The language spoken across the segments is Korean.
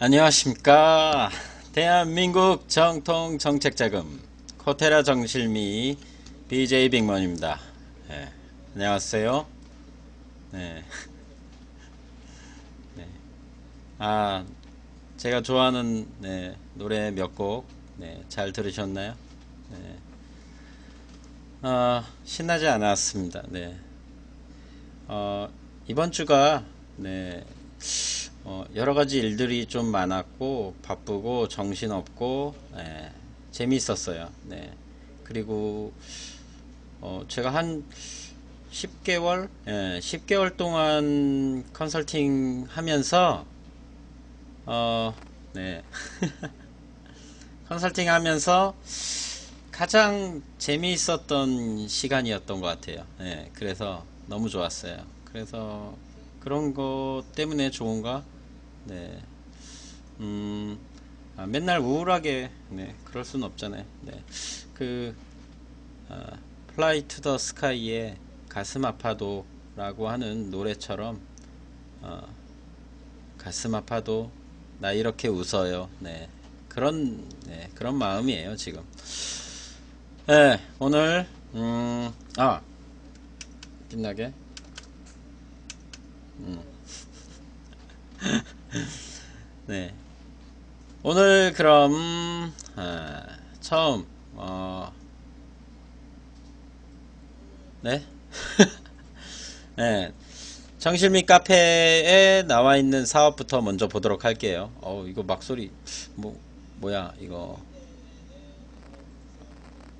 안녕하십니까. 대한민국 정통 정책자금 코테라 정실미 BJ 빅먼입니다. 네, 안녕하세요. 네, 네. 아, 제가 좋아하는 노래 몇 곡 잘 들으셨나요? 네. 신나지 않았습니다. 네. 어, 이번 주가 네, 여러 가지 일들이 좀 많았고 바쁘고 정신없고 재미있었어요. 네. 그리고 제가 한 10개월, 10개월 동안 컨설팅 하면서 네. 컨설팅 하면서 가장 재미있었던 시간이었던 것 같아요. 네. 그래서 너무 좋았어요. 그래서 그런 것 때문에 좋은가? 네. 음, 맨날 우울하게, 그럴 순 없잖아요. 네. 그, Fly to the Sky의 가슴 아파도 라고 하는 노래처럼, 어, 가슴 아파도 나 이렇게 웃어요. 네. 그런 마음이에요, 지금. 네, 오늘, 빛나게. 네. 오늘 그럼, 처음, 네. 네. 정실미 카페에 나와 있는 사업부터 먼저 보도록 할게요. 이거 막소리, 뭐야, 이거.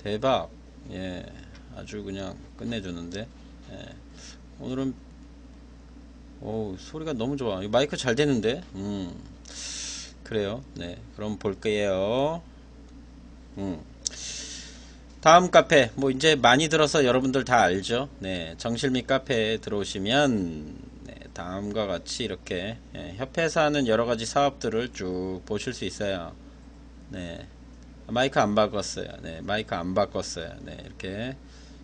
대박. 예, 아주 그냥 끝내주는데. 예, 오늘은, 소리가 너무 좋아. 이 마이크 잘 되는데? 그래요. 네, 그럼 볼게요. 음. 다음 카페, 이제 많이 들어서 여러분들 다 알죠? 네, 정실미 카페에 들어오시면, 다음과 같이 이렇게, 협회에서 하는 여러 가지 사업들을 쭉 보실 수 있어요. 네, 마이크 안 바꿨어요. 네, 마이크 안 바꿨어요. 네, 이렇게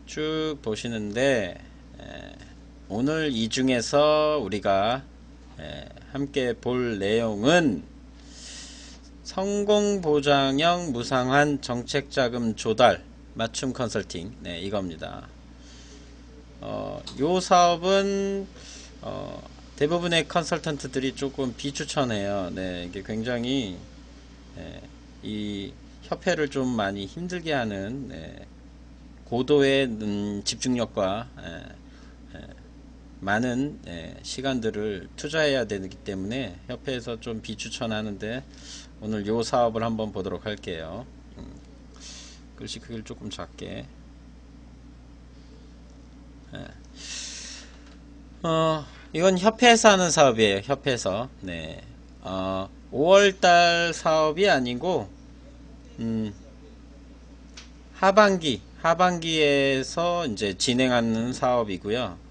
쭉 보시는데, 오늘 이 중에서 우리가, 함께 볼 내용은 성공보장형 무상한 정책자금 조달 맞춤 컨설팅, 이겁니다. 요 사업은 대부분의 컨설턴트들이 조금 비추천해요. 네, 이게 굉장히 이 협회를 좀 많이 힘들게 하는 고도의 집중력과 많은 시간들을 투자해야 되기 때문에 협회에서 좀 비추천하는데 오늘 요 사업을 한번 보도록 할게요. 글씨 크기를 조금 작게. 이건 협회에서 하는 사업이에요. 협회에서. 네. 5월달 사업이 아니고 하반기에서 이제 진행하는 사업이고요.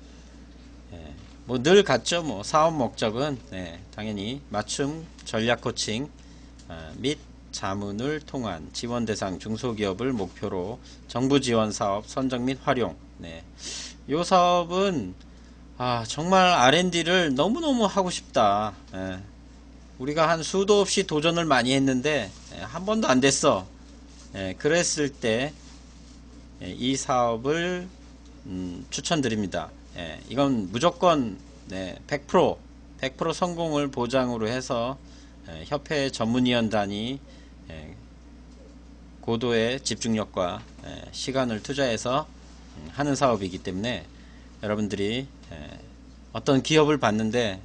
늘 같죠. 사업 목적은 당연히 맞춤 전략 코칭 및 자문을 통한 지원 대상 중소기업을 목표로 정부 지원 사업 선정 및 활용. 이 사업은 정말 R&D를 너무너무 하고 싶다. 우리가 한 수도 없이 도전을 많이 했는데 한 번도 안 됐어. 그랬을 때 이 사업을 추천드립니다. 이건 무조건 100% 성공을 보장으로 해서 협회 전문위원단이 고도의 집중력과 시간을 투자해서 하는 사업이기 때문에 여러분들이 어떤 기업을 봤는데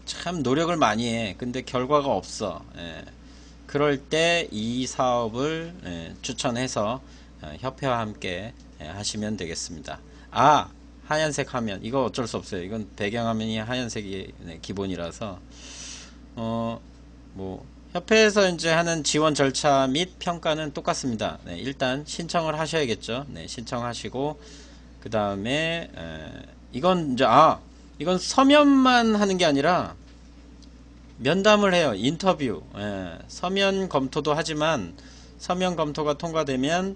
참 노력을 많이 해. 근데 결과가 없어. 그럴 때 이 사업을 추천해서 협회와 함께 하시면 되겠습니다. 하얀색 화면. 이거 어쩔 수 없어요. 이건 배경화면이 하얀색이 기본이라서 협회에서 이제 하는 지원 절차 및 평가는 똑같습니다. 일단 신청을 하셔야겠죠. 신청하시고 그 다음에 이건 이제 이건 서면만 하는 게 아니라 면담을 해요. 인터뷰. 서면 검토도 하지만 서면 검토가 통과되면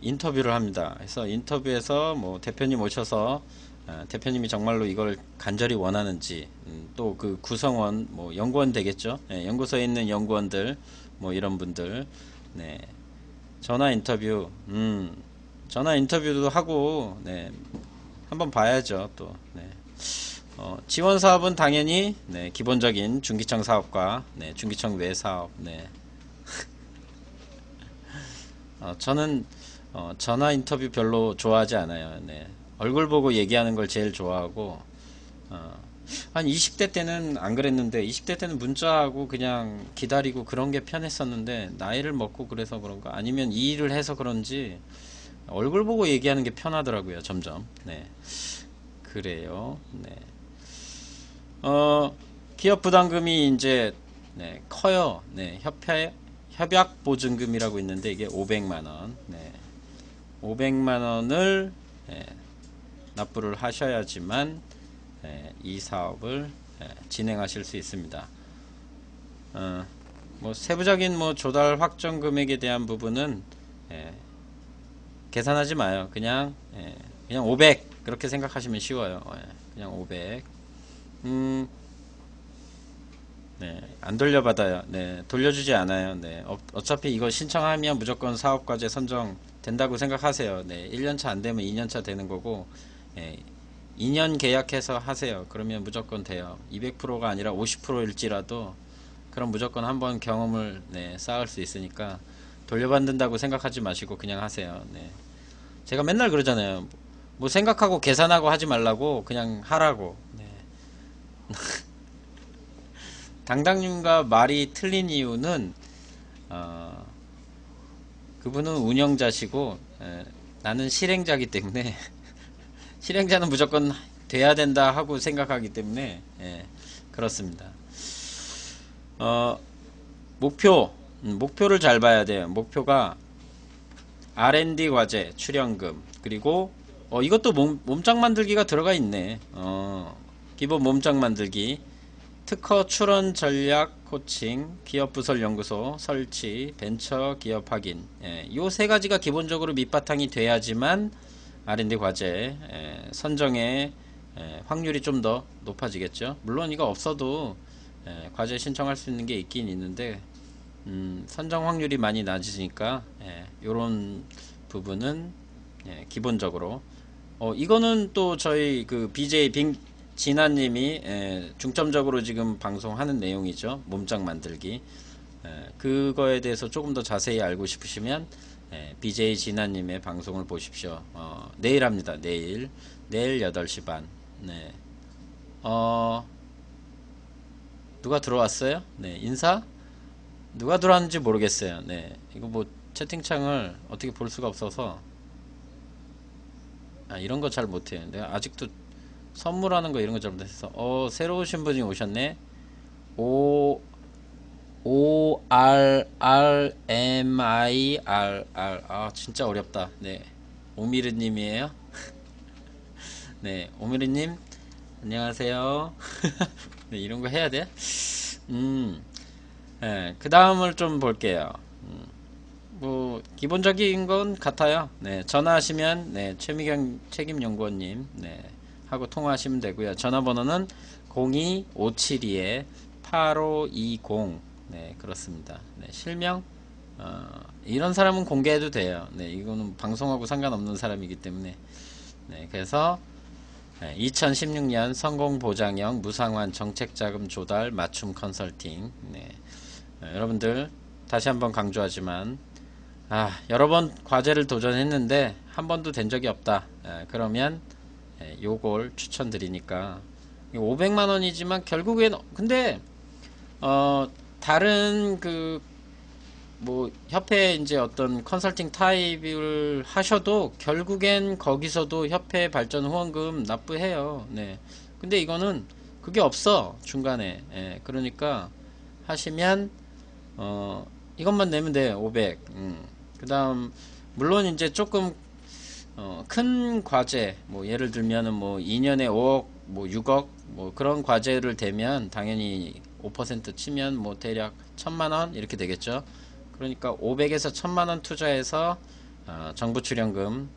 인터뷰를 합니다. 그래서 인터뷰에서 대표님 오셔서 대표님이 정말로 이걸 간절히 원하는지, 또 그 구성원, 뭐 연구원 되겠죠. 예, 연구소에 있는 연구원들, 뭐 이런 분들, 네, 전화 인터뷰, 전화 인터뷰도 하고, 네, 한번 봐야죠. 또, 네. 지원 사업은 당연히, 네, 기본적인 중기청 사업과, 네, 중기청 외 사업, 네. 저는 전화 인터뷰 별로 좋아하지 않아요. 네. 얼굴 보고 얘기하는 걸 제일 좋아하고, 어, 한 20대 때는 안 그랬는데, 20대 때는 문자하고 그냥 기다리고 그런 게 편했었는데, 나이를 먹고 그래서 그런가, 아니면 이 일을 해서 그런지, 얼굴 보고 얘기하는 게 편하더라고요, 점점. 네. 그래요. 네. 어, 기업 부담금이 이제, 네, 커요. 네, 협약 보증금이라고 있는데, 이게 500만원. 네. 500만원을, 납부를 하셔야지만 이 사업을 진행하실 수 있습니다. 뭐 세부적인 뭐 조달 확정 금액에 대한 부분은 계산하지 마요. 그냥 500 그렇게 생각하시면 쉬워요. 그냥 500. 네, 안 돌려받아요. 네, 돌려주지 않아요. 네, 어차피 이거 신청하면 무조건 사업과제 선정 된다고 생각하세요. 네, 1년차 안 되면 2년차 되는 거고, 2년 계약해서 하세요. 그러면 무조건 돼요. 200%가 아니라 50%일지라도 그럼 무조건 한번 경험을, 네, 쌓을 수 있으니까 돌려받는다고 생각하지 마시고 그냥 하세요. 네. 제가 맨날 그러잖아요. 뭐 생각하고 계산하고 하지 말라고 그냥 하라고. 네. 당당님과 말이 틀린 이유는 그분은 운영자시고 나는 실행자기 때문에 실행자는 무조건 돼야 된다 하고 생각하기 때문에 그렇습니다. 목표를 잘 봐야 돼요. 목표가 R&D 과제, 출연금, 그리고 이것도 몸짱 만들기가 들어가 있네. 기본 몸짱 만들기, 특허 출원 전략 코칭, 기업 부설 연구소 설치, 벤처 기업 확인. 요 세 가지가 기본적으로 밑바탕이 돼야지만 R&D 과제 선정의 확률이 좀 더 높아지겠죠. 물론 이거 없어도 과제 신청할 수 있는 게 있긴 있는데 선정 확률이 많이 낮으니까 요런 부분은 기본적으로 이거는 또 저희 그 BJ 진아님이 중점적으로 지금 방송하는 내용이죠. 몸짱 만들기. 그거에 대해서 조금 더 자세히 알고 싶으시면 BJ 진아님의 방송을 보십시오. 내일 합니다. 내일 8시 반. 네. 누가 들어왔어요? 네, 인사? 누가 들어왔는지 모르겠어요. 네, 이거 뭐 채팅창을 어떻게 볼 수가 없어서 이런 거 잘 못해요. 내가 아직도 선물하는 거 이런 거 잘 못해서 새로 오신 분이 오셨네. ORRMIRR 진짜 어렵다. 네, 오미르님이에요. 네, 오미르님 안녕하세요. 네, 이런 거 해야 돼? 그 다음을 좀 볼게요. 뭐 기본적인 건 같아요. 네, 전화하시면 네, 최미경 책임연구원님 네, 하고 통화하시면 되고요. 전화번호는 02572-8520. 네, 그렇습니다. 네, 실명 이런 사람은 공개해도 돼요. 네, 이거는 방송하고 상관없는 사람이기 때문에. 네, 그래서 2016년 성공보장형 무상환 정책자금 조달 맞춤 컨설팅. 네. 여러분들 다시 한번 강조하지만 여러 번 과제를 도전했는데 한 번도 된 적이 없다. 그러면 요걸 추천드리니까 500만원이지만 결국엔 근데 다른 그 뭐 협회 이제 어떤 컨설팅 타입을 하셔도 결국엔 거기서도 협회 발전 후원금 납부해요. 네. 근데 이거는 그게 없어 중간에. 그러니까 하시면 이것만 내면 돼요. 500. 그다음 물론 이제 조금 큰 과제 뭐 예를 들면은 뭐 2년에 5억 뭐 6억 뭐 그런 과제를 대면 당연히 5% 치면 뭐 대략 1000만원 이렇게 되겠죠. 그러니까 500에서 1000만원 투자해서 정부 출연금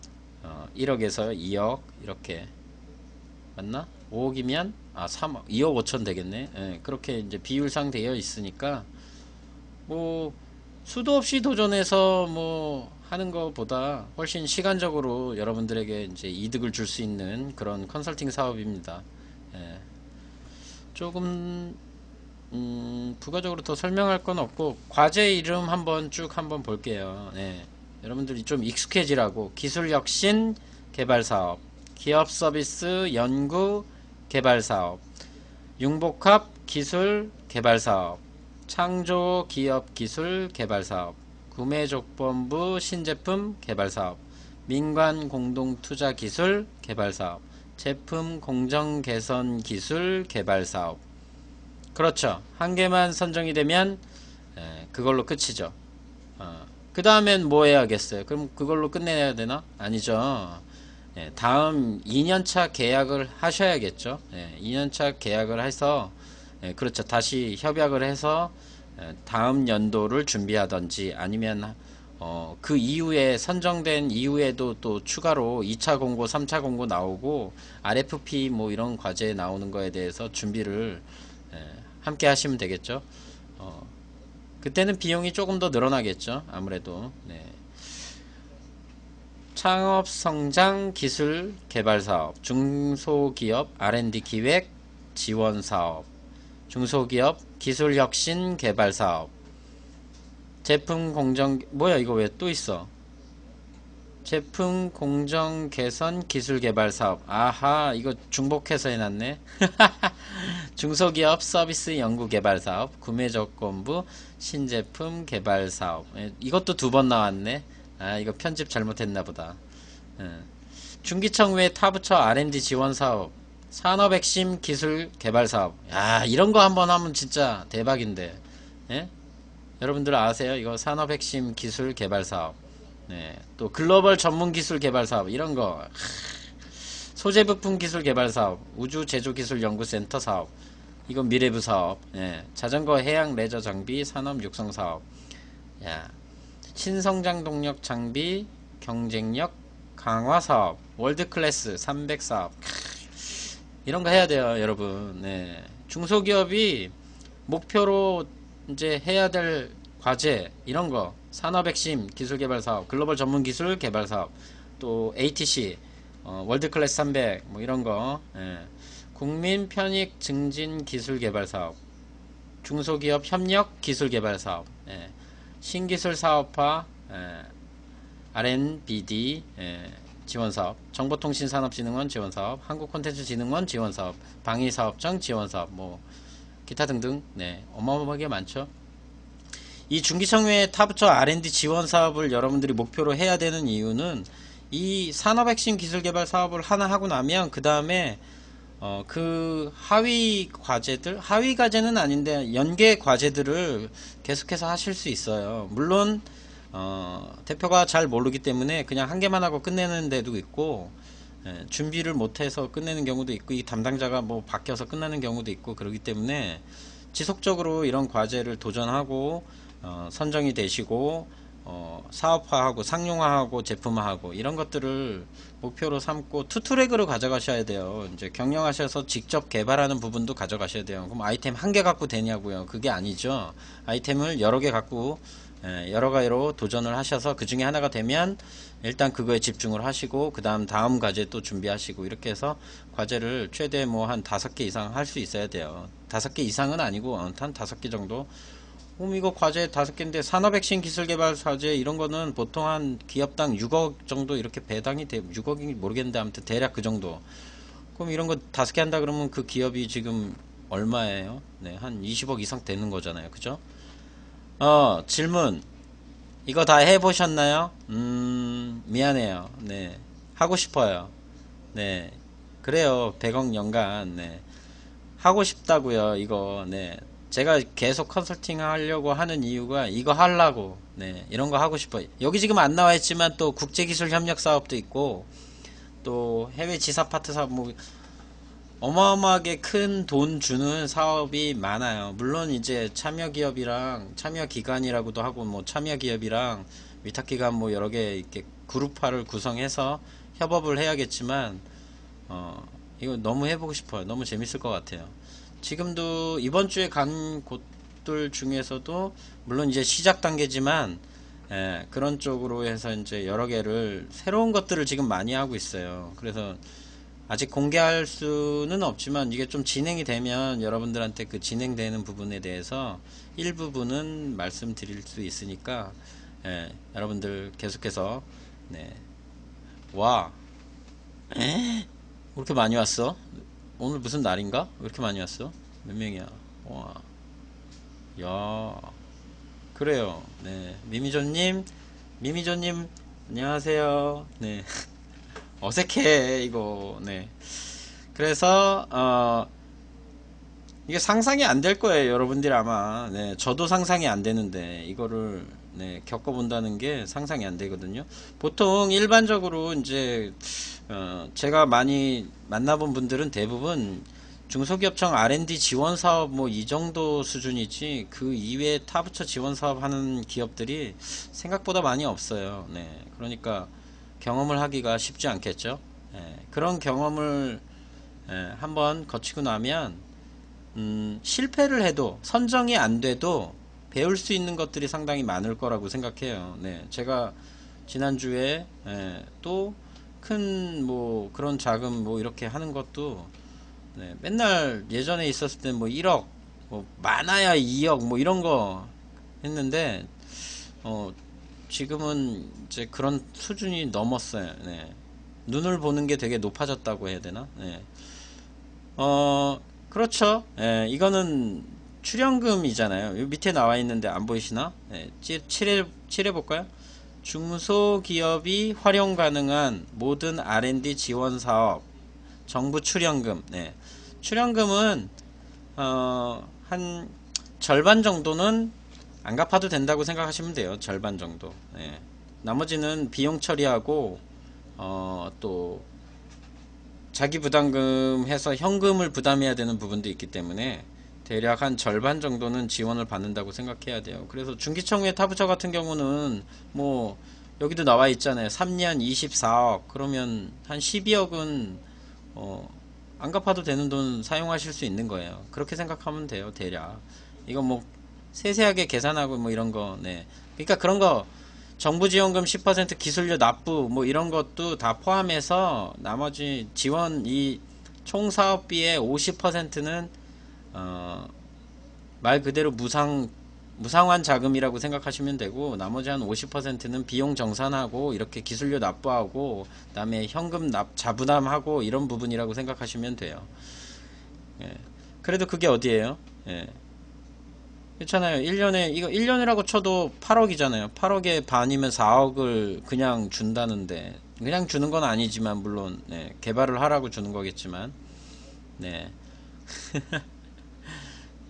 1억에서 2억 이렇게 맞나? 5억이면 3억 2억 5천 되겠네. 예, 그렇게 이제 비율상 되어 있으니까 뭐 수도 없이 도전해서 뭐 하는 것보다 훨씬 시간적으로 여러분들에게 이제 이득을 줄 수 있는 그런 컨설팅 사업입니다. 예, 조금 부가적으로 더 설명할 건 없고 과제 이름 한번 쭉 한번 볼게요. 네. 여러분들이 좀 익숙해지라고 기술혁신 개발사업, 기업서비스 연구 개발사업, 융복합 기술 개발사업, 창조기업기술 개발사업, 구매조건부 신제품 개발사업, 민관공동투자기술 개발사업, 제품 공정개선 기술 개발사업. 그렇죠. 한 개만 선정이 되면 그걸로 끝이죠. 그 다음엔 뭐 해야겠어요? 그럼 그걸로 끝내야 되나? 아니죠. 다음 2년차 계약을 하셔야겠죠. 2년차 계약을 해서 그렇죠. 다시 협약을 해서 다음 연도를 준비하던지 아니면 그 이후에 선정된 이후에도 또 추가로 2차 공고, 3차 공고 나오고 RFP 뭐 이런 과제 나오는 거에 대해서 준비를 함께 하시면 되겠죠. 그때는 비용이 조금 더 늘어나겠죠. 아무래도. 네. 창업 성장 기술 개발 사업, 중소기업 R&D 기획 지원 사업, 중소기업 기술 혁신 개발 사업, 제품 공정 뭐야 이거 왜 또 있어? 제품 공정 개선 기술 개발 사업. 아하, 이거 중복해서 해놨네. 중소기업 서비스 연구 개발 사업, 구매조건부 신제품 개발 사업. 이것도 두 번 나왔네. 이거 편집 잘못했나 보다. 중기청 외 타부처 R&D 지원 사업, 산업핵심 기술 개발 사업. 야, 이런 거 한번 하면 진짜 대박인데. 예? 여러분들 아세요? 이거 산업핵심 기술 개발 사업. 네, 또 글로벌 전문 기술 개발 사업 이런 거. 소재 부품 기술 개발 사업, 우주 제조 기술 연구센터 사업. 이건 미래부 사업. 예, 자전거 해양 레저 장비 산업 육성 사업. 야, 신성장 동력 장비 경쟁력 강화 사업, 월드 클래스 300 사업. 이런 거 해야 돼요, 여러분. 네. 중소기업이 목표로 이제 해야 될 과제 이런 거 산업핵심 기술개발 사업, 글로벌 전문 기술 개발 사업, 또 ATC, 월드 클래스 300 뭐 이런 거, 국민 편익 증진 기술 개발 사업, 중소기업 협력 기술 개발 사업, 신기술 사업화, R&BD 지원 사업, 정보통신산업진흥원 지원 사업, 한국콘텐츠진흥원 지원 사업, 방위사업청 지원 사업, 뭐 기타 등등. 네, 어마어마하게 많죠. 이 중기청 외 타부처 R&D 지원 사업을 여러분들이 목표로 해야 되는 이유는 이 산업핵심 기술개발 사업을 하나 하고 나면 그 다음에 그 하위 과제들, 하위 과제는 아닌데 연계 과제들을 계속해서 하실 수 있어요. 물론 대표가 잘 모르기 때문에 그냥 한 개만 하고 끝내는 데도 있고, 준비를 못해서 끝내는 경우도 있고, 이 담당자가 뭐 바뀌어서 끝나는 경우도 있고, 그러기 때문에 지속적으로 이런 과제를 도전하고 선정이 되시고 사업화하고 상용화하고 제품화하고 이런 것들을 목표로 삼고 투트랙으로 가져가셔야 돼요. 이제 경영하셔서 직접 개발하는 부분도 가져가셔야 돼요. 그럼 아이템 한 개 갖고 되냐고요? 그게 아니죠. 아이템을 여러 개 갖고 여러 가지로 도전을 하셔서 그 중에 하나가 되면 일단 그거에 집중을 하시고 그 다음 과제 또 준비하시고 이렇게 해서 과제를 최대 뭐 한 5개 이상 할 수 있어야 돼요. 5개 이상은 아니고 한 5개 정도. 이거 과제 5개인데 산업핵심 기술개발 과제 이런 거는 보통 한 기업당 6억 정도 이렇게 배당이 돼. 6억인지 모르겠는데 아무튼 대략 그 정도. 그럼 이런 거 5개 한다 그러면 그 기업이 지금 얼마예요? 네, 한 20억 이상 되는 거잖아요. 그죠? 질문. 이거 다 해보셨나요? 미안해요. 네. 하고 싶어요. 네. 그래요. 100억 연간. 네. 하고 싶다고요. 이거. 네. 제가 계속 컨설팅 하려고 하는 이유가 이거 하려고. 네. 이런 거 하고 싶어요. 여기 지금 안 나와 있지만 또 국제기술 협력 사업도 있고 또 해외 지사 파트 사업 뭐 어마어마하게 큰 돈 주는 사업이 많아요. 물론 이제 참여기업이랑 참여기관이라고도 하고 뭐 참여기업이랑 위탁기관 뭐 여러 개 이렇게 그룹화를 구성해서 협업을 해야겠지만 이거 너무 해보고 싶어요. 너무 재밌을 것 같아요. 지금도 이번 주에 간 곳들 중에서도 물론 이제 시작 단계지만 그런 쪽으로 해서 이제 여러 개를 새로운 것들을 지금 많이 하고 있어요. 그래서 아직 공개할 수는 없지만 이게 좀 진행이 되면 여러분들한테 그 진행되는 부분에 대해서 일부분은 말씀드릴 수 있으니까 여러분들 계속해서 네. 와, 왜 이렇게 많이 왔어? 오늘 무슨 날인가? 왜 이렇게 많이 왔어? 몇 명이야? 와, 야, 그래요. 네, 미미조님, 안녕하세요. 네, 어색해 이거. 네, 그래서 이게 상상이 안 될 거예요, 여러분들이 아마. 네, 저도 상상이 안 되는데 이거를 네, 겪어본다는 게 상상이 안 되거든요. 보통 일반적으로 이제 제가 많이 만나본 분들은 대부분 중소기업청 R&D 지원 사업 뭐 이 정도 수준이지 그 이외에 타부처 지원 사업 하는 기업들이 생각보다 많이 없어요. 네, 그러니까 경험을 하기가 쉽지 않겠죠. 그런 경험을 한번 거치고 나면 실패를 해도 선정이 안 돼도 배울 수 있는 것들이 상당히 많을 거라고 생각해요. 네, 제가 지난주에 또 큰 뭐 그런 자금 뭐 이렇게 하는 것도 네, 맨날 예전에 있었을 때 뭐 1억 뭐 많아야 2억 뭐 이런 거 했는데 지금은 이제 그런 수준이 넘었어요. 네. 눈을 보는 게 되게 높아졌다고 해야 되나? 네. 그렇죠. 이거는 출연금이잖아요. 요 밑에 나와 있는데 안 보이시나? 칠해 볼까요? 중소기업이 활용 가능한 모든 R&D 지원 사업 정부 출연금. 네. 출연금은 한 절반 정도는 안 갚아도 된다고 생각하시면 돼요. 절반 정도. 네. 나머지는 비용 처리하고 또 자기 부담금 해서 현금을 부담해야 되는 부분도 있기 때문에 대략 한 절반 정도는 지원을 받는다고 생각해야 돼요. 그래서 중기청의 타부처 같은 경우는 뭐 여기도 나와 있잖아요. 3년 24억 그러면 한 12억은 안 갚아도 되는 돈 사용하실 수 있는 거예요. 그렇게 생각하면 돼요. 대략 이거 뭐 세세하게 계산하고 뭐 이런 거 네. 그러니까 그런 거 정부 지원금 10% 기술료 납부 뭐 이런 것도 다 포함해서 나머지 지원 이 총 사업비의 50%는 말 그대로 무상환 자금이라고 생각하시면 되고 나머지 한 50%는 비용 정산하고 이렇게 기술료 납부하고 그다음에 현금 자부담하고 이런 부분이라고 생각하시면 돼요. 예. 그래도 그게 어디예요? 예. 그렇잖아요. 1년에 이거 1년이라고 쳐도 8억이잖아요. 8억에 반이면 4억을 그냥 준다는데 그냥 주는 건 아니지만 물론 네, 개발을 하라고 주는 거겠지만 네.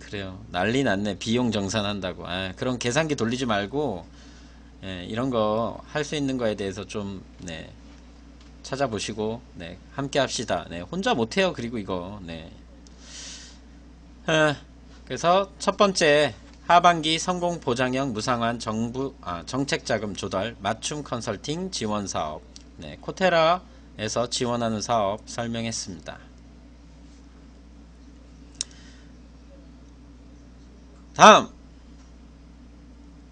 그래요. 난리 났네. 비용 정산한다고. 그런 계산기 돌리지 말고 이런 거 할 수 있는 거에 대해서 좀 네, 찾아보시고 네, 함께 합시다. 네, 혼자 못해요. 그리고 이거 네. 그래서 첫 번째 하반기 성공 보장형 무상환 정책자금 조달 맞춤 컨설팅 지원 사업 네, 코테라에서 지원하는 사업 설명했습니다. 다음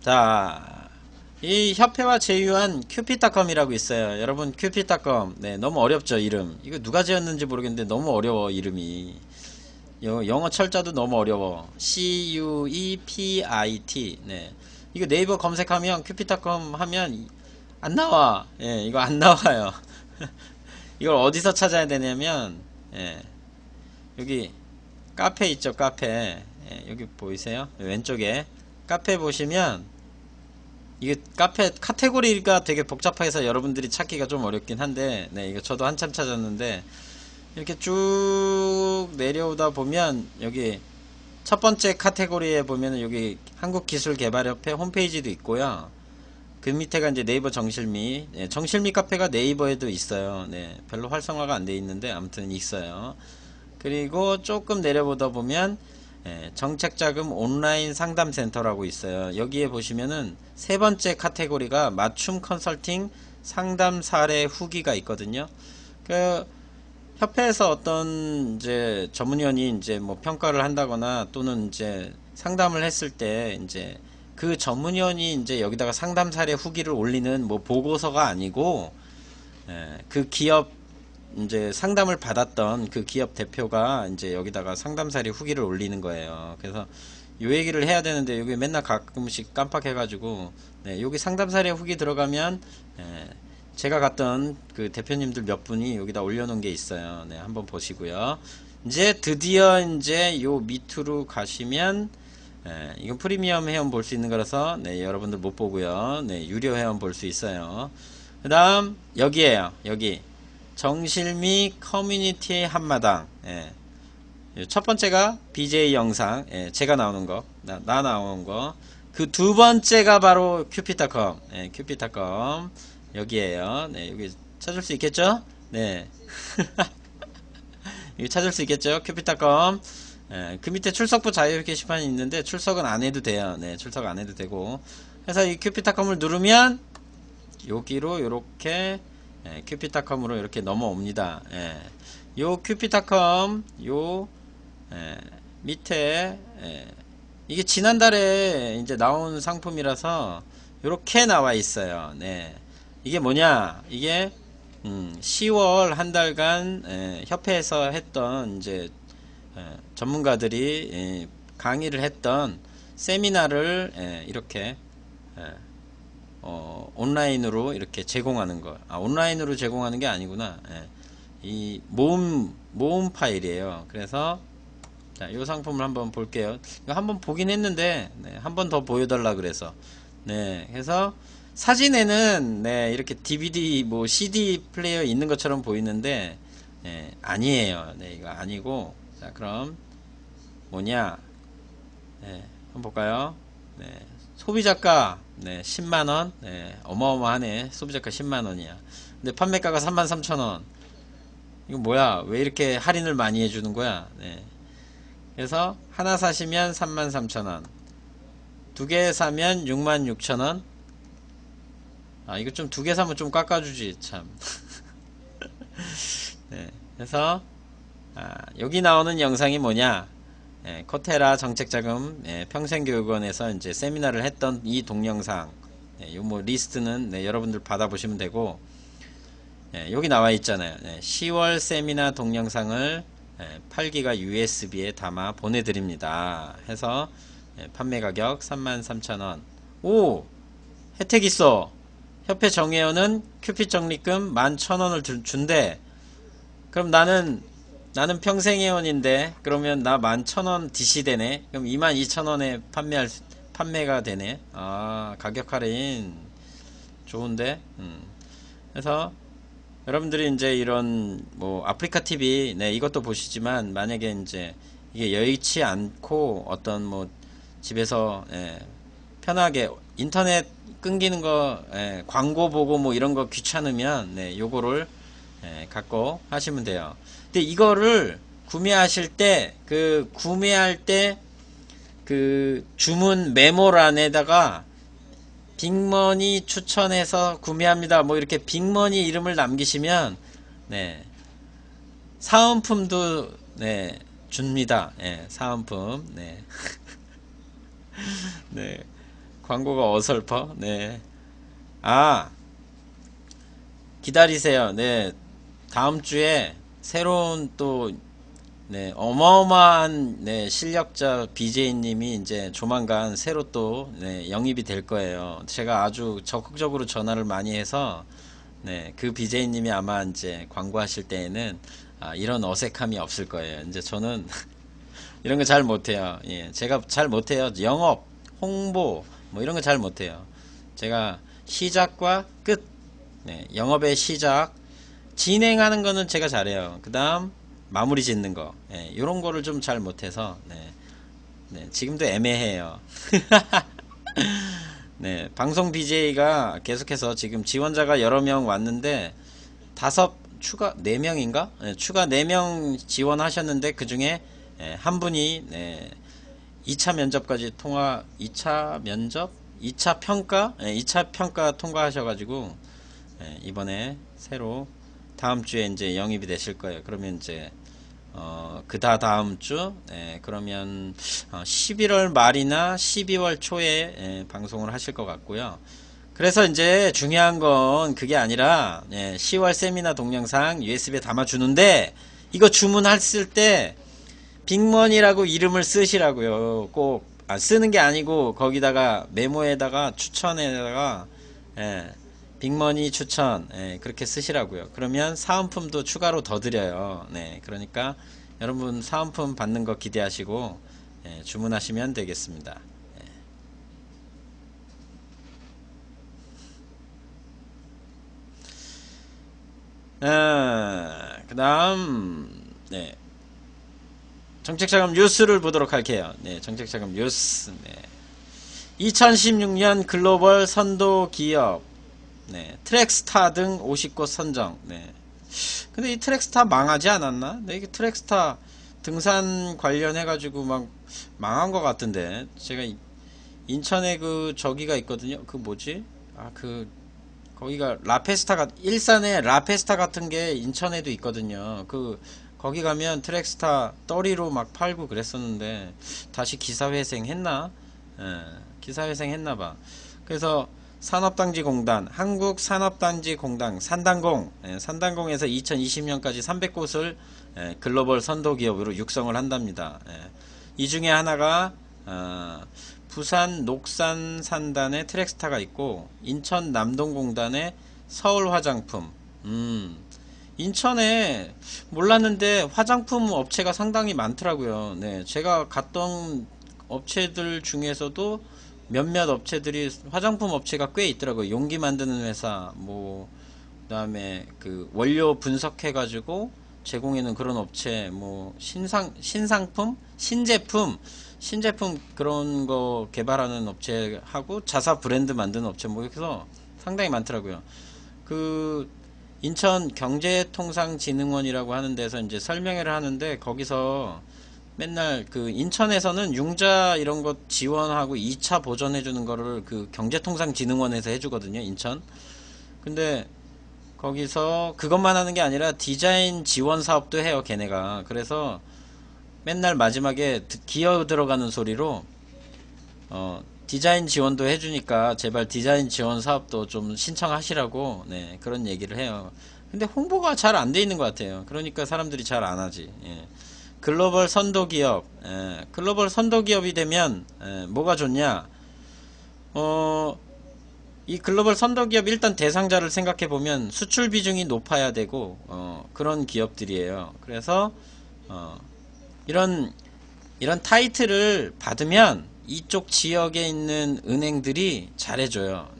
자, 이 협회와 제휴한 큐피닷컴이라고 있어요. 여러분 큐피닷컴 네, 너무 어렵죠 이름. 이거 누가 지었는지 모르겠는데 너무 어려워 이름이. 영어 철자도 너무 어려워. CUEPIT. 네. 이거 네이버 검색하면 큐피닷컴 하면 안 나와. 예, 이거 안 나와요. 이걸 어디서 찾아야 되냐면 여기 카페 있죠, 카페. 여기 보이세요? 왼쪽에 카페 보시면 이게 카페 카테고리가 되게 복잡해서 여러분들이 찾기가 좀 어렵긴 한데 네, 이거 저도 한참 찾았는데 이렇게 쭉 내려오다 보면 여기 첫 번째 카테고리에 보면은 여기 한국기술개발협회 홈페이지도 있고요. 그 밑에가 이제 네이버 정실미, 정실미 카페가 네이버에도 있어요. 네, 별로 활성화가 안 돼 있는데 아무튼 있어요. 그리고 조금 내려보다 보면 정책자금 온라인 상담센터라고 있어요. 여기에 보시면은 세 번째 카테고리가 맞춤 컨설팅 상담 사례 후기가 있거든요. 협회에서 어떤 이제 전문위원이 이제 뭐 평가를 한다거나 또는 이제 상담을 했을 때 이제 그 전문위원이 이제 여기다가 상담 사례 후기를 올리는 뭐 보고서가 아니고, 그 기업 이제 상담을 받았던 그 기업 대표가 이제 여기다가 상담 사례 후기를 올리는 거예요. 그래서 요 얘기를 해야 되는데 여기 맨날 가끔씩 깜빡해가지고, 네, 여기 상담 사례 후기 들어가면, 제가 갔던 그 대표님들 몇 분이 여기다 올려놓은 게 있어요. 네, 한번 보시고요. 이제 드디어 이제 요 밑으로 가시면, 이건 프리미엄 회원 볼 수 있는 거라서, 네, 여러분들 못 보고요. 네, 유료 회원 볼 수 있어요. 그 다음 여기에요. 여기 정실미 커뮤니티의 한마당. 첫 번째가 BJ 영상, 제가 나오는 거, 나 나오는 거. 그 두 번째가 바로 큐피닷컴, 큐피닷컴 여기에요. 네, 여기 찾을 수 있겠죠? 네. 여기 찾을 수 있겠죠? 큐피닷컴. 그 밑에 출석부 자유 게시판이 있는데 출석은 안 해도 돼요. 네, 출석 안 해도 되고. 그래서 이 큐피닷컴을 누르면 여기로 이렇게, 큐피닷컴으로 이렇게 넘어옵니다. 요 큐피닷컴 요, 밑에, 이게 지난달에 이제 나온 상품이라서 요렇게 나와 있어요. 네. 이게 뭐냐? 이게 10월 한 달간 협회에서 했던 이제 전문가들이 강의를 했던 세미나를 이렇게 온라인으로 이렇게 제공하는 거. 온라인으로 제공하는 게 아니구나. 이 모음 파일이에요. 그래서 자, 이 상품을 한번 볼게요. 이거 한번 보긴 했는데, 네, 한 번 더 보여달라 그래서. 네, 그래서 사진에는 네, 이렇게 DVD 뭐 CD 플레이어 있는 것처럼 보이는데, 아니에요. 네, 이거 아니고. 자, 그럼 뭐냐? 네, 한번 볼까요? 네, 소비자가 네, 10만원. 네, 어마어마하네. 소비자가 10만원이야. 근데 판매가가 33,000원. 이거 뭐야? 왜 이렇게 할인을 많이 해주는 거야? 네. 그래서 하나 사시면 33,000원, 두 개 사면 66,000원. 이거 좀 두 개 사면 좀 깎아주지 참. 네, 그래서 여기 나오는 영상이 뭐냐? 코테라 정책자금 평생교육원에서 이제 세미나를 했던 이 동영상. 요 뭐 리스트는 여러분들 받아보시면 되고, 여기 나와 있잖아요. 10월 세미나 동영상을 8기가 USB에 담아 보내드립니다. 해서 판매 가격 33,000원. 오! 혜택 있어. 협회 정회원은 큐핏 적립금 11,000원을 준대. 그럼 나는 평생회원인데 그러면 나 11,000원 DC 되네. 그럼 22,000원에 판매가 되네. 가격 할인 좋은데. 그래서 여러분들이 이제 이런 뭐 아프리카 TV 이것도 보시지만, 만약에 이제 이게 여의치 않고 어떤 뭐 집에서 편하게 인터넷 끊기는 거 광고 보고 뭐 이런 거 귀찮으면 요거를 갖고 하시면 돼요. 근데 이거를 구매하실 때 구매할 때 그 주문 메모란에다가 빅머니 추천해서 구매합니다. 뭐 이렇게 빅머니 이름을 남기시면 사은품도 줍니다. 사은품. 네. 광고가 어설퍼. 네. 기다리세요. 네. 다음 주에 새로운 또 어마어마한 실력자 BJ님이 이제 조만간 새로 또 영입이 될 거예요. 제가 아주 적극적으로 전화를 많이 해서 그 BJ님이 아마 이제 광고하실 때에는 이런 어색함이 없을 거예요. 이제 저는 이런 거 잘 못해요. 제가 잘 못해요. 영업, 홍보 뭐 이런 거 잘 못해요. 제가 시작과 끝, 영업의 시작, 진행하는 거는 제가 잘해요. 그 다음 마무리 짓는 거, 요런 거를 좀 잘 못해서 지금도 애매해요. 방송 BJ가 계속해서 지금 지원자가 여러 명 왔는데 추가 4명인가? 추가 4명 지원하셨는데 그 중에 한 분이 2차 면접까지 2차 면접? 2차 평가? 2차 평가 통과하셔가지고 이번에 새로 다음 주에 이제 영입이 되실 거예요. 그러면 이제 그 다음 주, 그러면 11월 말이나 12월 초에 방송을 하실 것 같고요. 그래서 이제 중요한 건 그게 아니라 10월 세미나 동영상 USB에 담아주는데 이거 주문했을 때 빅머니라고 이름을 쓰시라고요. 꼭 쓰는 게 아니고 거기다가 메모에다가 추천에다가 빅머니 추천 그렇게 쓰시라고요. 그러면 사은품도 추가로 더 드려요. 네, 그러니까 여러분 사은품 받는 거 기대하시고 주문하시면 되겠습니다. 그 다음 정책자금 뉴스를 보도록 할게요. 정책자금 뉴스. 2016년 글로벌 선도 기업 트랙스타 등 50곳 선정. 근데 이 트랙스타 망하지 않았나? 이게 트랙스타 등산 관련해가지고 막 망한 것 같은데. 제가 인천에 그 저기가 있거든요. 그 뭐지? 거기가 라페스타 일산에 라페스타 같은 게 인천에도 있거든요. 거기 가면 트랙스타 떨이로 막 팔고 그랬었는데 다시 기사회생 했나? 기사회생 했나봐. 그래서 산업단지공단, 한국산업단지공단, 산단공에서 2020년까지 300곳을 글로벌 선도기업으로 육성을 한답니다. 이 중에 하나가 부산 녹산산단의 트랙스타가 있고 인천 남동공단의 서울화장품. 인천에 몰랐는데 화장품 업체가 상당히 많더라고요. 제가 갔던 업체들 중에서도 몇몇 업체들이 화장품 업체가 꽤 있더라고요. 용기 만드는 회사, 그다음에 그 원료 분석해 가지고 제공하는 그런 업체, 신상품, 신제품 그런 거 개발하는 업체하고 자사 브랜드 만드는 업체 해서 상당히 많더라고요. 인천 경제통상진흥원이라고 하는 데서 이제 설명회를 하는데 거기서 맨날 인천에서는 융자 이런 거 지원하고 2차 보전해주는 거를 경제통상진흥원에서 해주거든요, 인천. 근데 거기서 그것만 하는 게 아니라 디자인 지원 사업도 해요, 걔네가. 그래서 맨날 마지막에 기어 들어가는 소리로 디자인 지원도 해주니까 제발 디자인 지원 사업도 좀 신청하시라고 그런 얘기를 해요. 근데 홍보가 잘 안 돼 있는 것 같아요. 그러니까 사람들이 잘 안 하지. 글로벌 선도기업, 글로벌 선도기업이 되면 뭐가 좋냐? 이 글로벌 선도기업 일단 대상자를 생각해 보면 수출 비중이 높아야 되고 그런 기업들이에요. 그래서 이런 타이틀을 받으면 이쪽 지역에 있는 은행들이 잘해줘요.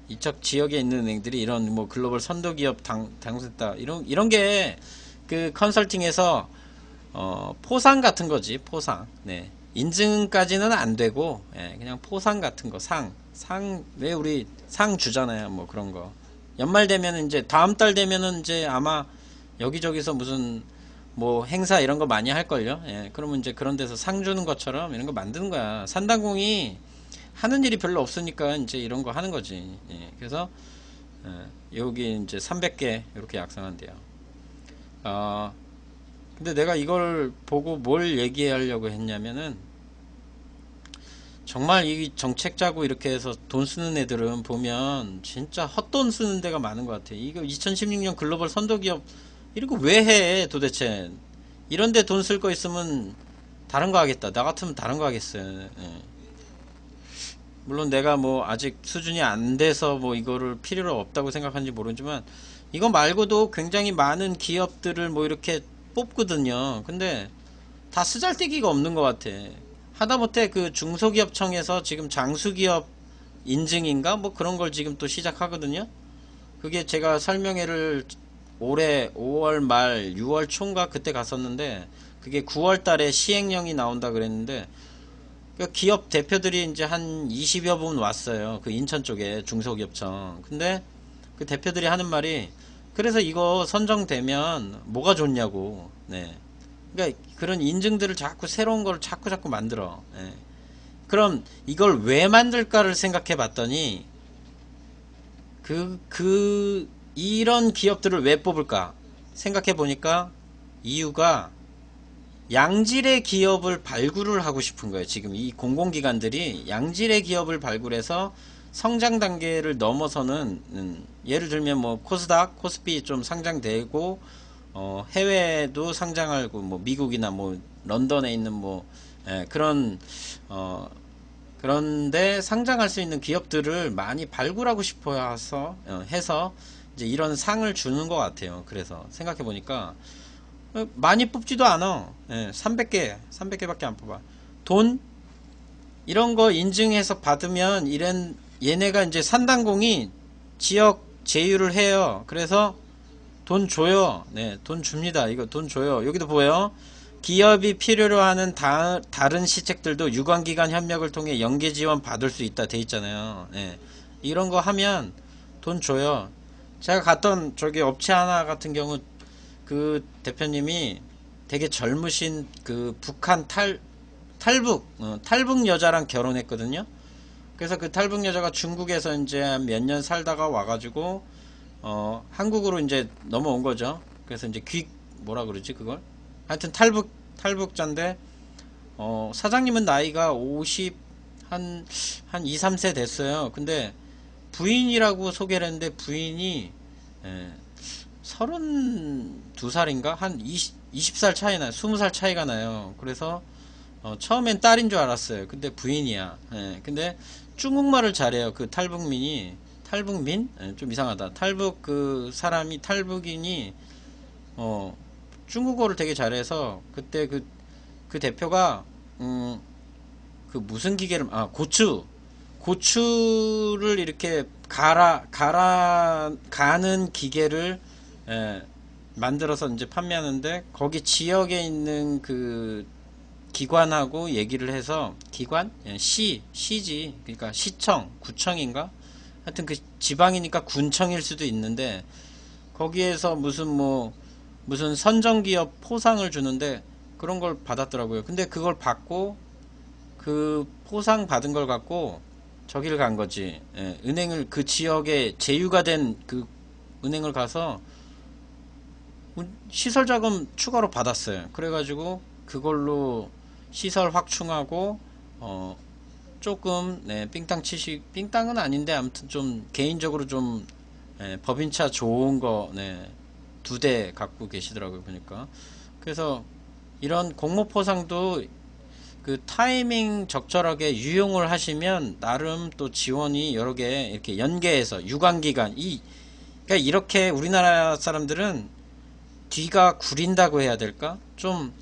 이쪽 지역에 있는 은행들이 이런 글로벌 선도기업 당선했다 이런 게 그 컨설팅에서 포상 같은 거지. 포상. 인증까지는 안 되고 그냥 포상 같은 거 왜 우리 상 주잖아요. 그런 거 연말 되면은 이제 다음 달 되면은 이제 아마 여기저기서 무슨 행사 이런 거 많이 할걸요. 그러면 이제 그런 데서 상 주는 것처럼 이런 거 만드는 거야. 산단공이 하는 일이 별로 없으니까 이제 이런 거 하는 거지. 그래서 여기 이제 300개 이렇게 약상한대요. 근데 내가 이걸 보고 뭘 얘기하려고 했냐면은 정말 이 정책 짜고 이렇게 해서 돈 쓰는 애들은 보면 진짜 헛돈 쓰는 데가 많은 것 같아. 이거 2016년 글로벌 선도기업 이런 거 왜 해 도대체. 이런 데 돈 쓸 거 있으면 다른 거 하겠다. 나 같으면 다른 거 하겠어요. 물론 내가 아직 수준이 안 돼서 이거를 필요로 없다고 생각하는지 모르지만 이거 말고도 굉장히 많은 기업들을 이렇게 뽑거든요. 근데 다 쓰잘데기가 없는 것 같아. 하다못해 그 중소기업청에서 지금 장수기업 인증인가 그런 걸 지금 또 시작하거든요. 그게 제가 설명회를 올해 5월 말 6월 초인가 그때 갔었는데 그게 9월 달에 시행령이 나온다 그랬는데 그 기업 대표들이 이제 한 20여 분 왔어요. 그 인천 쪽에 중소기업청. 근데 그 대표들이 하는 말이 그래서 이거 선정되면 뭐가 좋냐고. 그러니까 그런 인증들을 자꾸 새로운 걸 자꾸 만들어. 그럼 이걸 왜 만들까를 생각해 봤더니 그 이런 기업들을 왜 뽑을까 생각해 보니까 이유가 양질의 기업을 발굴을 하고 싶은 거예요. 지금 이 공공기관들이 양질의 기업을 발굴해서 성장 단계를 넘어서는 예를 들면 뭐 코스닥, 코스피 좀 상장되고 해외도 상장하고 뭐 미국이나 뭐 런던에 있는 뭐 그런 그런데 상장할 수 있는 기업들을 많이 발굴하고 싶어 해서 이제 이런 상을 주는 것 같아요. 그래서 생각해 보니까 많이 뽑지도 않아. 300개밖에 안 뽑아. 돈 이런 거 인증해서 받으면 얘네가 이제 산단공이 지역 제휴를 해요. 그래서 돈 줘요. 네, 돈 줍니다. 이거 돈 줘요. 여기도 보여요. 기업이 필요로 하는 다른 시책들도 유관기관 협력을 통해 연계 지원 받을 수 있다 돼 있잖아요. 네, 이런 거 하면 돈 줘요. 제가 갔던 저기 업체 하나 같은 경우 그 대표님이 되게 젊으신 그 북한 탈북 여자랑 결혼했거든요. 그래서 그 탈북 여자가 중국에서 이제 몇 년 살다가 와가지고 한국으로 이제 넘어온 거죠. 그래서 이제 뭐라 그러지 그걸? 하여튼 탈북자인데 사장님은 나이가 50 한 2, 3세 됐어요. 근데 부인이라고 소개를 했는데 부인이 32살인가? 한 20살 차이 나요. 20살 차이가 나요. 그래서 처음엔 딸인 줄 알았어요. 근데 부인이야. 근데 중국말을 잘해요. 그 탈북민이. 탈북민? 좀 이상하다. 그 사람이 탈북인이 중국어를 되게 잘해서 그때 그 대표가 그 무슨 기계를 고추를 이렇게 가는 기계를 만들어서 이제 판매하는데 거기 지역에 있는 그 기관하고 얘기를 해서 기관? 시지. 그러니까 시청, 구청인가? 하여튼 그 지방이니까 군청일 수도 있는데 거기에서 무슨 선정기업 포상을 주는데 그런 걸 받았더라고요. 근데 그걸 받고 그 포상 받은 걸 갖고 저기를 간 거지. 은행을 그 지역에 제휴가 된 그 은행을 가서 시설 자금 추가로 받았어요. 그래가지고 그걸로 시설 확충하고 조금 삥땅은 아닌데 아무튼 좀 개인적으로 좀 법인차 좋은 거 2대 갖고 계시더라고요. 보니까. 그래서 이런 공모포상도 그 타이밍 적절하게 유용을 하시면 나름 또 지원이 여러 개 이렇게 연계해서 유관기관 그러니까 이렇게 우리나라 사람들은 뒤가 구린다고 해야 될까? 좀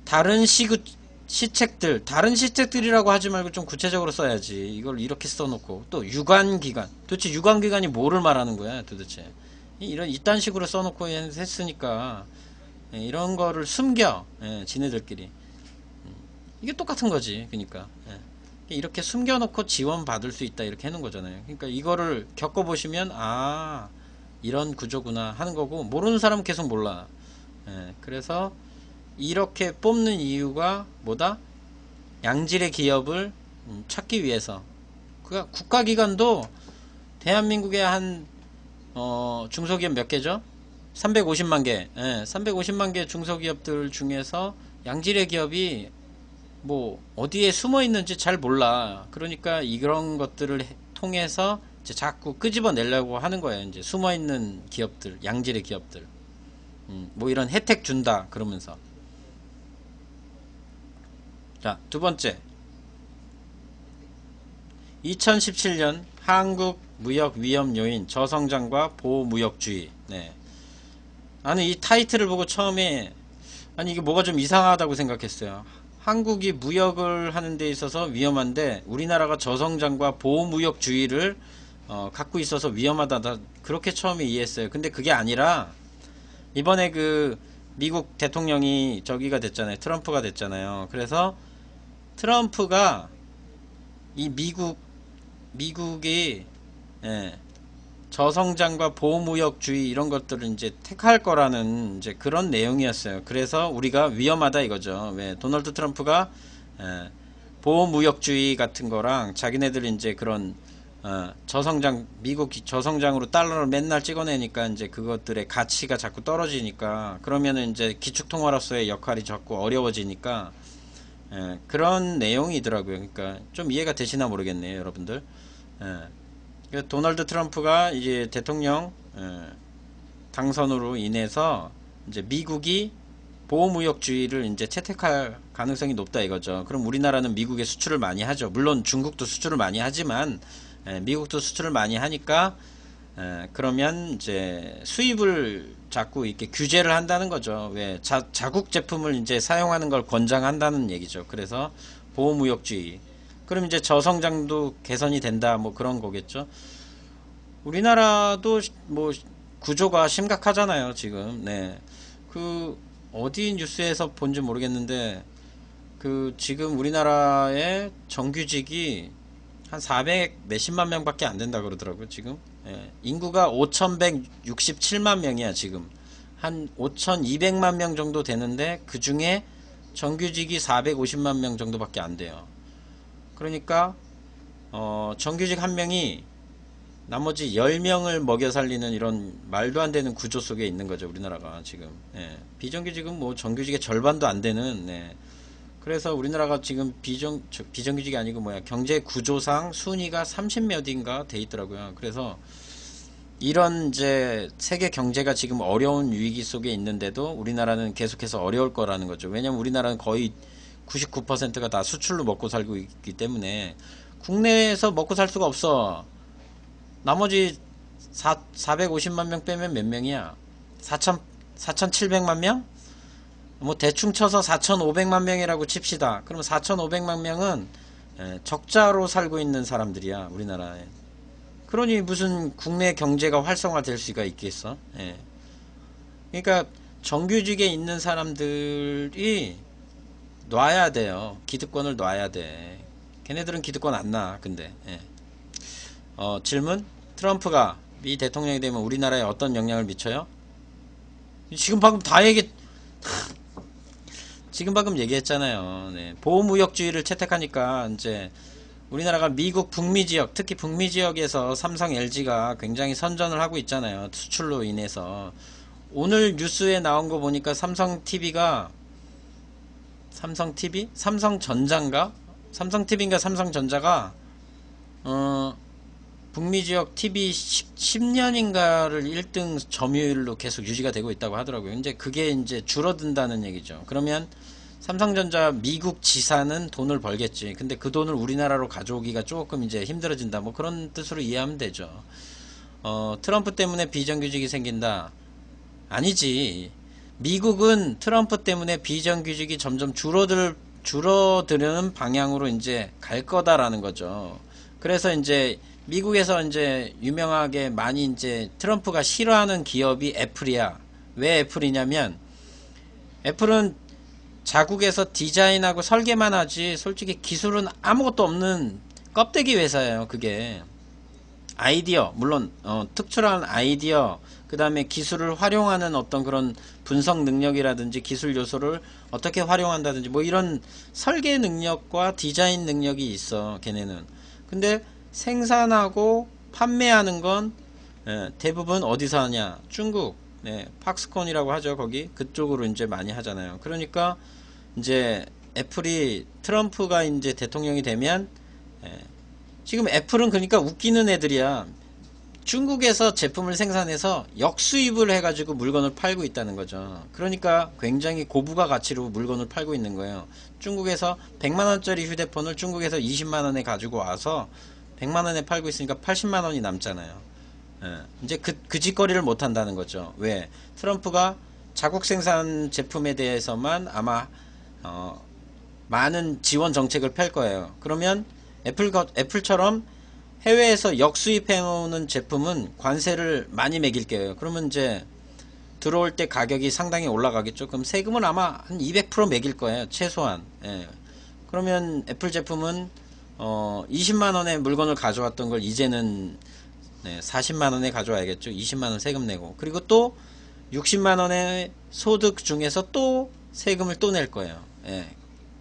다른 시책들이라고 하지 말고 좀 구체적으로 써야지. 이걸 이렇게 써놓고 또 유관기관. 도대체 유관기관이 뭐를 말하는 거야, 도대체? 이딴 식으로 써놓고 했으니까 이런 거를 숨겨. 지네들끼리. 이게 똑같은 거지. 그러니까 이렇게 숨겨놓고 지원 받을 수 있다 이렇게 해놓은 거잖아요. 그러니까 이거를 겪어보시면 이런 구조구나 하는 거고 모르는 사람은 계속 몰라. 그래서 이렇게 뽑는 이유가 뭐다? 양질의 기업을 찾기 위해서. 그러니까 국가기관도 대한민국에 한 중소기업 몇 개죠? 350만 개. 350만 개 중소기업들 중에서 양질의 기업이 뭐 어디에 숨어 있는지 잘 몰라. 그러니까 이런 것들을 통해서 이제 자꾸 끄집어 내려고 하는 거예요. 이제 숨어 있는 기업들, 양질의 기업들. 뭐 이런 혜택 준다 그러면서. 자, 두 번째. 2017년 한국 무역 위험 요인 저성장과 보호무역주의. 나는 이 타이틀을 보고 처음에 이게 뭐가 좀 이상하다고 생각했어요. 한국이 무역을 하는 데 있어서 위험한데 우리나라가 저성장과 보호무역주의를 갖고 있어서 위험하다. 그렇게 처음에 이해했어요. 근데 그게 아니라 이번에 그 미국 대통령이 저기가 됐잖아요. 트럼프가 됐잖아요. 그래서 트럼프가 이 미국이 저성장과 보호무역주의 이런 것들을 이제 택할 거라는 이제 그런 내용이었어요. 그래서 우리가 위험하다 이거죠. 왜 도널드 트럼프가 보호무역주의 같은 거랑 자기네들 이제 그런 저성장, 미국 저성장으로 달러를 맨날 찍어내니까 이제 그것들의 가치가 자꾸 떨어지니까, 그러면은 이제 기축통화로서의 역할이 자꾸 어려워지니까, 그런 내용이더라고요. 그러니까 좀 이해가 되시나 모르겠네요, 여러분들. 도널드 트럼프가 이제 대통령 당선으로 인해서 이제 미국이 보호무역주의를 이제 채택할 가능성이 높다 이거죠. 그럼 우리나라는 미국에 수출을 많이 하죠. 물론 중국도 수출을 많이 하지만 미국도 수출을 많이 하니까 그러면 이제 수입을 자꾸 이렇게 규제를 한다는 거죠. 왜 자국 제품을 이제 사용하는 걸 권장한다는 얘기죠. 그래서 보호무역주의. 그럼 이제 저성장도 개선이 된다 뭐 그런 거겠죠. 우리나라도 뭐 구조가 심각하잖아요 지금. 네. 그 어디 뉴스에서 본지 모르겠는데 그 지금 우리나라의 정규직이 한 400 몇십만 명밖에 안 된다 그러더라고요 지금. 인구가 5167만 명이야 지금. 한 5200만 명 정도 되는데 그 중에 정규직이 450만 명 정도밖에 안 돼요. 그러니까 정규직 한 명이 나머지 10명을 먹여 살리는 이런 말도 안 되는 구조 속에 있는 거죠 우리나라가 지금. 비정규직은 뭐 정규직의 절반도 안 되는. 그래서 우리나라가 지금 비정규직이 아니고 뭐야 경제 구조상 순위가 30몇인가 돼 있더라고요. 그래서 이런 이제 세계 경제가 지금 어려운 위기 속에 있는데도 우리나라는 계속해서 어려울 거라는 거죠. 왜냐면 우리나라는 거의 99%가 다 수출로 먹고 살고 있기 때문에 국내에서 먹고 살 수가 없어. 나머지 450만 명 빼면 몇 명이야? 4,700만 명? 뭐 대충 쳐서 4,500만 명이라고 칩시다. 그러면 4,500만 명은 적자로 살고 있는 사람들이야 우리나라에. 그러니 무슨 국내 경제가 활성화될 수가 있겠어? 그러니까 정규직에 있는 사람들이 놔야 돼요. 기득권을 놔야 돼. 걔네들은 기득권 안 놔. 근데 질문? 트럼프가 미 대통령이 되면 우리나라에 어떤 영향을 미쳐요? 지금 방금 지금 방금 얘기했잖아요. 보호무역주의를 채택하니까 이제 우리나라가 미국 북미 지역, 특히 북미 지역에서 삼성, LG가 굉장히 선전을 하고 있잖아요. 수출로 인해서. 오늘 뉴스에 나온 거 보니까 삼성 TV가 삼성전자인가? 삼성TV인가 삼성전자가 북미 지역 TV 10년인가를 1등 점유율로 계속 유지가 되고 있다고 하더라고요. 이제 그게 이제 줄어든다는 얘기죠. 그러면 삼성전자 미국 지사는 돈을 벌겠지. 근데 그 돈을 우리나라로 가져오기가 조금 이제 힘들어진다. 뭐 그런 뜻으로 이해하면 되죠. 트럼프 때문에 비정규직이 생긴다. 아니지. 미국은 트럼프 때문에 비정규직이 점점 줄어드는 방향으로 이제 갈 거다라는 거죠. 그래서 이제 미국에서 이제 유명하게 많이 이제 트럼프가 싫어하는 기업이 애플이야. 왜 애플이냐면 애플은 자국에서 디자인하고 설계만 하지 솔직히 기술은 아무것도 없는 껍데기 회사예요. 그게 아이디어 물론 특출한 아이디어 그 다음에 기술을 활용하는 어떤 그런 분석 능력이라든지 기술 요소를 어떻게 활용한다든지 뭐 이런 설계 능력과 디자인 능력이 있어 걔네는. 근데 생산하고 판매하는 건 대부분 어디서 하냐? 중국. 팍스콘이라고 하죠. 거기 그쪽으로 이제 많이 하잖아요. 그러니까 이제 애플이 트럼프가 이제 대통령이 되면 지금 애플은 그러니까 웃기는 애들이야. 중국에서 제품을 생산해서 역수입을 해가지고 물건을 팔고 있다는 거죠. 그러니까 굉장히 고부가 가치로 물건을 팔고 있는 거예요. 중국에서 100만원짜리 휴대폰을 중국에서 20만원에 가지고 와서 100만원에 팔고 있으니까 80만원이 남잖아요. 이제 그 짓거리를 못 한다는 거죠. 왜? 트럼프가 자국 생산 제품에 대해서만 아마 많은 지원 정책을 펼 거예요. 그러면 애플처럼 해외에서 역수입해 오는 제품은 관세를 많이 매길 거예요. 그러면 이제 들어올 때 가격이 상당히 올라가겠죠. 그럼 세금은 아마 한 200% 매길 거예요. 최소한. 그러면 애플 제품은 20만원에 물건을 가져왔던 걸 이제는 40만원에 가져와야겠죠. 20만원 세금 내고. 그리고 또 60만원의 소득 중에서 또 세금을 또 낼 거예요.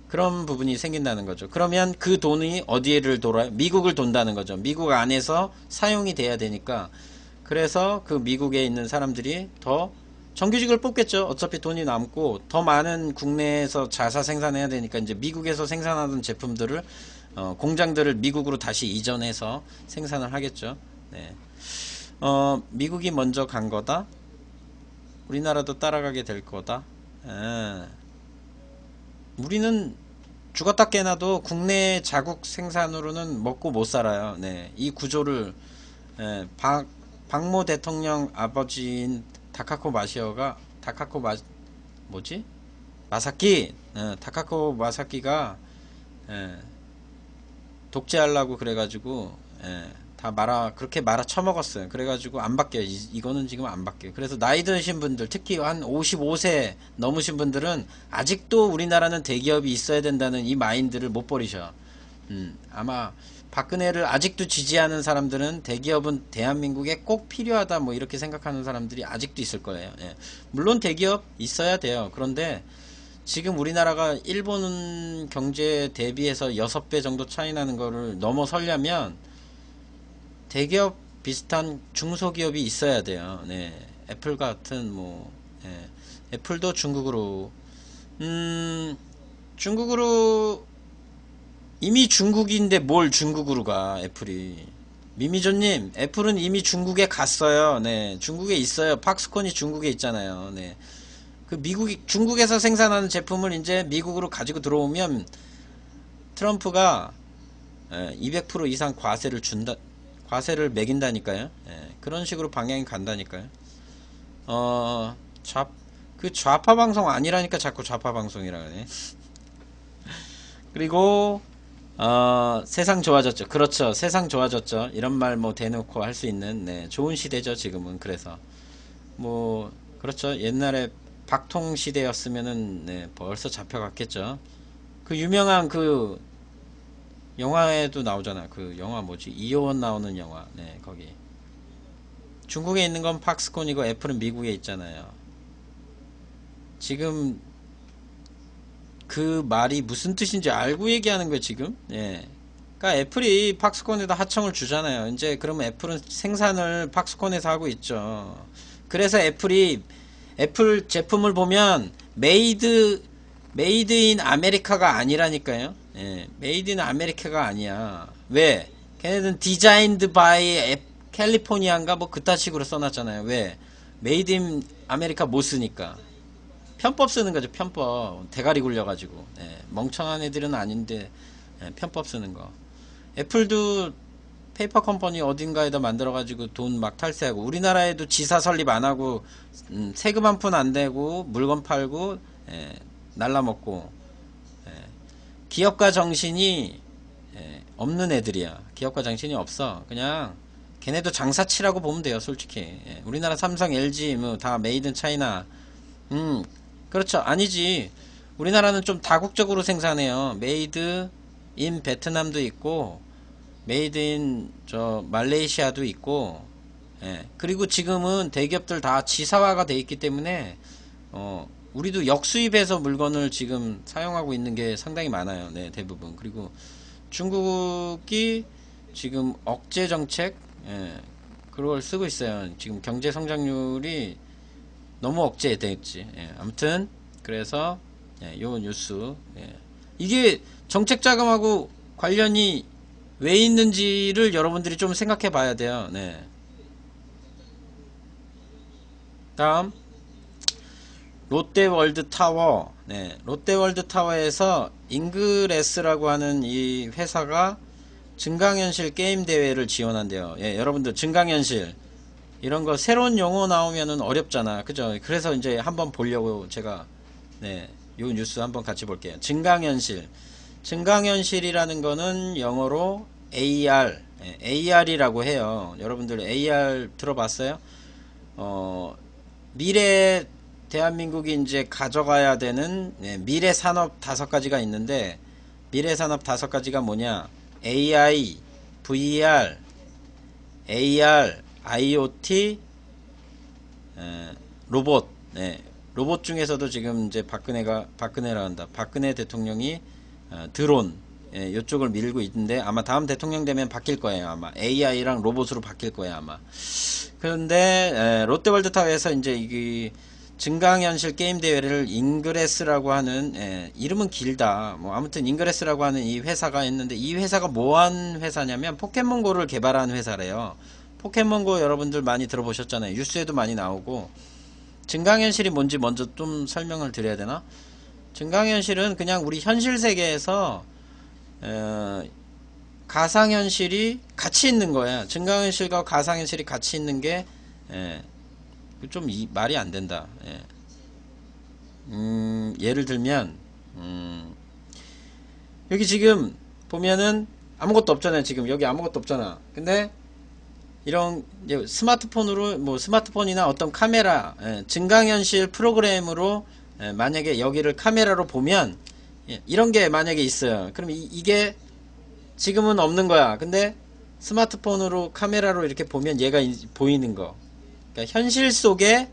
그런 부분이 생긴다는 거죠. 그러면 그 돈이 어디를 돌아요? 미국을 돈다는 거죠. 미국 안에서 사용이 돼야 되니까. 그래서 그 미국에 있는 사람들이 더 정규직을 뽑겠죠. 어차피 돈이 남고 더 많은 국내에서 자사 생산해야 되니까 이제 미국에서 생산하던 제품들을 공장들을 미국으로 다시 이전해서 생산을 하겠죠. 네. 미국이 먼저 간 거다. 우리나라도 따라가게 될 거다. 우리는 죽었다 깨나도 국내 자국 생산으로는 먹고 못 살아요. 네. 이 구조를 박모 대통령 아버지인 다카코 마시오가 뭐지? 마사키 다카코 마사키가 독재하려고 그래가지고 다 그렇게 말아 처먹었어요. 그래가지고 안 바뀌어요. 이거는 지금 안 바뀌어요. 그래서 나이 드신 분들, 특히 한 55세 넘으신 분들은 아직도 우리나라는 대기업이 있어야 된다는 이 마인드를 못 버리셔. 아마 박근혜를 아직도 지지하는 사람들은 대기업은 대한민국에 꼭 필요하다 뭐 이렇게 생각하는 사람들이 아직도 있을 거예요. 물론 대기업 있어야 돼요. 그런데 지금 우리나라가 일본 경제 대비해서 6배 정도 차이 나는 거를 넘어서려면 대기업 비슷한 중소기업이 있어야 돼요. 네. 애플 같은 애플도 중국으로 이미 중국인데 뭘 중국으로 가 애플이. 미미조님, 애플은 이미 중국에 갔어요. 네. 중국에 있어요. 팍스콘이 중국에 있잖아요. 네. 그 중국에서 생산하는 제품을 이제 미국으로 가지고 들어오면 트럼프가 200% 이상 과세를 매긴다니까요. 그런 식으로 방향이 간다니까요. 그 좌파 방송 아니라니까 자꾸 좌파 방송이라 그러네. 그리고 세상 좋아졌죠. 그렇죠. 세상 좋아졌죠. 이런 말 뭐 대놓고 할 수 있는 좋은 시대죠. 지금은. 그래서 그렇죠. 옛날에 박통 시대였으면은 벌써 잡혀갔겠죠. 그 유명한 그 영화에도 나오잖아. 그 영화 뭐지? 이효원 나오는 영화. 네, 거기. 중국에 있는 건 팍스콘이고 애플은 미국에 있잖아요. 지금 그 말이 무슨 뜻인지 알고 얘기하는 거예요, 지금? 예. 그러니까 애플이 팍스콘에다 하청을 주잖아요. 이제 그러면 애플은 생산을 팍스콘에서 하고 있죠. 그래서 애플 제품을 보면 메이드 인 아메리카가 아니라니까요. 메이드 인 아메리카가 아니야. 왜? 걔네들은 디자인드 바이 캘리포니아인가 뭐 그딴 식으로 써놨잖아요. 왜? 메이드 인 아메리카 못 쓰니까. 편법 쓰는 거죠. 편법. 대가리 굴려가지고. 멍청한 애들은 아닌데 편법 쓰는 거. 애플도 페이퍼 컴퍼니 어딘가에다 만들어가지고 돈 막 탈세하고, 우리나라에도 지사 설립 안 하고 세금 한 푼 안 내고 물건 팔고 날라먹고, 기업가 정신이 없는 애들이야. 기업가 정신이 없어. 그냥 걔네도 장사치라고 보면 돼요. 솔직히. 우리나라 삼성, LG 뭐 다 메이드 인 차이나. 그렇죠. 아니지. 우리나라는 좀 다국적으로 생산해요. 메이드 인 베트남도 있고 메이드 인 말레이시아도 있고. 그리고 지금은 대기업들 다 지사화가 돼 있기 때문에 우리도 역수입해서 물건을 지금 사용하고 있는 게 상당히 많아요. 대부분. 그리고 중국이 지금 억제 정책 그걸 쓰고 있어요. 지금 경제 성장률이 너무 억제됐지. 아무튼 그래서 요 뉴스, 이게 정책 자금하고 관련이 왜 있는지를 여러분들이 좀 생각해 봐야 돼요. 다음 롯데월드타워. 롯데월드타워에서 잉그레스라고 하는 이 회사가 증강현실 게임 대회를 지원한대요. 여러분들 증강현실 이런 거 새로운 용어 나오면은 어렵잖아. 그죠? 그래서 이제 한번 보려고 제가 요 뉴스 한번 같이 볼게요. 증강현실이라는 거는 영어로 AR이라고 해요. 여러분들 AR 들어봤어요? 미래 대한민국이 이제 가져가야 되는 미래 산업 5가지가 있는데, 미래 산업 5가지가 뭐냐? AI, VR, AR, IoT, 로봇. 로봇 중에서도 지금 이제 박근혜 대통령이 드론, 이쪽을 밀고 있는데 아마 다음 대통령 되면 바뀔 거예요. 아마 AI랑 로봇으로 바뀔 거예요. 아마. 그런데 롯데월드타워에서 이제 이 증강현실 게임 대회를 잉그레스라고 하는 이름은 길다. 뭐 아무튼 잉그레스라고 하는 이 회사가 있는데 이 회사가 뭐한 회사냐면 포켓몬고를 개발한 회사래요. 포켓몬고 여러분들 많이 들어보셨잖아요. 뉴스에도 많이 나오고. 증강현실이 뭔지 먼저 좀 설명을 드려야 되나? 증강현실은 그냥 우리 현실 세계에서 가상현실이 같이 있는 거야. 증강현실과 가상현실이 같이 있는 게 좀 말이 안 된다. 예를 들면 여기 지금 보면은 아무것도 없잖아요. 지금 여기 아무것도 없잖아. 근데 이런 이제 스마트폰으로 뭐 스마트폰이나 어떤 카메라 증강현실 프로그램으로 만약에 여기를 카메라로 보면 이런 게 만약에 있어요. 그럼 이게 지금은 없는 거야. 근데 스마트폰으로 카메라로 이렇게 보면 얘가 보이는 거. 그러니까 현실 속에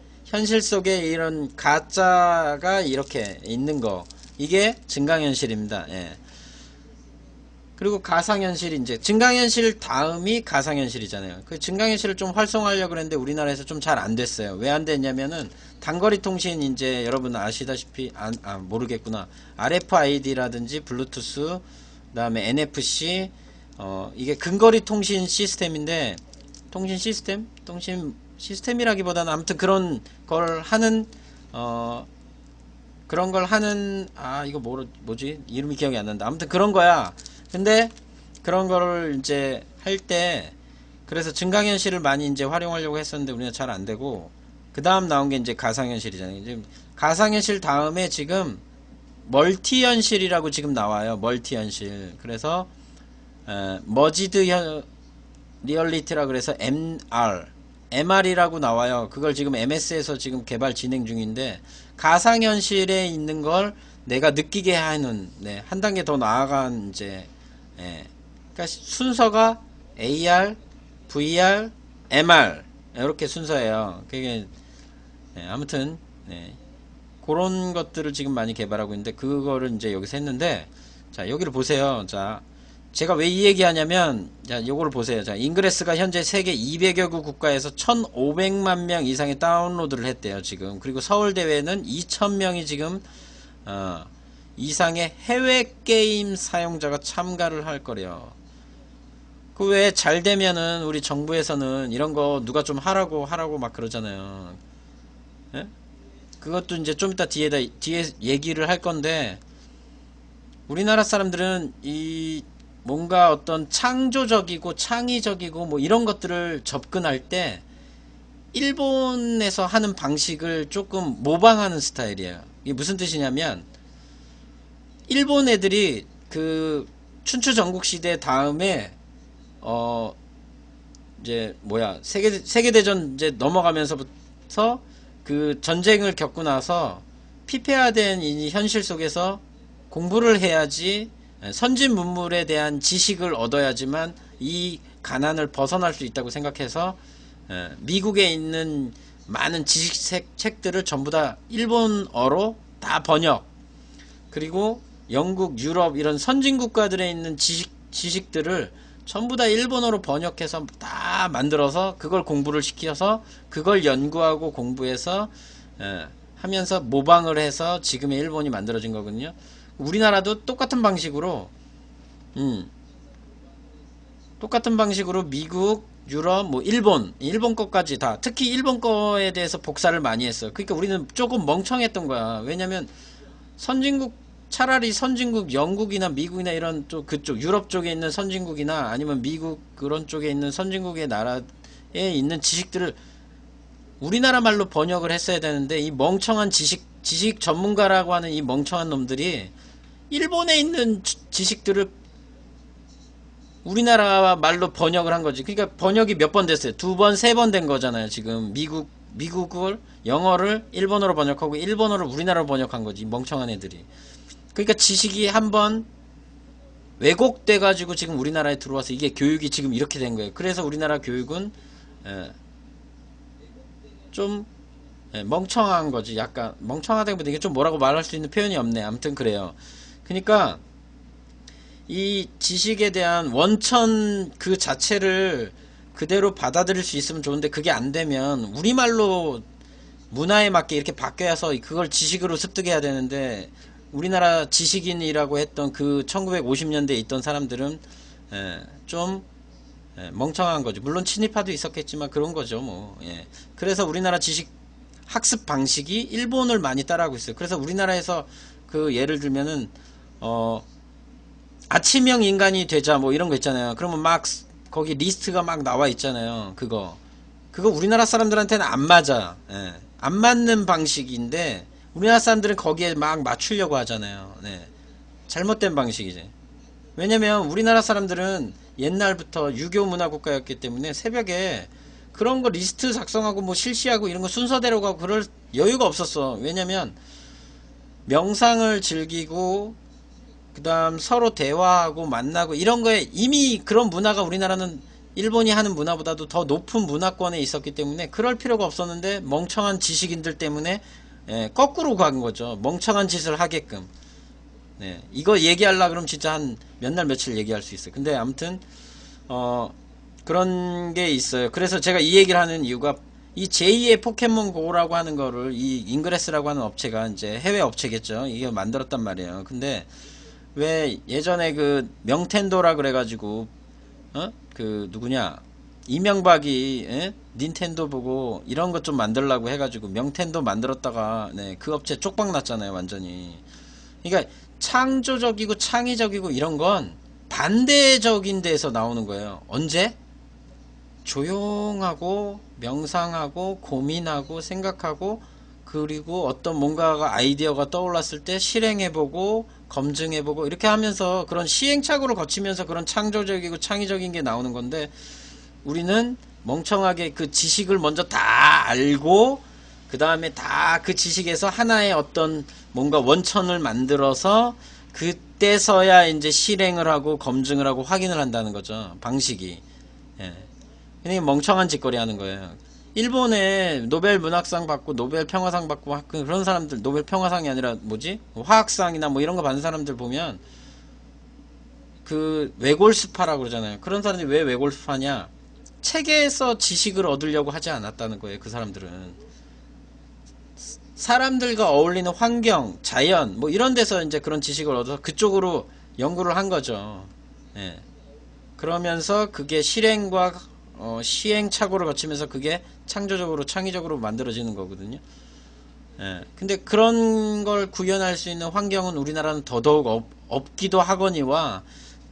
이런 가짜가 이렇게 있는 거. 이게 증강현실입니다. 그리고 가상현실이 이제 증강현실 다음이 가상현실이잖아요. 그 증강현실을 좀 활성화하려고 그랬는데 우리나라에서 좀 잘 안 됐어요. 왜 안 됐냐면은 단거리 통신 이제 여러분 아시다시피 모르겠구나. RFID라든지 블루투스 그다음에 NFC 이게 근거리 통신 시스템인데 통신 시스템이라기보다는 아무튼 그런 걸 하는 그런 걸 하는 이거 뭐지 이름이 기억이 안 난다. 아무튼 그런 거야. 근데 그런 거를 이제 할 때 그래서 증강현실을 많이 이제 활용하려고 했었는데 우리가 잘 안 되고 그 다음 나온 게 이제 가상현실이잖아요. 이제 가상현실 다음에 지금 멀티현실이라고 지금 나와요. 멀티현실. 그래서 머지드 리얼리티라 그래서 MR이라고 나와요. 그걸 지금 MS에서 지금 개발 진행 중인데 가상현실에 있는 걸 내가 느끼게 하는 한 단계 더 나아간 이제 그러니까 순서가 AR, VR, MR 이렇게 순서예요. 그게 아무튼 그런 것들을 지금 많이 개발하고 있는데 그거를 이제 여기서 했는데 자 여기를 보세요. 자 제가 왜 이 얘기하냐면 자 요거를 보세요. 자 잉그레스가 현재 세계 200여 개 국가에서 1500만 명 이상의 다운로드를 했대요. 지금 그리고 서울대회는 2000명이 지금 이상의 해외 게임 사용자가 참가를 할 거래요. 그 외에 잘 되면은 우리 정부에서는 이런 거 누가 좀 하라고 막 그러잖아요. 예? 그것도 이제 좀 이따 뒤에 얘기를 할 건데 우리나라 사람들은 이 뭔가 어떤 창조적이고 창의적이고 뭐 이런 것들을 접근할 때 일본에서 하는 방식을 조금 모방하는 스타일이에요. 이게 무슨 뜻이냐면 일본 애들이 그 춘추 전국시대 다음에 이제 뭐야 세계대전 이제 넘어가면서부터 그 전쟁을 겪고 나서 피폐화된 이 현실 속에서 공부를 해야지 선진 문물에 대한 지식을 얻어야지만 이 가난을 벗어날 수 있다고 생각해서 미국에 있는 많은 책들을 전부 다 일본어로 다 번역 그리고 영국, 유럽 이런 선진 국가들에 있는 지식들을 전부 다 일본어로 번역해서 다 만들어서 그걸 공부를 시켜서 그걸 연구하고 공부해서 하면서 모방을 해서 지금의 일본이 만들어진 거거든요. 우리나라도 똑같은 방식으로 미국, 유럽, 뭐 일본 것까지 다 특히 일본 거에 대해서 복사를 많이 했어. 그러니까 우리는 조금 멍청했던 거야. 왜냐면 차라리 선진국 영국이나 미국이나 이런 또 그쪽 유럽 쪽에 있는 선진국이나 아니면 미국 그런 쪽에 있는 선진국의 나라에 있는 지식들을 우리나라 말로 번역을 했어야 되는데 이 멍청한 지식 전문가라고 하는 이 멍청한 놈들이 일본에 있는 지식들을 우리나라 말로 번역을 한 거지. 그러니까 번역이 몇 번 됐어요. 2번, 3번 된 거잖아요. 지금 미국을 영어를 일본어로 번역하고 일본어를 우리나라로 번역한 거지. 멍청한 애들이. 그러니까 지식이 한번 왜곡돼 가지고 지금 우리나라에 들어와서 이게 교육이 지금 이렇게 된 거예요. 그래서 우리나라 교육은 좀 멍청한 거지. 약간 멍청하다기보다 이게 좀 뭐라고 말할 수 있는 표현이 없네. 아무튼 그래요. 그러니까 이 지식에 대한 원천 그 자체를 그대로 받아들일 수 있으면 좋은데 그게 안 되면 우리말로 문화에 맞게 이렇게 바뀌어서 그걸 지식으로 습득해야 되는데 우리나라 지식인이라고 했던 그 1950년대에 있던 사람들은 좀 멍청한 거죠. 물론 친일파도 있었겠지만 그런 거죠. 뭐 그래서 우리나라 지식 학습 방식이 일본을 많이 따라하고 있어요. 그래서 우리나라에서 그 예를 들면은 아침형 인간이 되자 뭐 이런 거 있잖아요. 그러면 막 거기 리스트가 막 나와 있잖아요. 그거 우리나라 사람들한테는 안 맞아. 안 맞는 방식인데 우리나라 사람들은 거기에 막 맞추려고 하잖아요. 잘못된 방식이지. 왜냐면 우리나라 사람들은 옛날부터 유교 문화 국가였기 때문에 새벽에 그런 거 리스트 작성하고 뭐 실시하고 이런 거 순서대로 가고 그럴 여유가 없었어. 왜냐면 명상을 즐기고 그 다음 서로 대화하고 만나고 이런 거에 이미 그런 문화가 우리나라는 일본이 하는 문화보다도 더 높은 문화권에 있었기 때문에 그럴 필요가 없었는데 멍청한 지식인들 때문에 거꾸로 간 거죠. 멍청한 짓을 하게끔. 이거 얘기하려고 그러면 진짜 한 몇 날 며칠 얘기할 수 있어요. 근데 아무튼 그런 게 있어요. 그래서 제가 이 얘기를 하는 이유가 이 제2의 포켓몬고라고 하는 거를 이 인그레스라고 하는 업체가 이제 해외 업체겠죠. 이게 만들었단 말이에요. 근데 왜 예전에 그 명텐도라 그래가지고 그 누구냐 이명박이 닌텐도 보고 이런 것 좀 만들라고 해가지고 명텐도 만들었다가 그 업체 쪽박 났잖아요. 완전히. 그러니까 창조적이고 창의적이고 이런 건 반대적인 데서 나오는 거예요. 언제? 조용하고 명상하고 고민하고 생각하고 그리고 어떤 뭔가가 아이디어가 떠올랐을 때 실행해보고 검증해보고 이렇게 하면서 그런 시행착오를 거치면서 그런 창조적이고 창의적인 게 나오는 건데 우리는 멍청하게 그 지식을 먼저 다 알고 그 다음에 다 그 지식에서 하나의 어떤 뭔가 원천을 만들어서 그때서야 이제 실행을 하고 검증을 하고 확인을 한다는 거죠. 방식이. 그냥 멍청한 짓거리 하는 거예요. 일본에 노벨 문학상 받고 노벨 평화상 받고 그런 사람들 노벨 평화상이 아니라 뭐지? 화학상이나 뭐 이런 거 받는 사람들 보면 그 외골수파라고 그러잖아요. 그런 사람들이 왜 외골수파냐? 책에서 지식을 얻으려고 하지 않았다는 거예요. 그 사람들은. 사람들과 어울리는 환경, 자연 뭐 이런 데서 이제 그런 지식을 얻어서 그쪽으로 연구를 한 거죠. 그러면서 그게 실행과 시행착오를 거치면서 그게 창조적으로 창의적으로 만들어지는 거거든요. 근데 그런 걸 구현할 수 있는 환경은 우리나라는 더더욱 없기도 하거니와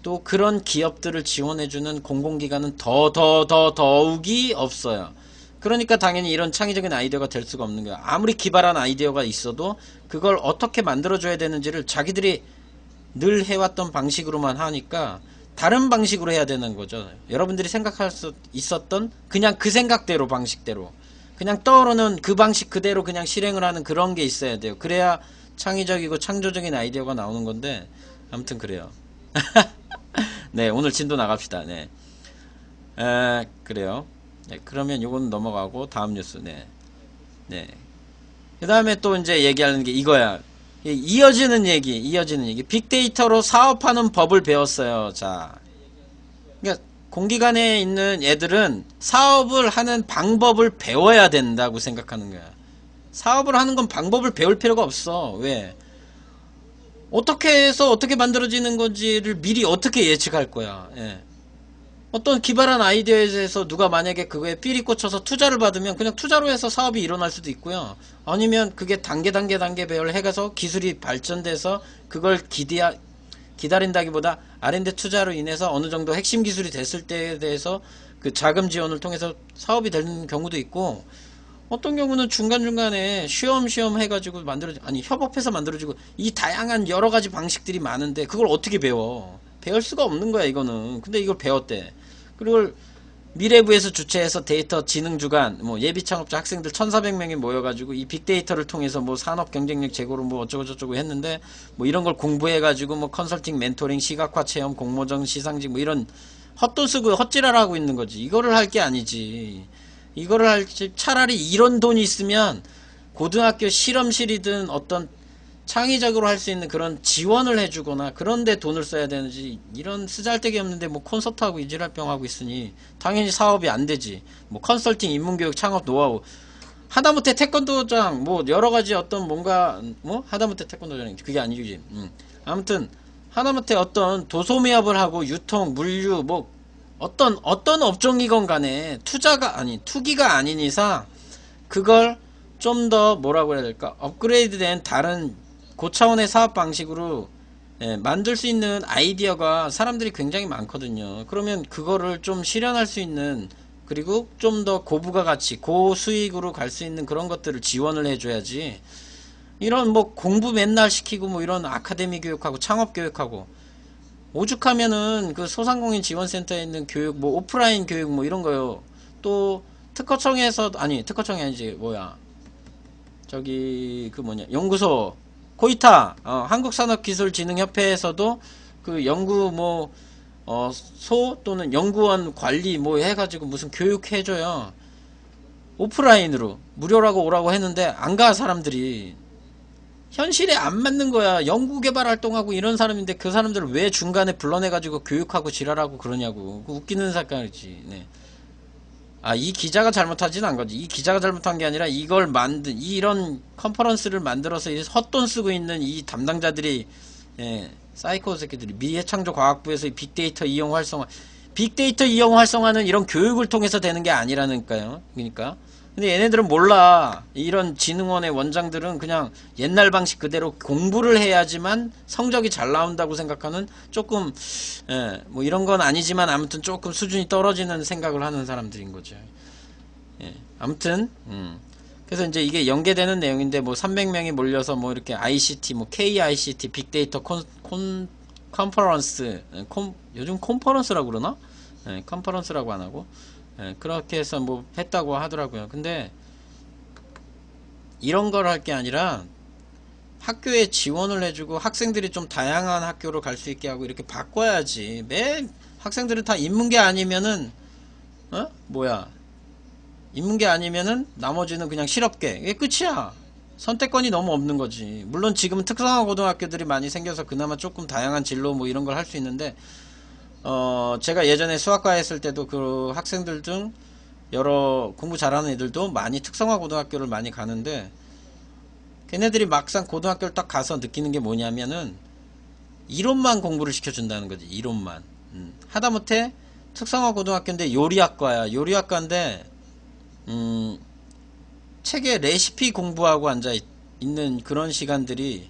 또 그런 기업들을 지원해주는 공공기관은 더욱이 없어요. 그러니까 당연히 이런 창의적인 아이디어가 될 수가 없는 거야. 아무리 기발한 아이디어가 있어도 그걸 어떻게 만들어줘야 되는지를 자기들이 늘 해왔던 방식으로만 하니까 다른 방식으로 해야 되는 거죠. 여러분들이 생각할 수 있었던 그냥 그 생각대로 방식대로 그냥 떠오르는 그 방식 그대로 그냥 실행을 하는 그런 게 있어야 돼요. 그래야 창의적이고 창조적인 아이디어가 나오는 건데 아무튼 그래요. 네, 오늘 진도 나갑시다. 그래요. 그러면 요건 넘어가고 다음 뉴스. 그 다음에 또 이제 얘기하는 게 이거야. 이어지는 얘기. 빅데이터로 사업하는 법을 배웠어요. 자, 그러니까 공기관에 있는 애들은 사업을 하는 방법을 배워야 된다고 생각하는 거야. 사업을 하는 건 방법을 배울 필요가 없어. 왜? 어떻게 해서 어떻게 만들어지는 건지를 미리 어떻게 예측할 거야. 어떤 기발한 아이디어에 대해서 누가 만약에 그거에 삘이 꽂혀서 투자를 받으면 그냥 투자로 해서 사업이 일어날 수도 있고요. 아니면 그게 단계별 해가서 기술이 발전돼서 그걸 기다린다기보다 R&D 투자로 인해서 어느 정도 핵심 기술이 됐을 때에 대해서 그 자금 지원을 통해서 사업이 되는 경우도 있고 어떤 경우는 중간중간에 쉬엄쉬엄 해가지고 협업해서 만들어지고 이 다양한 여러가지 방식들이 많은데 그걸 어떻게 배워? 배울 수가 없는 거야 이거는. 근데 이걸 배웠대. 그리고 미래부에서 주최해서 데이터 지능주간 뭐 예비창업자 학생들 1400명이 모여가지고 이 빅데이터를 통해서 뭐 산업 경쟁력 제고로 뭐 어쩌고저쩌고 했는데 뭐 이런 걸 공부해가지고 뭐 컨설팅 멘토링 시각화 체험 공모전 시상식 뭐 이런 헛돈 쓰고 헛질하라 하고 있는 거지. 이거를 할 게 아니지. 이거를 차라리 이런 돈이 있으면 고등학교 실험실이든 어떤 창의적으로 할 수 있는 그런 지원을 해주거나 그런데 돈을 써야 되는지, 이런 쓰잘데기 없는데 뭐 콘서트하고 이지랄병 하고 있으니 당연히 사업이 안 되지. 뭐 컨설팅, 인문교육, 창업, 노하우, 하다못해 태권도장, 뭐 여러가지 어떤 뭔가 뭐 하다못해 태권도장 그게 아니지. 아무튼 하다못해 어떤 도소매업을 하고 유통, 물류, 뭐 어떤 업종이건 간에 투기가 아닌 이상 그걸 좀 더 뭐라고 해야 될까, 업그레이드된 다른 고차원의 사업 방식으로 만들 수 있는 아이디어가 사람들이 굉장히 많거든요. 그러면 그거를 좀 실현할 수 있는, 그리고 좀 더 고부가가치, 고수익으로 갈 수 있는 그런 것들을 지원을 해줘야지. 이런 뭐 공부 맨날 시키고 뭐 이런 아카데미 교육하고 창업 교육하고, 오죽하면은 그 소상공인 지원센터에 있는 교육, 뭐 오프라인 교육 뭐 이런 거요. 또 특허청에서, 아니 특허청이 아니지, 뭐야, 저기 그 뭐냐, 연구소, 코이타, 한국산업기술진흥협회에서도 그 연구 뭐 소 또는 연구원 관리 뭐 해가지고 무슨 교육 해줘요. 오프라인으로 무료라고 오라고 했는데 안 가, 사람들이. 현실에 안 맞는 거야. 연구개발 활동하고 이런 사람인데 그 사람들을 왜 중간에 불러내가지고 교육하고 지랄하고 그러냐고. 그 웃기는 사건이지. 네. 이 기자가 잘못하진 않은 거지. 이 기자가 잘못한 게 아니라 이걸 이런 컨퍼런스를 만들어서 헛돈 쓰고 있는 이 담당자들이, 사이코 새끼들이, 미래창조과학부에서 빅데이터 이용 활성화는 이런 교육을 통해서 되는 게 아니라니까요. 그러니까. 근데 얘네들은 몰라. 이런 진흥원의 원장들은 그냥 옛날 방식 그대로 공부를 해야지만 성적이 잘 나온다고 생각하는, 조금 뭐 이런 건 아니지만 아무튼 조금 수준이 떨어지는 생각을 하는 사람들인 거죠. 아무튼 그래서 이제 이게 연계되는 내용인데, 뭐 300명이 몰려서 뭐 이렇게 ICT, 뭐 KICT, 빅데이터 컨퍼런스, 요즘 컨퍼런스라고 그러나? 컨퍼런스라고 안 하고, 그렇게 해서 뭐 했다고 하더라고요. 근데 이런 걸 할 게 아니라 학교에 지원을 해주고 학생들이 좀 다양한 학교로 갈 수 있게 하고 이렇게 바꿔야지. 매 학생들은 다 인문계 아니면은 인문계 아니면은 나머지는 그냥 실업계, 이게 끝이야. 선택권이 너무 없는 거지. 물론 지금은 특성화 고등학교들이 많이 생겨서 그나마 조금 다양한 진로 뭐 이런 걸 할 수 있는데, 제가 예전에 수학과 했을 때도 그 학생들 중 여러 공부 잘하는 애들도 많이 특성화 고등학교를 많이 가는데, 걔네들이 막상 고등학교를 딱 가서 느끼는 게 뭐냐면은 이론만 공부를 시켜준다는 거지. 이론만. 하다못해 특성화 고등학교인데 요리학과야. 요리학과인데 책에 레시피 공부하고 앉아 있는 그런 시간들이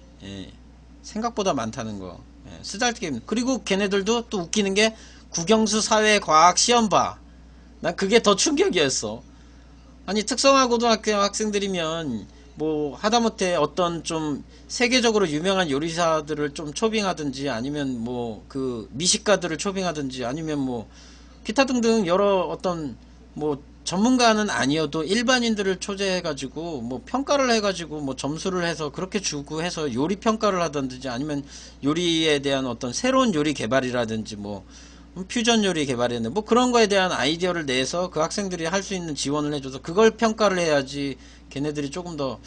생각보다 많다는 거. 쓰잘데기. 그리고 걔네들도 또 웃기는 게 국영수 사회과학 시험 봐. 난 그게 더 충격이었어. 아니 특성화 고등학교 학생들이면 뭐 하다못해 어떤 좀 세계적으로 유명한 요리사들을 좀 초빙하든지, 아니면 뭐 그 미식가들을 초빙하든지, 아니면 뭐 기타 등등 여러 어떤 뭐 전문가는 아니어도 일반인들을 초대해가지고 뭐 평가를 해가지고 뭐 점수를 해서 그렇게 주고 해서 요리 평가를 하든지, 아니면 요리에 대한 어떤 새로운 요리 개발이라든지, 뭐 퓨전 요리 개발이나 뭐 그런 거에 대한 아이디어를 내서 그 학생들이 할 수 있는 지원을 해줘서 그걸 평가를 해야지 걔네들이 조금 더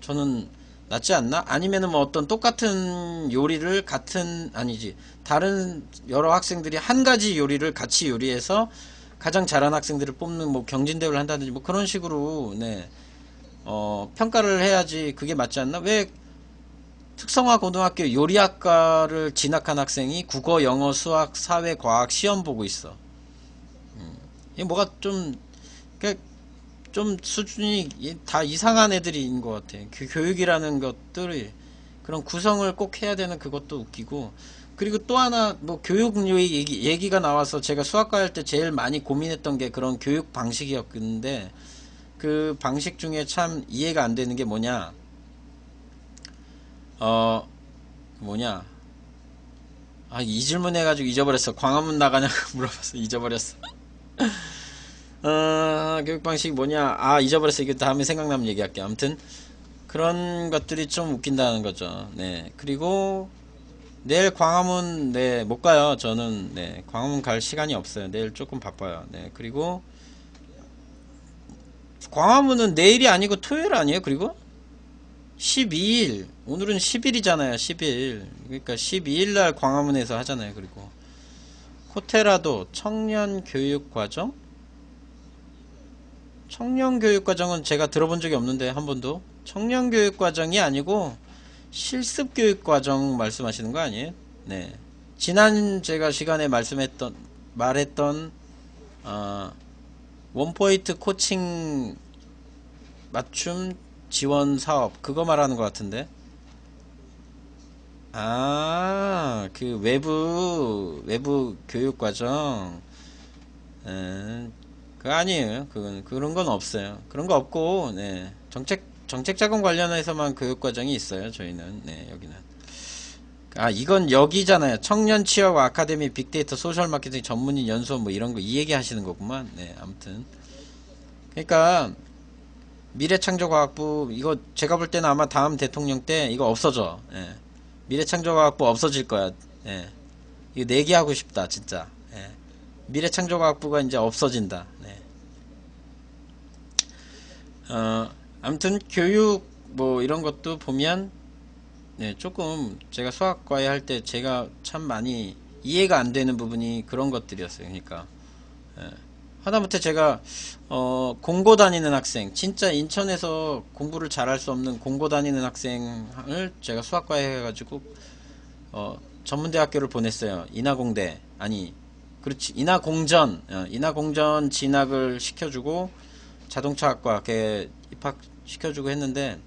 저는 낫지 않나? 아니면은 뭐 어떤 똑같은 요리를 다른 여러 학생들이 한 가지 요리를 같이 요리해서 가장 잘한 학생들을 뽑는 뭐 경진대회를 한다든지 뭐 그런 식으로 평가를 해야지 그게 맞지 않나? 왜 특성화 고등학교 요리학과를 진학한 학생이 국어, 영어, 수학, 사회, 과학 시험 보고 있어? 이게 뭐가 좀 수준이 다 이상한 애들인 것 같아. 교육이라는 것들이 그런 구성을 꼭 해야 되는 그것도 웃기고. 그리고 또 하나 뭐 교육 얘기가 나와서 제가 수학과 할 때 제일 많이 고민했던 게 그런 교육 방식이었는데, 그 방식 중에 참 이해가 안 되는 게 이 질문 해가지고 잊어버렸어. 광화문 나가냐고 물어봐서 잊어버렸어. 교육 방식이 잊어버렸어. 이게 다음에 생각나면 얘기할게. 아무튼 그런 것들이 좀 웃긴다는 거죠. 네. 그리고 내일 광화문 못 가요. 저는 광화문 갈 시간이 없어요. 내일 조금 바빠요. 네. 그리고 광화문은 내일이 아니고 토요일 아니에요? 그리고 12일, 오늘은 10일이잖아요. 10일. 그러니까 12일 날 광화문에서 하잖아요. 그리고 코테라도 청년교육과정? 청년교육과정은 제가 들어본 적이 없는데 한 번도. 청년교육과정이 아니고 실습교육과정 말씀하시는 거 아니에요? 네. 지난 제가 시간에 말했던 원포인트 코칭 맞춤 지원 사업 그거 말하는 것 같은데. 아, 그 외부 교육 과정. 그거 아니에요. 그건 그런 건 없어요. 그런 거 없고, 네. 정책 자금 관련해서만 교육 과정이 있어요. 저희는. 네, 여기는. 아, 이건 여기잖아요. 청년 취업 아카데미 빅데이터 소셜 마케팅 전문인 연수원 뭐 이런 거 이 얘기 하시는 거구만. 네, 아무튼. 그러니까 미래창조과학부 이거 제가 볼 때는 아마 다음 대통령 때 이거 없어져. 예. 미래창조과학부 없어질 거야. 예. 이거 내기하고 싶다 진짜. 예. 미래창조과학부가 이제 없어진다. 네. 아무튼 교육 뭐 이런 것도 보면 네, 조금 제가 수학과에 할 때 제가 참 많이 이해가 안 되는 부분이 그런 것들이었어요. 그러니까 예. 하다못해 제가 공고 다니는 학생, 진짜 인천에서 공부를 잘할 수 없는 공고 다니는 학생을 제가 수학과에 해가지고 전문대학교를 보냈어요. 인하공대 아니 그렇지 인하공전 진학을 시켜주고 자동차학과 걔 입학시켜주고 했는데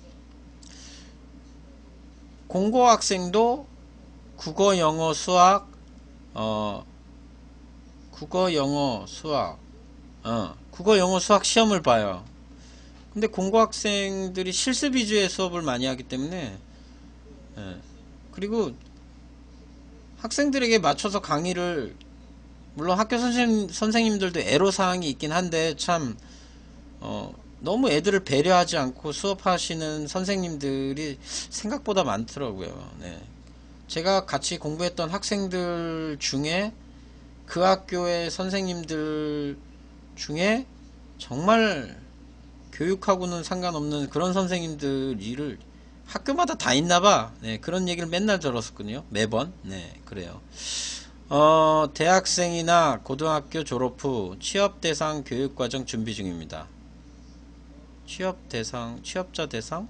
공고 학생도 국어 영어 수학 국어 영어 수학 국어 영어 수학 시험을 봐요. 근데 공고 학생들이 실습 위주의 수업을 많이 하기 때문에 그리고 학생들에게 맞춰서 강의를 물론 학교 선생님들도 애로사항이 있긴 한데 참 너무 애들을 배려하지 않고 수업하시는 선생님들이 생각보다 많더라고요. 네. 제가 같이 공부했던 학생들 중에 그 학교의 선생님들 중에 정말 교육하고는 상관없는 그런 선생님들 일을 학교마다 다 있나봐. 네, 그런 얘기를 맨날 들었었거든요. 매번. 네, 그래요. 대학생이나 고등학교 졸업 후 취업 대상 교육과정 준비 중입니다. 취업자 대상?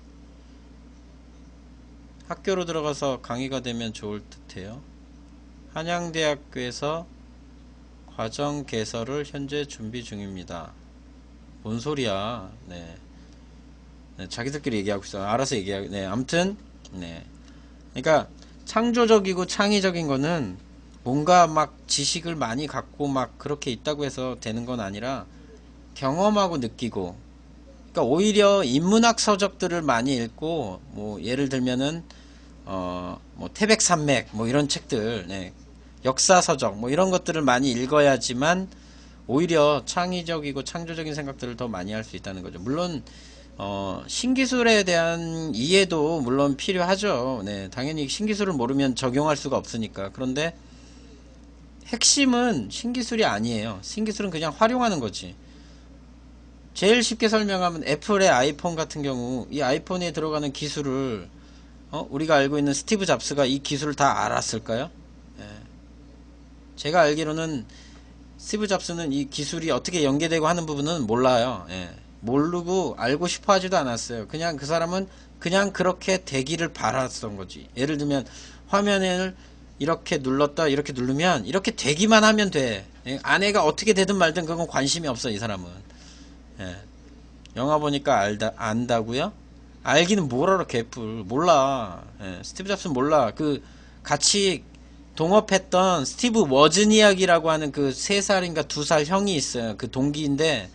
학교로 들어가서 강의가 되면 좋을 듯해요. 한양대학교에서 과정 개설을 현재 준비 중입니다. 뭔 소리야. 네. 네, 자기들끼리 얘기하고 있어. 알아서 얘기하고. 네, 아무튼 네. 그러니까 창조적이고 창의적인 거는 뭔가 막 지식을 많이 갖고 막 그렇게 있다고 해서 되는 건 아니라 경험하고 느끼고. 그러니까 오히려 인문학 서적들을 많이 읽고 뭐 예를 들면은 뭐 태백산맥 뭐 이런 책들, 네. 역사서적 뭐 이런 것들을 많이 읽어야지만 오히려 창의적이고 창조적인 생각들을 더 많이 할 수 있다는 거죠. 물론 신기술에 대한 이해도 물론 필요하죠. 네, 당연히 신기술을 모르면 적용할 수가 없으니까. 그런데 핵심은 신기술이 아니에요. 신기술은 그냥 활용하는 거지. 제일 쉽게 설명하면 애플의 아이폰 같은 경우 이 아이폰에 들어가는 기술을 우리가 알고 있는 스티브 잡스가 이 기술을 다 알았을까요? 예. 제가 알기로는 스티브 잡스는 이 기술이 어떻게 연계되고 하는 부분은 몰라요. 예. 모르고 알고 싶어 하지도 않았어요. 그냥 그 사람은 그냥 그렇게 되기를 바랐던 거지. 예를 들면 화면을 이렇게 눌렀다 이렇게 누르면 이렇게 되기만 하면 돼. 예. 아내가 어떻게 되든 말든 그건 관심이 없어 이 사람은. 예. 영화 보니까 안다고요? 알기는 뭘 알아 개뿔 몰라. 예. 스티브 잡스는 몰라. 그 같이 동업했던 스티브 워즈니악이라고 하는 그 3살인가 2살 형이 있어요. 그 동기인데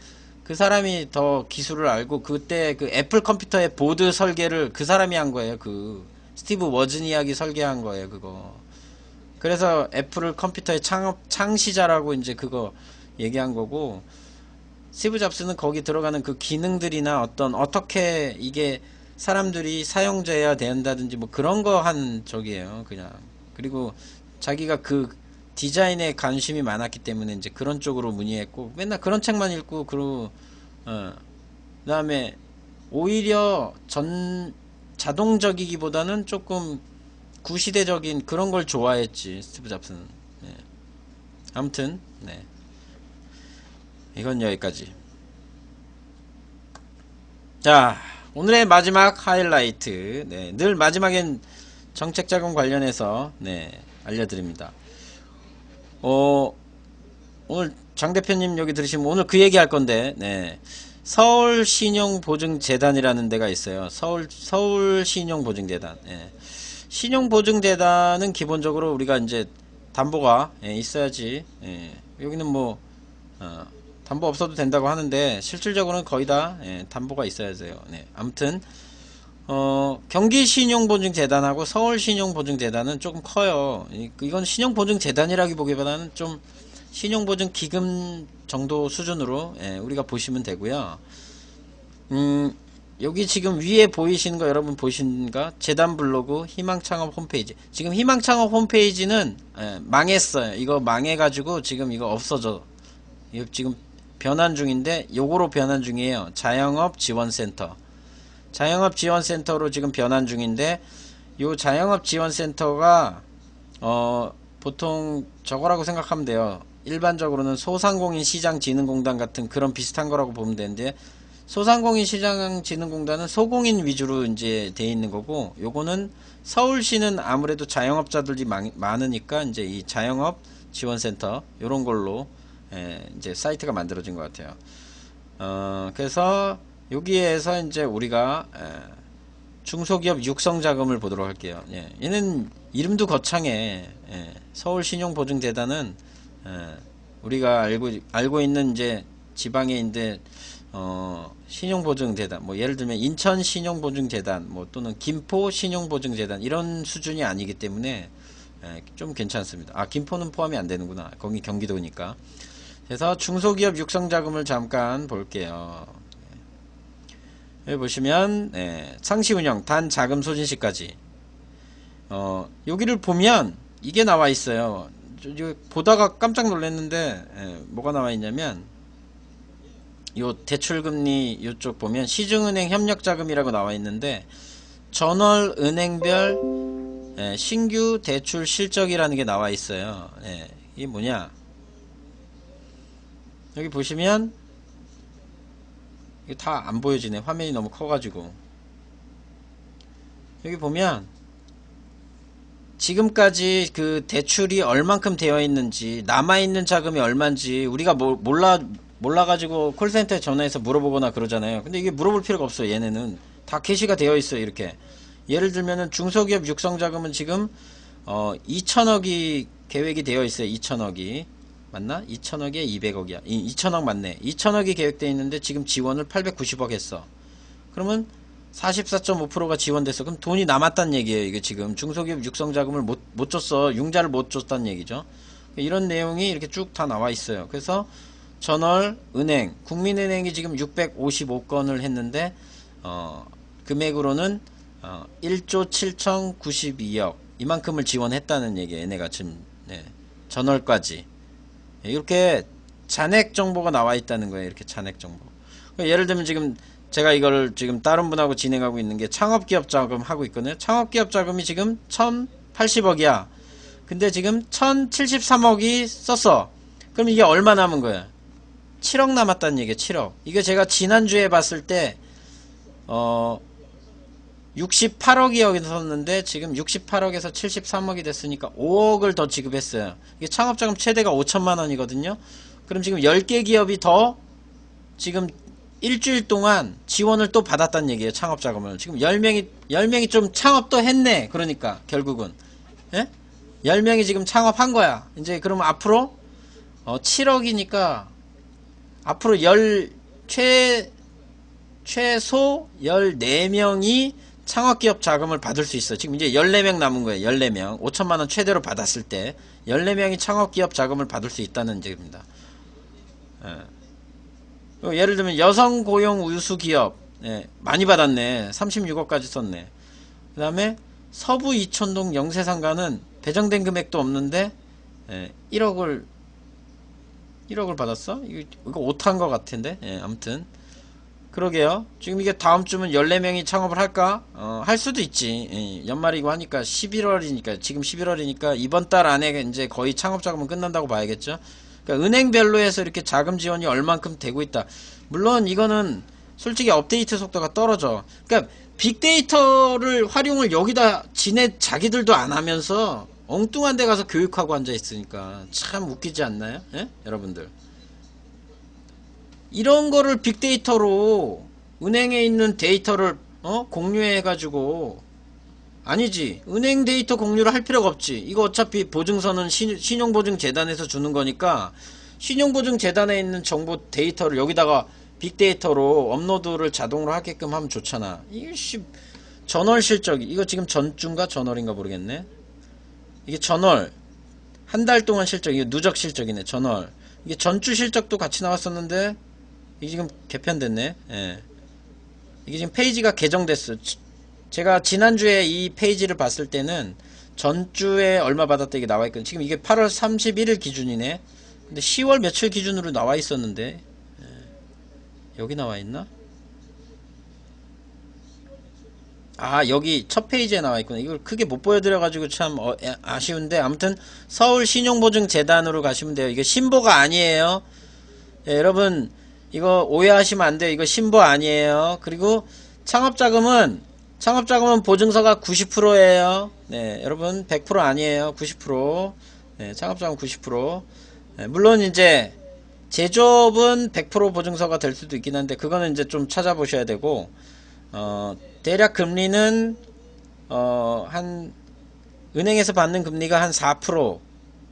그 사람이 더 기술을 알고 그때 그 애플 컴퓨터의 보드 설계를 그 사람이 한 거예요. 그 스티브 워즈니악이 설계한 거예요. 그거. 그래서 애플을 컴퓨터의 창시자라고 이제 그거 얘기한 거고 스티브 잡스는 거기 들어가는 그 기능들이나 어떻게 이게 사람들이 사용자여야 된다든지 뭐 그런 거 한 적이에요. 그냥. 그리고 자기가 그 디자인에 관심이 많았기 때문에 이제 그런 쪽으로 문의했고 맨날 그런 책만 읽고 그다음에 오히려 자동적이기보다는 조금 구시대적인 그런 걸 좋아했지, 스티브 잡스는. 네. 아무튼, 네. 이건 여기까지. 자, 오늘의 마지막 하이라이트. 네. 늘 마지막엔 정책자금 관련해서, 네, 알려드립니다. 오늘 장 대표님 여기 들으시면 오늘 그 얘기 할 건데, 네. 서울신용보증재단이라는 데가 있어요. 서울신용보증재단. 예. 신용보증재단은 기본적으로 우리가 이제 담보가 있어야지. 예. 여기는 뭐 담보 없어도 된다고 하는데 실질적으로는 거의 다 담보가 있어야 돼요. 네. 아무튼 경기신용보증재단하고 서울신용보증재단은 조금 커요. 이건 신용보증재단이라기 보기보다는 좀 신용보증기금 정도 수준으로 우리가 보시면 되고요. 여기 지금 위에 보이시는 거 여러분 보이신가? 재단 블로그 희망창업 홈페이지. 지금 희망창업 홈페이지는 망했어요. 이거 망해가지고 지금 이거 없어져. 이거 지금 변환 중인데 요거로 변환 중이에요. 자영업 지원센터. 자영업 지원센터로 지금 변환 중인데 요 자영업 지원센터가 보통 저거라고 생각하면 돼요. 일반적으로는 소상공인 시장진흥공단 같은 그런 비슷한 거라고 보면 되는데 소상공인 시장진흥공단은 소공인 위주로 이제 돼 있는 거고 요거는 서울시는 아무래도 자영업자들이 많으니까 이제 이 자영업 지원센터 요런 걸로 이제 사이트가 만들어진 것 같아요. 그래서 여기에서 이제 우리가 중소기업 육성자금을 보도록 할게요. 얘는 이름도 거창해. 서울신용보증재단은 우리가 알고 있는 이제 지방에 신용보증재단, 뭐 예를 들면 인천신용보증재단, 뭐 또는 김포신용보증재단 이런 수준이 아니기 때문에 좀 괜찮습니다. 김포는 포함이 안 되는구나. 거기 경기도니까. 그래서 중소기업 육성자금을 잠깐 볼게요. 여기 보시면 상시운영 단 자금 소진 시까지 여기를 보면 이게 나와 있어요. 보다가 깜짝 놀랐는데 뭐가 나와 있냐면 요 대출금리 요쪽 보면 시중은행 협력자금이라고 나와 있는데 전월 은행별 신규 대출 실적이라는 게 나와 있어요. 이게 뭐냐, 여기 보시면 이게 다 안 보여지네. 화면이 너무 커가지고. 여기 보면 지금까지 그 대출이 얼만큼 되어 있는지, 남아있는 자금이 얼만지 우리가 몰라가지고 콜센터에 전화해서 물어보거나 그러잖아요. 근데 이게 물어볼 필요가 없어요. 얘네는 다 게시가 되어 있어요. 이렇게 예를 들면은 중소기업 육성자금은 지금 2천억이 계획이 되어 있어요. 2천억이 맞나? 2천억에 200억이야 2천억 맞네. 2천억이 계획되어 있는데 지금 지원을 890억 했어. 그러면 44.5%가 지원됐어. 그럼 돈이 남았다는 얘기예요. 이게 지금 중소기업 육성자금을 못 줬어. 융자를 못 줬다는 얘기죠. 이런 내용이 이렇게 쭉 다 나와 있어요. 그래서 전월 은행, 국민은행이 지금 655건을 했는데 금액으로는 1조 7,092억 이만큼을 지원했다는 얘기예요. 얘네가 지금 전월까지 이렇게 잔액 정보가 나와 있다는 거예요. 이렇게 잔액 정보. 예를 들면 지금 제가 이걸 지금 다른 분하고 진행하고 있는 게 창업기업 자금 하고 있거든요. 창업기업 자금이 지금 1,080억이야. 근데 지금 1,073억이 썼어. 그럼 이게 얼마 남은 거야? 7억 남았다는 얘기예요. 7억. 이게 제가 지난주에 봤을 때 68억이었는데 지금 68억에서 73억이 됐으니까 5억을 더 지급했어요. 이게 창업자금 최대가 5천만 원이거든요. 그럼 지금 10개 기업이 더 지금 일주일 동안 지원을 또 받았다는 얘기예요. 창업자금을. 지금 10명이 좀 창업도 했네. 그러니까 결국은 10명이 지금 창업한 거야. 이제 그러면 앞으로 7억이니까 앞으로 최소 14명이 창업기업 자금을 받을 수 있어. 지금 이제 14명 남은 거예요. 14명. 5천만원 최대로 받았을 때 14명이 창업기업 자금을 받을 수 있다는 얘기입니다. 예를 들면 여성 고용 우수 기업 많이 받았네. 36억까지 썼네. 그 다음에 서부 이촌동 영세상가는 배정된 금액도 없는데 1억을 받았어? 이거 오타인 것 같은데. 아무튼 그러게요. 지금 이게 다음 주면 14명이 창업을 할까? 할 수도 있지. 예, 연말이고 하니까 11월이니까, 지금 11월이니까 이번 달 안에 이제 거의 창업 자금은 끝난다고 봐야겠죠. 그러니까 은행별로 해서 이렇게 자금 지원이 얼만큼 되고 있다. 물론 이거는 솔직히 업데이트 속도가 떨어져. 그러니까 빅데이터를 활용을 여기다 자기들도 안 하면서 엉뚱한 데 가서 교육하고 앉아 있으니까 참 웃기지 않나요? 예? 여러분들. 이런 거를 빅데이터로 은행에 있는 데이터를 공유해 가지고, 아니지, 은행 데이터 공유를 할 필요가 없지. 이거 어차피 보증서는 신용보증재단에서 주는 거니까 신용보증재단에 있는 정보 데이터를 여기다가 빅데이터로 업로드를 자동으로 하게끔 하면 좋잖아. 이게 전월 실적이, 이거 지금 전주인가 전월인가 모르겠네. 이게 전월 한 달 동안 실적, 이게 누적 실적이네. 전월, 이게 전주 실적도 같이 나왔었는데 이게 지금 개편됐네. 예. 이게 지금 페이지가 개정됐어. 제가 지난주에 이 페이지를 봤을 때는 전주에 얼마 받았다 이게 나와 있거든. 지금 이게 8월 31일 기준이네. 근데 10월 며칠 기준으로 나와 있었는데, 예. 여기 나와 있나? 아, 여기 첫 페이지에 나와 있구나. 이걸 크게 못 보여드려 가지고 참 아쉬운데, 아무튼 서울 신용보증재단으로 가시면 돼요. 이게 신보가 아니에요. 예, 여러분 이거 오해하시면 안 돼요. 이거 신보 아니에요. 그리고 창업자금은 보증서가 90%예요. 네, 여러분 100% 아니에요. 90%. 네, 창업자금 90%. 네, 물론 이제 제조업은 100% 보증서가 될 수도 있긴 한데 그거는 이제 좀 찾아보셔야 되고, 대략 금리는 한 은행에서 받는 금리가 한 4%,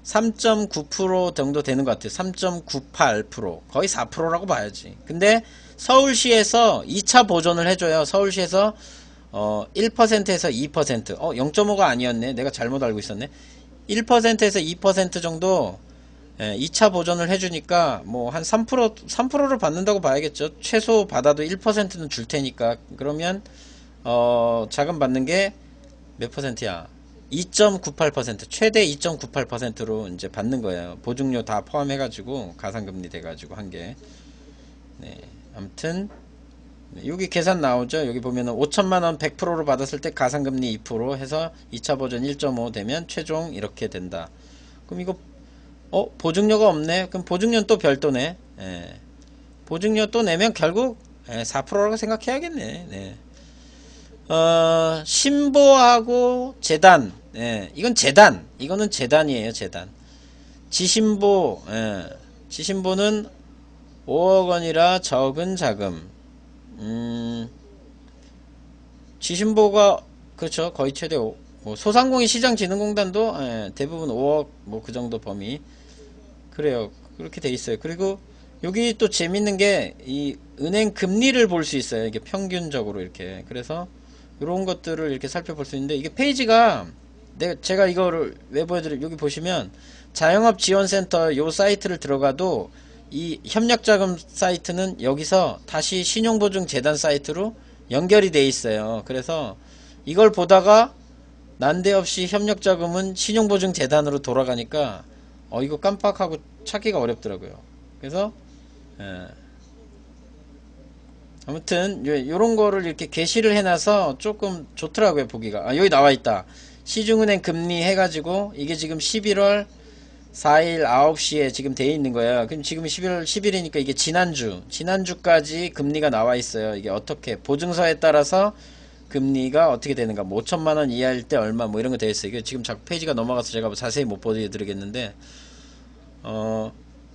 3.9% 정도 되는 것 같아요. 3.98%, 거의 4%라고 봐야지. 근데 서울시에서 2차 보존을 해줘요. 서울시에서 1%에서 2%, 0.5가 아니었네. 내가 잘못 알고 있었네. 1%에서 2% 정도 2차 보존을 해주니까 뭐 한 3%를 받는다고 봐야겠죠. 최소 받아도 1%는 줄 테니까. 그러면 자금 받는 게 몇 퍼센트야? 2.98%, 최대 2.98%로 이제 받는 거예요. 보증료 다 포함해가지고 가상금리 돼가지고 한 게. 네, 아무튼 여기 계산 나오죠. 여기 보면은 5천만원 100%로 받았을 때 가상금리 2% 해서 2차 보존 1.5 되면 최종 이렇게 된다. 그럼 이거 보증료가 없네. 그럼 보증료는 또 별도네. 예. 보증료 또 내면 결국 4%라고 생각해야겠네. 네. 신보하고 재단. 예. 이건 재단. 이거는 재단이에요. 재단. 지신보. 예. 지신보는 5억원이라 적은 자금. 지신보가 그렇죠. 거의 최대 5. 뭐 소상공인 시장진흥공단도 대부분 5억 뭐 그 정도 범위. 그래요. 그렇게 돼 있어요. 그리고 여기 또 재밌는 게 이 은행 금리를 볼 수 있어요. 이게 평균적으로 이렇게. 그래서 이런 것들을 이렇게 살펴볼 수 있는데, 이게 페이지가 제가 이거를 왜 보여드려? 여기 보시면 자영업 지원센터 요 사이트를 들어가도 이 협력자금 사이트는 여기서 다시 신용보증재단 사이트로 연결이 돼 있어요. 그래서 이걸 보다가 난데없이 협력자금은 신용보증재단으로 돌아가니까 이거 깜빡하고 찾기가 어렵더라고요. 그래서 아무튼 요런 거를 이렇게 게시를 해놔서 조금 좋더라고요. 보기가. 여기 나와있다. 시중은행 금리 해가지고 이게 지금 11월 4일 9시에 지금 돼 있는 거예요. 그럼 지금 11월 10일이니까 이게 지난주까지 금리가 나와 있어요. 이게 어떻게 보증서에 따라서 금리가 어떻게 되는가, 뭐 5천만원 이하일 때 얼마, 뭐 이런 거 되어 있어요. 이게 지금 자꾸 페이지가 넘어가서 제가 뭐 자세히 못 보여드리겠는데,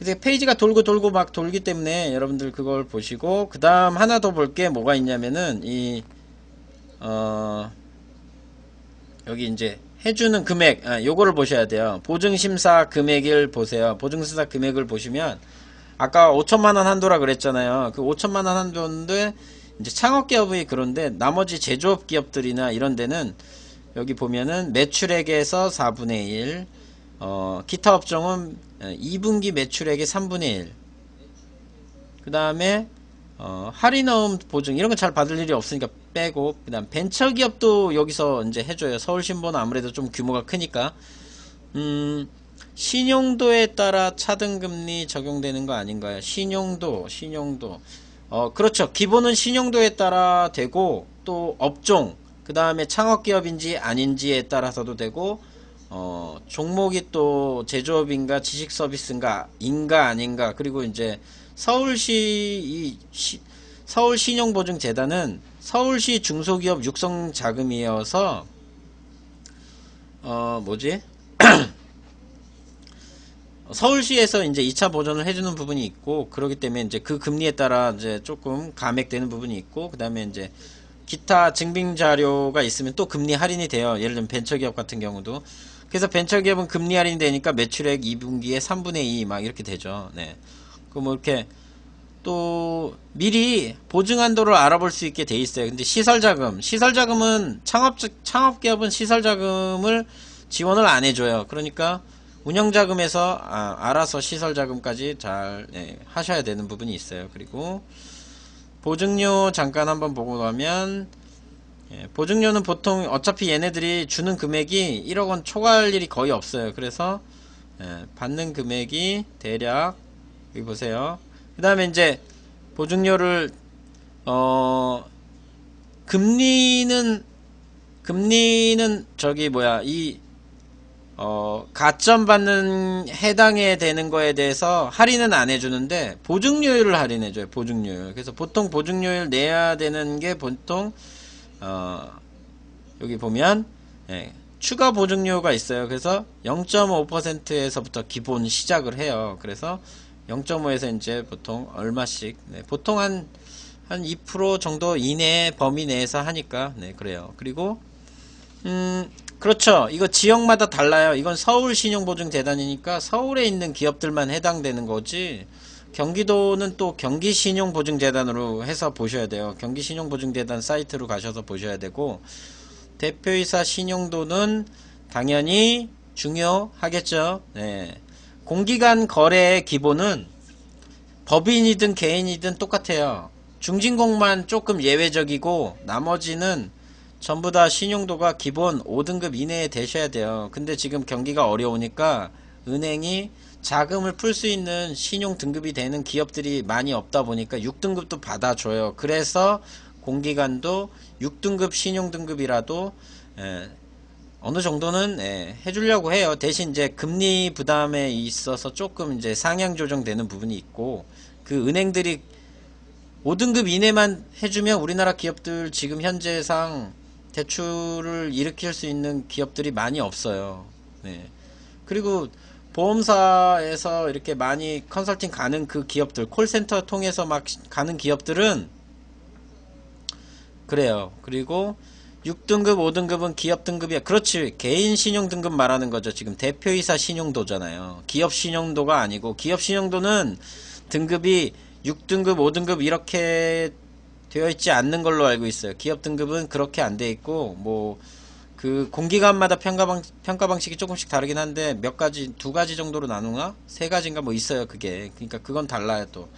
이제 페이지가 돌고 막 돌기 때문에 여러분들 그걸 보시고, 그 다음 하나 더 볼 게 뭐가 있냐면은 여기 이제 해주는 금액, 요거를 보셔야 돼요. 보증심사 금액을 보세요. 보증심사 금액을 보시면 아까 5천만원 한도라 그랬잖아요. 그 5천만원 한도인데 이제 창업기업이 그런데 나머지 제조업 기업들이나 이런 데는 여기 보면은 매출액에서 4분의 1, 기타 업종은 2분기 매출액의 3분의 1, 그 다음에 할인어음 보증 이런 건 잘 받을 일이 없으니까 빼고, 그 다음 벤처기업도 여기서 이제 해줘요. 서울신보는 아무래도 좀 규모가 크니까. 신용도에 따라 차등금리 적용되는 거 아닌가요? 신용도 그렇죠. 기본은 신용도에 따라 되고, 또 업종, 그 다음에 창업기업인지 아닌지에 따라서도 되고, 종목이 또 제조업인가 지식서비스인가, 아닌가, 그리고 이제 서울신용보증재단은 서울시 중소기업 육성자금이어서, 뭐지? 서울시에서 이제 2차 보전을 해주는 부분이 있고, 그러기 때문에 이제 그 금리에 따라 이제 조금 감액되는 부분이 있고, 그 다음에 이제 기타 증빙 자료가 있으면 또 금리 할인이 돼요. 예를 들면 벤처기업 같은 경우도. 그래서 벤처기업은 금리 할인이 되니까 매출액 2분기에 3분의 2 막 이렇게 되죠. 네. 그 뭐 이렇게 또 미리 보증 한도를 알아볼 수 있게 돼 있어요. 근데 시설자금은 창업기업은 시설자금을 지원을 안 해줘요. 그러니까 운영자금에서 알아서 시설자금까지 잘 하셔야 되는 부분이 있어요. 그리고 보증료 잠깐 한번 보고 가면, 보증료는 보통 어차피 얘네들이 주는 금액이 1억원 초과할 일이 거의 없어요. 그래서 받는 금액이 대략 여기 보세요. 그 다음에 이제 보증료를 금리는 저기 뭐야 가점 받는 해당에 되는 거에 대해서 할인은 안 해주는데 보증료율을 할인해줘요. 보증료율. 그래서 보통 보증료율 내야 되는 게 보통 여기 보면 추가 보증료가 있어요. 그래서 0.5%에서부터 기본 시작을 해요. 그래서 0.5에서 이제 보통 얼마씩 보통 한 2% 정도 이내 범위 내에서 하니까 그래요. 그리고 그렇죠. 이거 지역마다 달라요. 이건 서울신용보증재단이니까 서울에 있는 기업들만 해당되는 거지, 경기도는 또 경기신용보증재단으로 해서 보셔야 돼요. 경기신용보증재단 사이트로 가셔서 보셔야 되고, 대표이사 신용도는 당연히 중요하겠죠. 공기관 거래의 기본은 법인이든 개인이든 똑같아요. 중진공만 조금 예외적이고 나머지는 전부 다 신용도가 기본 5등급 이내에 되셔야 돼요. 근데 지금 경기가 어려우니까 은행이 자금을 풀 수 있는 신용 등급이 되는 기업들이 많이 없다 보니까 6등급도 받아줘요. 그래서 공기관도 6등급 신용 등급이라도 어느 정도는 해주려고 해요. 대신 이제 금리 부담에 있어서 조금 이제 상향 조정되는 부분이 있고, 그 은행들이 5등급 이내만 해주면 우리나라 기업들 지금 현재상 대출을 일으킬 수 있는 기업들이 많이 없어요. 그리고 보험사에서 이렇게 많이 컨설팅 가는 그 기업들, 콜센터 통해서 막 가는 기업들은 그래요. 그리고 6등급, 5등급은 기업 등급이야. 그렇지. 개인 신용 등급 말하는 거죠. 지금 대표이사 신용도잖아요. 기업 신용도가 아니고, 기업 신용도는 등급이 6등급, 5등급 이렇게 되어 있지 않는 걸로 알고 있어요. 기업 등급은 그렇게 안 돼 있고, 뭐 그 공기관마다 평가 방식이 조금씩 다르긴 한데 몇 가지, 2가지 정도로 나누나? 3가지인가 뭐 있어요. 그게. 그러니까 그건 달라요. 또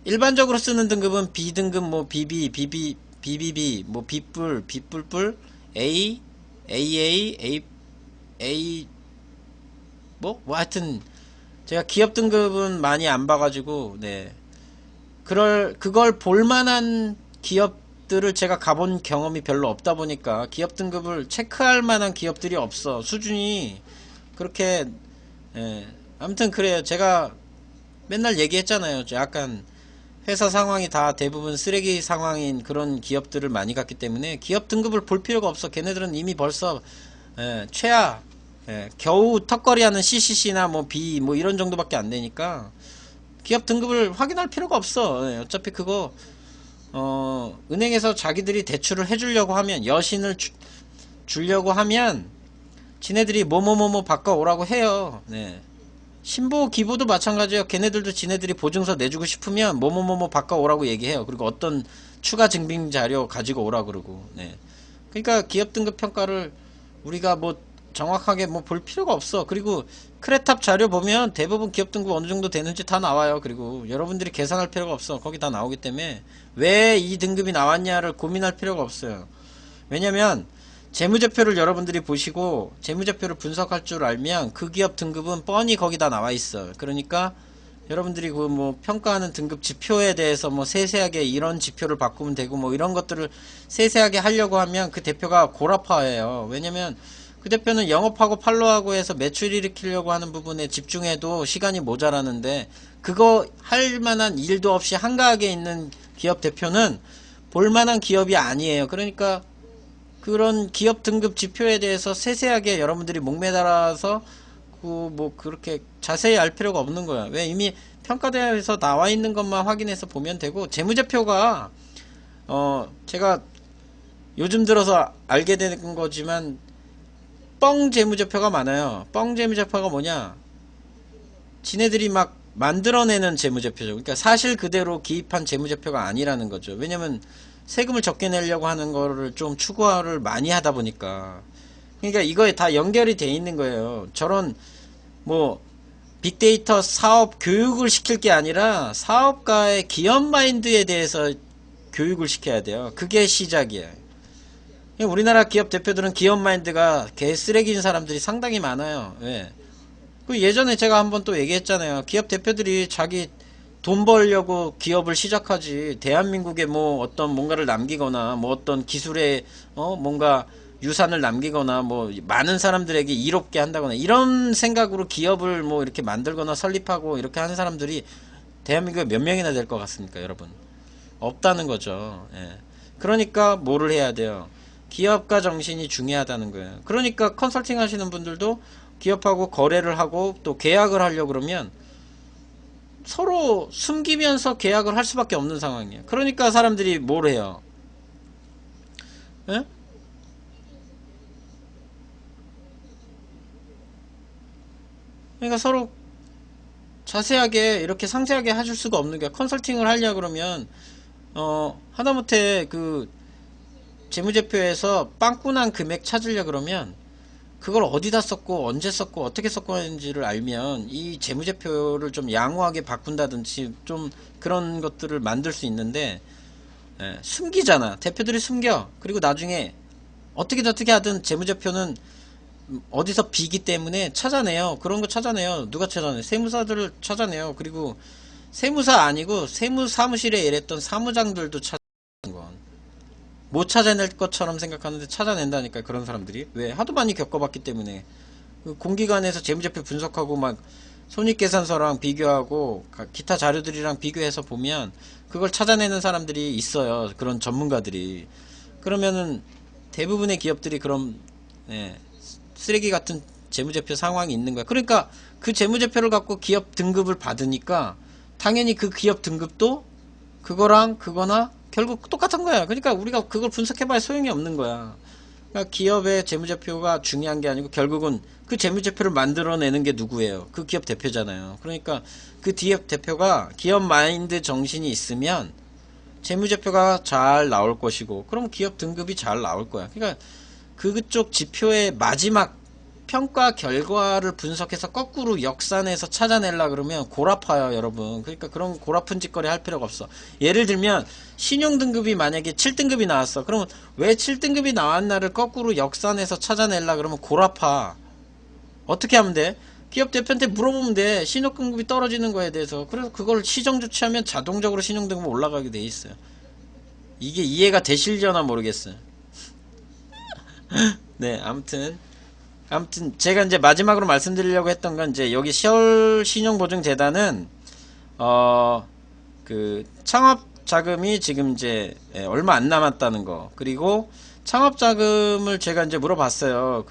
일반적으로 쓰는 등급은 B등급, 뭐 BBB, 뭐 B뿔, A, A 뭐 하여튼 제가 기업 등급은 많이 안 봐가지고 그걸 볼만한 기업들을 제가 가본 경험이 별로 없다 보니까 기업 등급을 체크할 만한 기업들이 없어. 수준이 그렇게. 아무튼 그래요. 제가 맨날 얘기했잖아요. 약간 회사 상황이 다 대부분 쓰레기 상황인 그런 기업들을 많이 갔기 때문에 기업 등급을 볼 필요가 없어. 걔네들은 이미 벌써 최하 겨우 턱걸이하는 CCC나 뭐 B 뭐 이런 정도밖에 안 되니까 기업 등급을 확인할 필요가 없어. 어차피 그거 은행에서 자기들이 대출을 해주려고 하면, 여신을 주려고 하면 지네들이 뭐뭐뭐뭐 바꿔오라고 해요. 신보 기부도 마찬가지예요. 걔네들도 지네들이 보증서 내주고 싶으면 뭐뭐뭐뭐 바꿔오라고 얘기해요. 그리고 어떤 추가 증빙 자료 가지고 오라 그러고. 그러니까 기업 등급 평가를 우리가 뭐 정확하게 뭐 볼 필요가 없어. 그리고 크레탑 자료 보면 대부분 기업 등급 어느 정도 되는지 다 나와요. 그리고 여러분들이 계산할 필요가 없어. 거기 다 나오기 때문에 왜 이 등급이 나왔냐를 고민할 필요가 없어요. 왜냐면 재무제표를 여러분들이 보시고 재무제표를 분석할 줄 알면 그 기업 등급은 뻔히 거기 다 나와 있어. 그러니까 여러분들이 그 뭐 평가하는 등급 지표에 대해서 뭐 세세하게 이런 지표를 바꾸면 되고 뭐 이런 것들을 세세하게 하려고 하면 그 대표가 골아파예요. 왜냐면 그 대표는 영업하고 팔로우하고 해서 매출 일으키려고 하는 부분에 집중해도 시간이 모자라는데, 그거 할 만한 일도 없이 한가하게 있는 기업 대표는 볼만한 기업이 아니에요. 그러니까 그런 기업 등급 지표에 대해서 세세하게 여러분들이 목매달아서 그 뭐 그렇게 자세히 알 필요가 없는 거야. 왜? 이미 평가대에서 나와 있는 것만 확인해서 보면 되고, 재무제표가 제가 요즘 들어서 알게 된 거지만 뻥 재무제표가 많아요. 뻥 재무제표가 뭐냐? 지네들이 막 만들어내는 재무제표죠. 그러니까 사실 그대로 기입한 재무제표가 아니라는 거죠. 왜냐면 세금을 적게 내려고 하는 거를 좀 추구를 많이 하다 보니까. 그러니까 이거에 다 연결이 돼 있는 거예요. 저런 뭐 빅데이터 사업 교육을 시킬 게 아니라 사업가의 기업 마인드에 대해서 교육을 시켜야 돼요. 그게 시작이에요. 우리나라 기업 대표들은 기업 마인드가 개쓰레기인 사람들이 상당히 많아요. 왜? 그 예전에 제가 한번 또 얘기했잖아요. 기업 대표들이 자기 돈 벌려고 기업을 시작하지, 대한민국에 뭐 어떤 뭔가를 남기거나 뭐 어떤 기술에 뭔가 유산을 남기거나 뭐 많은 사람들에게 이롭게 한다거나 이런 생각으로 기업을 뭐 이렇게 만들거나 설립하고 이렇게 하는 사람들이 대한민국에 몇 명이나 될 것 같습니까, 여러분? 없다는 거죠. 예. 그러니까 뭐를 해야 돼요? 기업가 정신이 중요하다는 거예요. 그러니까 컨설팅 하시는 분들도 기업하고 거래를 하고 또 계약을 하려고 그러면 서로 숨기면서 계약을 할 수밖에 없는 상황이에요. 그러니까 사람들이 뭘 해요? 예? 그러니까 서로 자세하게 이렇게 상세하게 해줄 수가 없는 거야. 컨설팅을 하려 그러면 하다못해 그 재무제표에서 빵꾸난 금액 찾으려 그러면 그걸 어디다 썼고 언제 썼고 어떻게 썼고 하는지를 알면 이 재무제표를 좀 양호하게 바꾼다든지 좀 그런 것들을 만들 수 있는데, 숨기잖아. 대표들이 숨겨. 그리고 나중에 어떻게 하든 재무제표는 어디서 비기 때문에 찾아내요. 그런 거 찾아내요. 누가 찾아내요? 세무사들을 찾아내요. 그리고 세무사 아니고 세무사무실에 일했던 사무장들도 찾아내는 건 못 찾아낼 것처럼 생각하는데 찾아낸다니까, 그런 사람들이. 왜? 하도 많이 겪어봤기 때문에. 그 공기관에서 재무제표 분석하고 막 손익계산서랑 비교하고 기타 자료들이랑 비교해서 보면 그걸 찾아내는 사람들이 있어요. 그런 전문가들이. 그러면은 대부분의 기업들이 그런 쓰레기 같은 재무제표 상황이 있는 거야. 그러니까 그 재무제표를 갖고 기업 등급을 받으니까 당연히 그 기업 등급도 그거랑 그거나 결국 똑같은 거야. 그러니까 우리가 그걸 분석해봐야 소용이 없는 거야. 그러니까 기업의 재무제표가 중요한 게 아니고 결국은 그 재무제표를 만들어내는 게 누구예요? 그 기업 대표잖아요. 그러니까 그 기업 대표가 기업 마인드 정신이 있으면 재무제표가 잘 나올 것이고, 그럼 기업 등급이 잘 나올 거야. 그러니까 그쪽 지표의 마지막 평가 결과를 분석해서 거꾸로 역산해서 찾아내려 그러면 골아파요, 여러분. 그러니까 그런 골아픈 짓거리 할 필요가 없어. 예를 들면 신용등급이 만약에 7등급이 나왔어. 그러면 왜 7등급이 나왔나를 거꾸로 역산해서 찾아내려 그러면 골아파. 어떻게 하면 돼? 기업 대표한테 물어보면 돼. 신용등급이 떨어지는 거에 대해서. 그래서 그걸 시정 조치하면 자동적으로 신용등급 올라가게 돼 있어요. 이게 이해가 되실려나 모르겠어요. 네, 아무튼 제가 이제 마지막으로 말씀드리려고 했던 건, 이제 여기 시월 신용보증재단은 그 창업 자금이 지금 이제 얼마 안 남았다는 거, 그리고 창업 자금을 제가 이제 물어봤어요.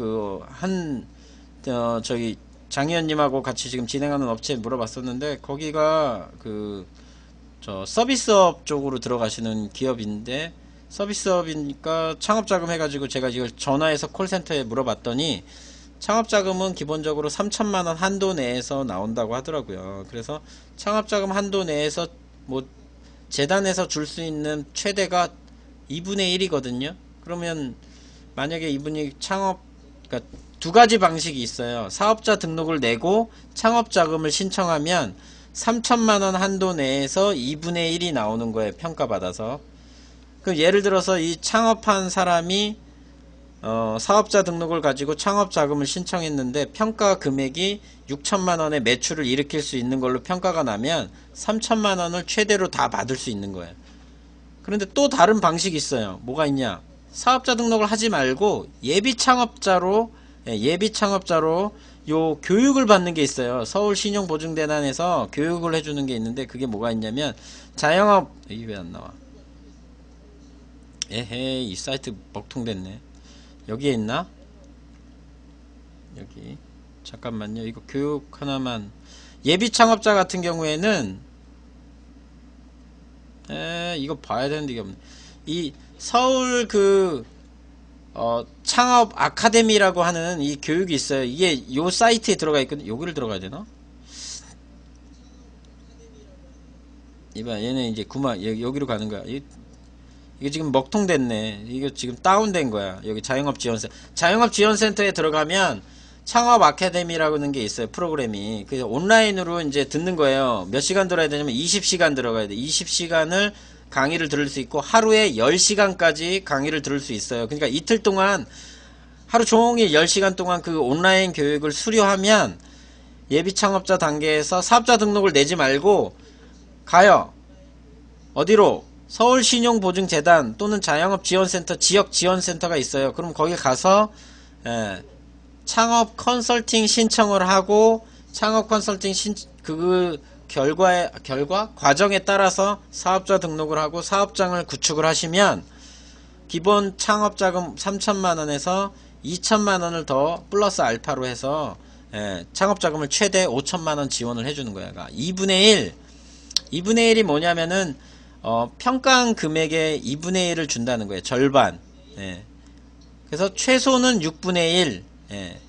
저기 장 의원님하고 같이 지금 진행하는 업체에 물어봤었는데, 거기가 저 서비스업 쪽으로 들어가시는 기업인데, 서비스업이니까 창업자금 해가지고 제가 이걸 전화해서 콜센터에 물어봤더니 창업자금은 기본적으로 3천만원 한도 내에서 나온다고 하더라고요. 그래서 창업자금 한도 내에서 뭐 재단에서 줄 수 있는 최대가 2분의 1이거든요. 그러면 만약에 이분이 그러니까 두 가지 방식이 있어요. 사업자 등록을 내고 창업자금을 신청하면 3천만원 한도 내에서 2분의 1이 나오는 거예요. 평가받아서. 그럼 예를 들어서 이 창업한 사람이 사업자 등록을 가지고 창업 자금을 신청했는데 평가 금액이 6천만 원의 매출을 일으킬 수 있는 걸로 평가가 나면 3천만 원을 최대로 다 받을 수 있는 거예요. 그런데 또 다른 방식이 있어요. 뭐가 있냐? 사업자 등록을 하지 말고 예비 창업자로 요 교육을 받는 게 있어요. 서울신용보증재단에서 교육을 해주는 게 있는데 그게 뭐가 있냐면 자영업 이게 왜 안 나와? 에헤이 이 사이트 먹통됐네. 여기에 있나? 여기 잠깐만요. 이거 교육 하나만. 예비 창업자 같은 경우에는 이거 봐야 되는데 이게 없네. 이 서울 창업 아카데미라고 하는 이 교육이 있어요. 이게 요 사이트에 들어가 있거든. 여기를 들어가야 되나? 이봐 얘는 이제 여기로 가는 거야. 이게 지금 먹통됐네. 이거 지금 다운된 거야. 여기 자영업지원센터에 들어가면 창업 아카데미라고 하는 게 있어요. 프로그램이. 그래서 온라인으로 이제 듣는 거예요. 몇 시간 들어야 되냐면 20시간 들어가야 돼. 20시간을 강의를 들을 수 있고 하루에 10시간까지 강의를 들을 수 있어요. 그러니까 이틀 동안 하루 종일 10시간 동안 그 온라인 교육을 수료하면 예비 창업자 단계에서 사업자 등록을 내지 말고 가요. 어디로? 서울신용보증재단 또는 자영업지원센터 지역지원센터가 있어요. 그럼 거기 가서 창업 컨설팅 신청을 하고 창업 컨설팅 결과 과정에 따라서 사업자 등록을 하고 사업장을 구축을 하시면 기본 창업자금 3천만 원에서 2천만 원을 더 플러스 알파로 해서 창업자금을 최대 5천만 원 지원을 해주는 거야. 그러니까 2분의 1이 뭐냐면은 평가한 금액의 2분의 1을 준다는 거예요. 절반. 그래서 최소는 6분의 1.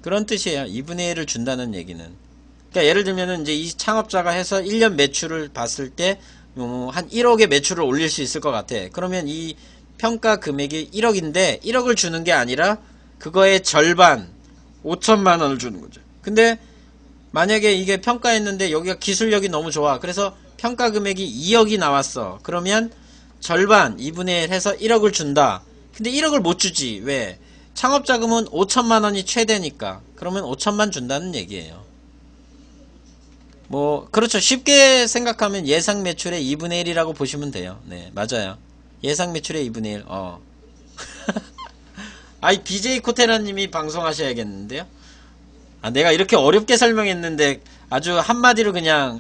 그런 뜻이에요. 2분의 1을 준다는 얘기는. 그러니까 예를 들면은 이제 이 창업자가 해서 1년 매출을 봤을 때 한 1억의 매출을 올릴 수 있을 것 같아. 그러면 이 평가 금액이 1억인데 1억을 주는 게 아니라 그거의 절반 5천만 원을 주는 거죠. 근데 만약에 이게 평가했는데 여기가 기술력이 너무 좋아. 그래서 평가 금액이 2억이 나왔어. 그러면 절반 2분의 1 해서 1억을 준다. 근데 1억을 못 주지. 왜? 창업자금은 5천만 원이 최대니까. 그러면 5천만 준다는 얘기예요. 뭐 그렇죠. 쉽게 생각하면 예상 매출의 2분의 1이라고 보시면 돼요. 네, 맞아요. 예상 매출의 2분의 1. 아이 BJ 코테라님이 방송하셔야겠는데요. 내가 이렇게 어렵게 설명했는데 아주 한마디로 그냥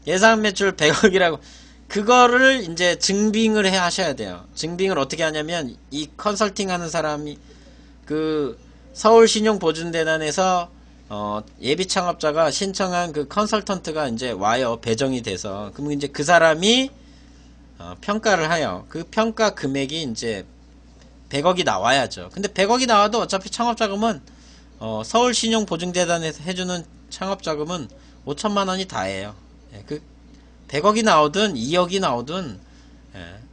예상 매출 100억이라고 그거를 이제 증빙을 해 하셔야 돼요. 증빙을 어떻게 하냐면 이 컨설팅 하는 사람이 그 서울신용보증재단에서 예비 창업자가 신청한 그 컨설턴트가 이제 와요. 배정이 돼서. 그러면 이제 그 사람이 평가를 하여. 그 평가 금액이 이제 100억이 나와야죠. 근데 100억이 나와도 어차피 창업자금은 서울신용보증재단에서 해주는 창업자금은 5천만 원이 다예요. 그 100억이 나오든 2억이 나오든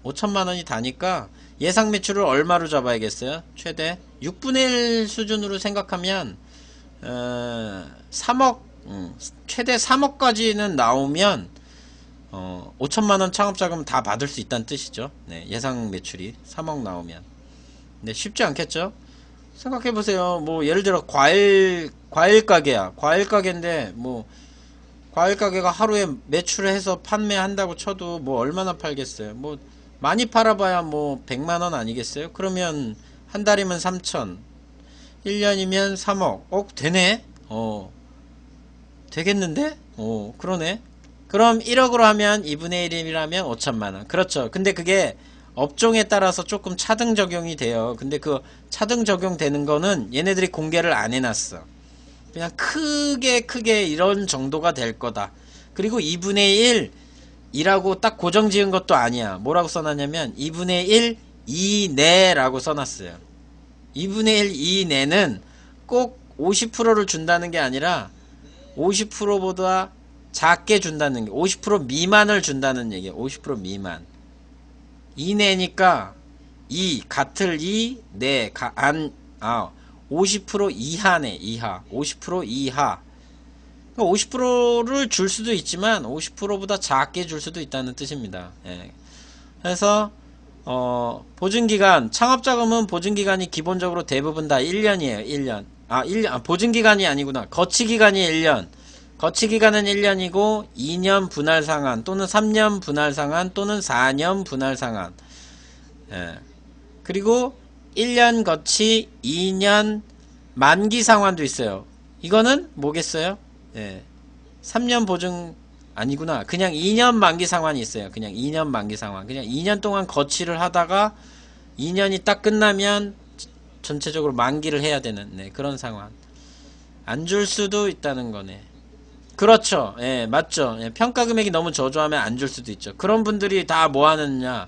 5천만 원이 다니까 예상 매출을 얼마로 잡아야겠어요? 최대 6분의 1 수준으로 생각하면 3억 최대 3억까지는 나오면 5천만 원 창업자금 다 받을 수 있다는 뜻이죠. 예상 매출이 3억 나오면. 쉽지 않겠죠? 생각해보세요. 뭐 예를 들어 과일 가게야. 과일 가게인데 뭐 과일 가게가 하루에 매출을 해서 판매한다고 쳐도 뭐 얼마나 팔겠어요? 뭐 많이 팔아봐야 뭐 100만원 아니겠어요? 그러면 한 달이면 3천, 1년이면 3억. 되네? 되겠는데? 그러네? 그럼 1억으로 하면 2분의 1이라면 5천만원. 그렇죠. 근데 그게 업종에 따라서 조금 차등 적용이 돼요. 근데 그 차등 적용되는 거는 얘네들이 공개를 안 해놨어. 그냥 크게 이런 정도가 될 거다. 그리고 2분의 1이라고 딱 고정 지은 것도 아니야. 뭐라고 써놨냐면 2분의 1 이내라고 써놨어요. 2분의 1 이내는 꼭 50%를 준다는 게 아니라 50%보다 작게 준다는 게 50% 미만을 준다는 얘기야. 50% 미만. 이내니까 같을 내 50% 이하네. 이하. 50% 이하. 50%를 줄 수도 있지만 50%보다 작게 줄 수도 있다는 뜻입니다. 그래서 보증기간, 창업자금은 보증기간이 기본적으로 대부분 다 1년이에요. 1년. 1년, 보증기간이 아니구나. 거치기간이 1년. 거치기간은 1년이고, 2년 분할상환, 또는 3년 분할상환, 또는 4년 분할상환. 예. 그리고 1년 거치, 2년 만기상환도 있어요. 이거는 뭐겠어요? 예. 3년 보증, 아니구나. 그냥 2년 만기 상환이 있어요. 그냥 2년 만기 상환. 그냥 2년 동안 거치를 하다가 2년이 딱 끝나면 전체적으로 만기를 해야 되는, 네, 그런 상환. 안 줄 수도 있다는 거네. 그렇죠. 예, 맞죠. 예, 평가 금액이 너무 저조하면 안 줄 수도 있죠. 그런 분들이 다 뭐 하느냐.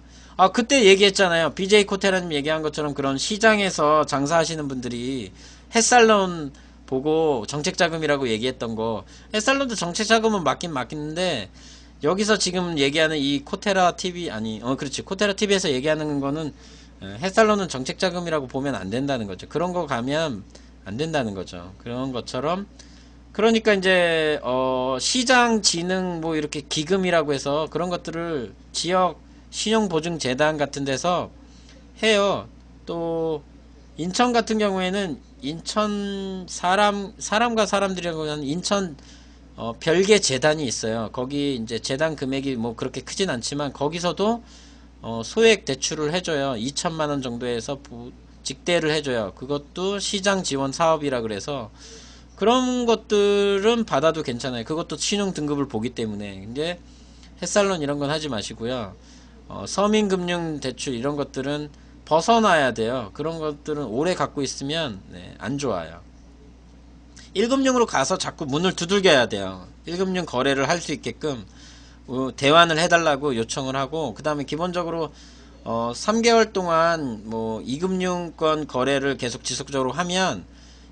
그때 얘기했잖아요. BJ 코테라님 얘기한 것처럼 그런 시장에서 장사하시는 분들이 햇살론 보고 정책자금이라고 얘기했던 거. 햇살론도 정책자금은 맞긴 맞긴데, 여기서 지금 얘기하는 이 코테라 TV, 그렇지. 코테라 TV에서 얘기하는 거는, 햇살론은 정책자금이라고 보면 안 된다는 거죠. 그런 거 가면 안 된다는 거죠. 그런 것처럼, 그러니까 이제 시장 진흥 뭐 이렇게 기금이라고 해서 그런 것들을 지역 신용보증재단 같은 데서 해요. 또 인천 같은 경우에는 인천 사람과 사람들이라고 하는 인천 별개 재단이 있어요. 거기 이제 재단 금액이 뭐 그렇게 크진 않지만 거기서도 소액 대출을 해줘요. 2천만 원 정도에서 직대를 해줘요. 그것도 시장 지원 사업이라 그래서 그런 것들은 받아도 괜찮아요. 그것도 신용 등급을 보기 때문에. 근데 햇살론 이런 건 하지 마시고요. 서민금융대출 이런 것들은 벗어나야 돼요. 그런 것들은 오래 갖고 있으면 안 좋아요. 1금융으로 가서 자꾸 문을 두들겨야 돼요. 1금융 거래를 할 수 있게끔 대환을 해달라고 요청을 하고, 그 다음에 기본적으로 3개월 동안 뭐 2금융권 거래를 계속 지속적으로 하면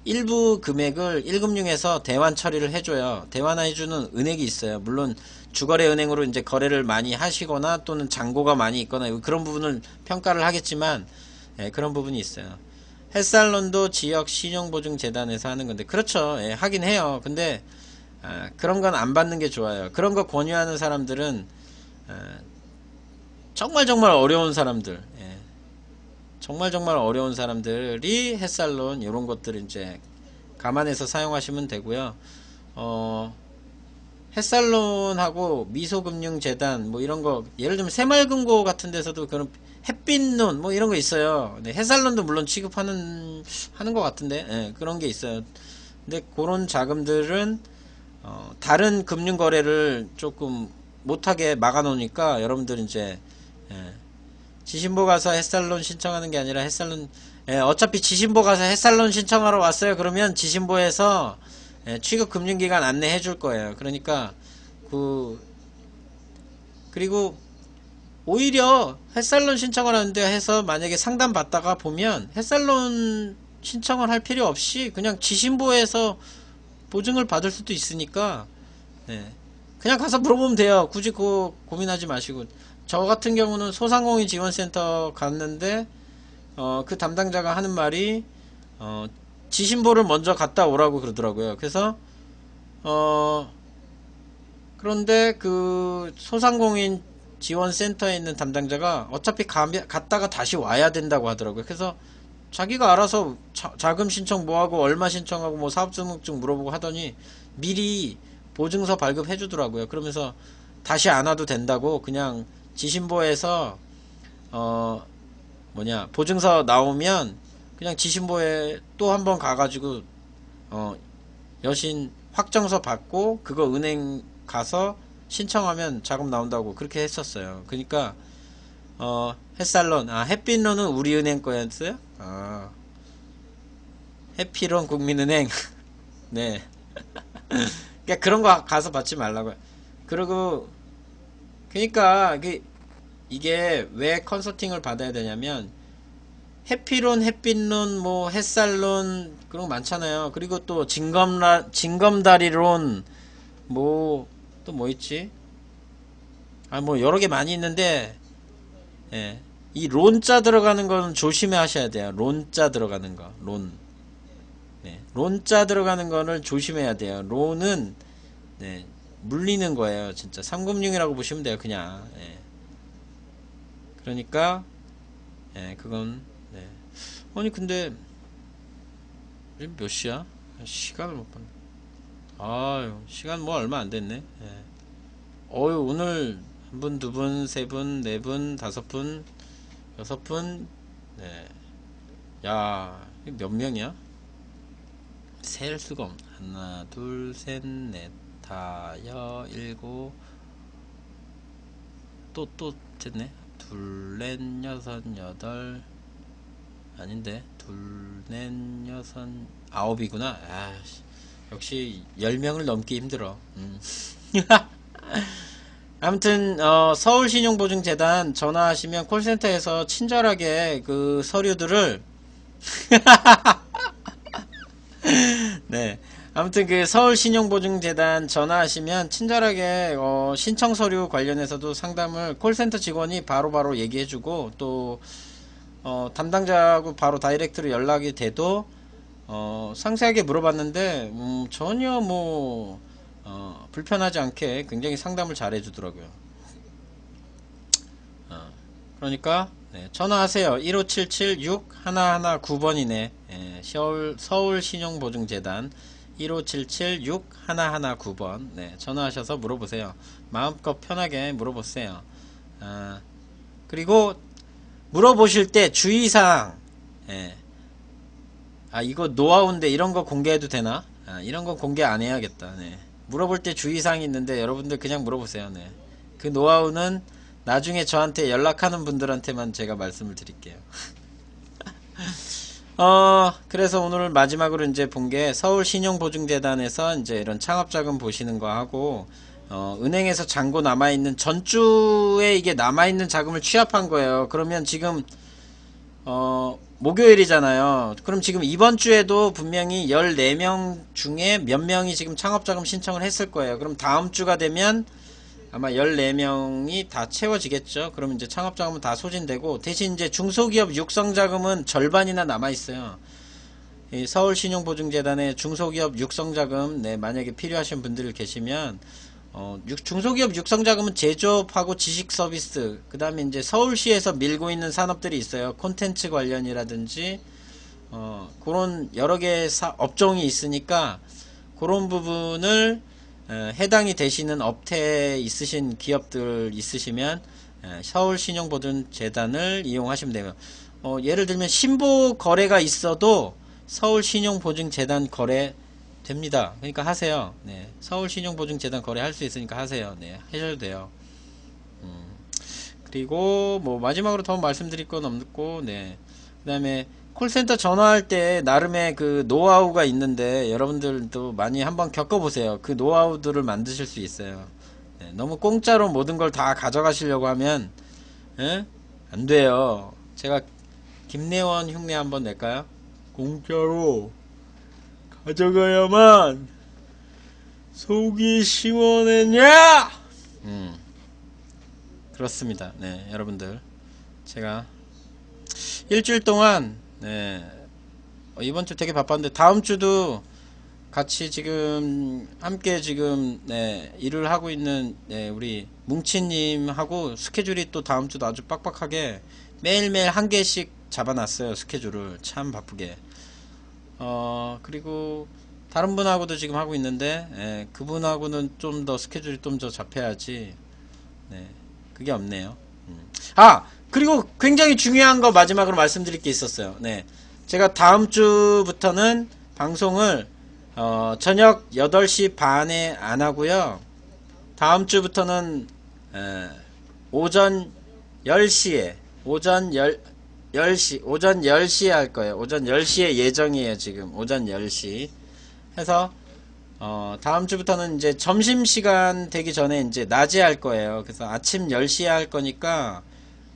일부 금액을 1금융에서 대환 처리를 해줘요. 대환해주는 은행이 있어요. 물론 주거래 은행으로 이제 거래를 많이 하시거나 또는 잔고가 많이 있거나 그런 부분을 평가를 하겠지만, 그런 부분이 있어요. 햇살론도 지역 신용보증재단에서 하는 건데, 그렇죠. 하긴 해요. 근데 그런 건 안 받는 게 좋아요. 그런 거 권유하는 사람들은 정말 어려운 사람들, 정말 어려운 사람들이 햇살론 이런 것들을 이제 감안해서 사용하시면 되고요. 햇살론하고 미소금융재단 뭐 이런 거, 예를 들면 새마을금고 같은 데서도 그런 햇빛론 뭐 이런 거 있어요. 네, 햇살론도 물론 하는 것 같은데, 그런 게 있어요. 근데 그런 자금들은 다른 금융거래를 조금 못하게 막아놓으니까 여러분들 이제 지신보 가서 햇살론 신청하는 게 아니라 햇살론, 어차피 지신보 가서 햇살론 신청하러 왔어요. 그러면 지신보에서 취급 금융기관 안내해 줄 거예요. 그러니까 그리고 오히려 햇살론 신청을 하는데 해서 만약에 상담 받다가 보면 햇살론 신청을 할 필요 없이 그냥 지신보에서 보증을 받을 수도 있으니까, 그냥 가서 물어보면 돼요. 굳이 그거 고민하지 마시고. 저 같은 경우는 소상공인 지원센터 갔는데 그 담당자가 하는 말이 지신보를 먼저 갔다 오라고 그러더라고요. 그래서 그런데 그 소상공인 지원센터에 있는 담당자가 어차피 갔다가 다시 와야 된다고 하더라고요. 그래서 자기가 알아서 자금 신청 뭐하고 얼마 신청하고 뭐 사업등록증 물어보고 하더니 미리 보증서 발급해 주더라고요. 그러면서 다시 안 와도 된다고, 그냥 지신보에서 보증서 나오면 그냥 지신보에 또 한번 가가지고 여신 확정서 받고 그거 은행 가서 신청하면 자금 나온다고 그렇게 했었어요. 그러니까 햇살론, 햇빛론은 우리은행 거였어요? 해피론 국민은행. 네. 그러니까 그런 거 가서 받지 말라고요. 그리고 그러니까 이게 왜 컨설팅을 받아야 되냐면, 해피론, 햇빛론, 뭐 햇살론 그런 거 많잖아요. 그리고 또 징검다리론, 뭐 또 뭐 있지? 뭐 여러 개 많이 있는데, 이 론자 들어가는 거는 조심해 하셔야 돼요. 론자 들어가는 거, 론자 들어가는 거를 조심해야 돼요. 론은 물리는 거예요. 진짜 3금융이라고 보시면 돼요. 그냥. 그러니까 예, 그건 네. 아니 근데 지금 몇 시야? 시간을 못 봤네. 아유, 시간 뭐 얼마 안 됐네. 예. 어유, 오늘 한 분, 두 분, 세 분, 네 분, 다섯 분, 여섯 분. 네. 야, 이게 몇 명이야? 셀 수가 없네. 하나, 둘, 셋, 넷, 다, 일곱. 또 됐네. 둘, 넷, 여섯, 여덟. 아닌데. 둘, 넷, 여섯, 아홉이구나. 아, 역시 10명을 넘기 힘들어. 아무튼 서울신용보증재단 전화하시면 콜센터에서 친절하게 그 서류들을 네, 아무튼 그 서울신용보증재단 전화하시면 친절하게 신청 서류 관련해서도 상담을 콜센터 직원이 바로바로 얘기해주고, 또 담당자하고 바로 다이렉트로 연락이 돼도 상세하게 물어봤는데 전혀 뭐 불편하지 않게 굉장히 상담을 잘 해주더라고요. 그러니까 네, 전화하세요. 1577-6119번이네. 예, 서울신용보증재단 1577-6119번. 네, 전화하셔서 물어보세요. 마음껏 편하게 물어보세요. 그리고 물어보실 때 주의사항. 예. 이거 노하우인데 이런 거 공개해도 되나? 이런 거 공개 안 해야겠다. 네. 물어볼 때 주의사항이 있는데 여러분들 그냥 물어보세요. 네. 그 노하우는 나중에 저한테 연락하는 분들한테만 제가 말씀을 드릴게요. 그래서 오늘 마지막으로 이제 본 게 서울신용보증재단에서 이제 이런 창업자금 보시는 거 하고, 은행에서 잔고 남아있는 전주에 이게 남아있는 자금을 취합한 거예요. 그러면 지금, 목요일이잖아요. 그럼 지금 이번 주에도 분명히 14명 중에 몇 명이 지금 창업자금 신청을 했을 거예요. 그럼 다음 주가 되면 아마 14명이 다 채워지겠죠. 그럼 이제 창업자금은 다 소진되고, 대신 이제 중소기업 육성자금은 절반이나 남아있어요. 이 서울신용보증재단의 중소기업 육성자금, 네, 만약에 필요하신 분들 계시면, 중소기업 육성자금은 제조업하고 지식서비스, 그 다음에 이제 서울시에서 밀고 있는 산업들이 있어요. 콘텐츠 관련이라든지, 그런 여러 개의 업종이 있으니까, 그런 부분을 해당이 되시는 업태에 있으신 기업들 있으시면 서울신용보증재단을 이용하시면 돼요. 예를 들면 신보 거래가 있어도 서울신용보증재단 거래 됩니다. 그러니까 하세요. 네. 서울신용보증재단 거래 할 수 있으니까 하세요. 네. 하셔도 돼요. 그리고 뭐 마지막으로 더 말씀드릴 건 없고, 네. 그 다음에 콜센터 전화할 때 나름의 그 노하우가 있는데 여러분들도 많이 한번 겪어보세요. 그 노하우들을 만드실 수 있어요. 네, 너무 공짜로 모든 걸 다 가져가시려고 하면 안 돼요. 제가 김내원 흉내 한번 낼까요? 공짜로 가져가야만 속이 시원했냐? 그렇습니다. 네, 여러분들 제가 일주일 동안 네, 이번 주 되게 바빴는데 다음 주도 같이 지금 함께 지금 네, 일을 하고 있는 네, 우리 뭉치님하고 스케줄이 또 다음 주도 아주 빡빡하게 매일매일 한 개씩 잡아놨어요. 스케줄을 참 바쁘게. 그리고 다른 분하고도 지금 하고 있는데 그분하고는 좀 더 스케줄이 좀 더 잡혀야지. 네, 그게 없네요. 그리고 굉장히 중요한 거 마지막으로 말씀드릴 게 있었어요. 네. 제가 다음 주부터는 방송을 저녁 8시 반에 안 하고요. 다음 주부터는 오전 10시에 오전 10시에 할 거예요. 오전 10시에 예정이에요. 지금 오전 10시 해서 다음 주부터는 이제 점심시간 되기 전에 이제 낮에 할 거예요. 그래서 아침 10시에 할 거니까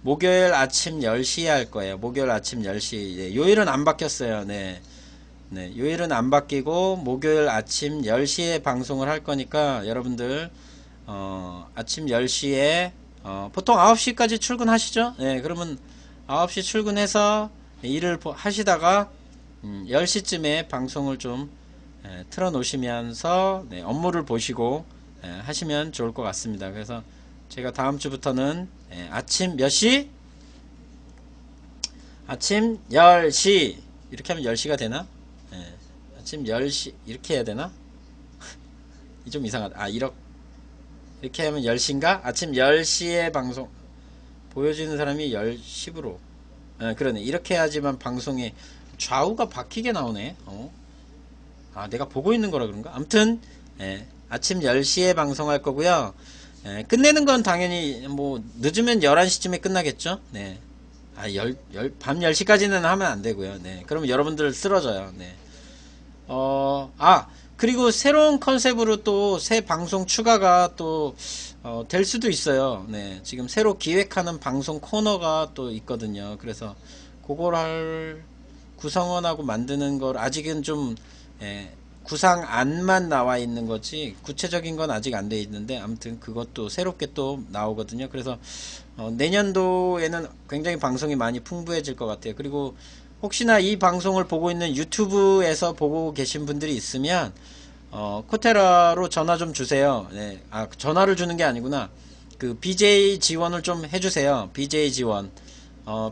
목요일 아침 10시에 할 거예요. 목요일 아침 10시. 네, 요일은 안 바뀌었어요. 네. 네, 요일은 안 바뀌고 목요일 아침 10시에 방송을 할 거니까 여러분들 아침 10시에 보통 9시까지 출근하시죠? 네, 그러면 9시 출근해서 일을 하시다가 10시쯤에 방송을 좀 틀어 놓으시면서 네, 업무를 보시고 하시면 좋을 것 같습니다. 그래서 제가 다음 주부터는 아침 몇 시? 아침 10시 이렇게 하면 10시가 되나? 예. 아침 10시 이렇게 해야 되나? 이 좀 이상하다. 이렇게 하면 10시인가? 아침 10시에 방송 보여지는 사람이 10시로 그러네. 이렇게 해야지만 방송에 좌우가 바뀌게 나오네. 내가 보고 있는 거라 그런가? 아무튼 아침 10시에 방송할 거고요. 끝내는 건 당연히 뭐 늦으면 11시쯤에 끝나겠죠. 네. 밤 10시까지는 하면 안 되고요. 네. 그러면 여러분들 쓰러져요. 네. 그리고 새로운 컨셉으로 또 새 방송 추가가 또 될 수도 있어요. 네. 지금 새로 기획하는 방송 코너가 또 있거든요. 그래서 그걸 구성원하고 만드는 걸 아직은 좀 구상안만 나와 있는 거지 구체적인 건 아직 안 돼 있는데 아무튼 그것도 새롭게 또 나오거든요. 그래서 내년도에는 굉장히 방송이 많이 풍부해질 것 같아요. 그리고 혹시나 이 방송을 보고 있는 유튜브에서 보고 계신 분들이 있으면 코테라로 전화 좀 주세요. 네. 전화를 주는 게 아니구나. 그 BJ 지원을 좀 해주세요. BJ 지원.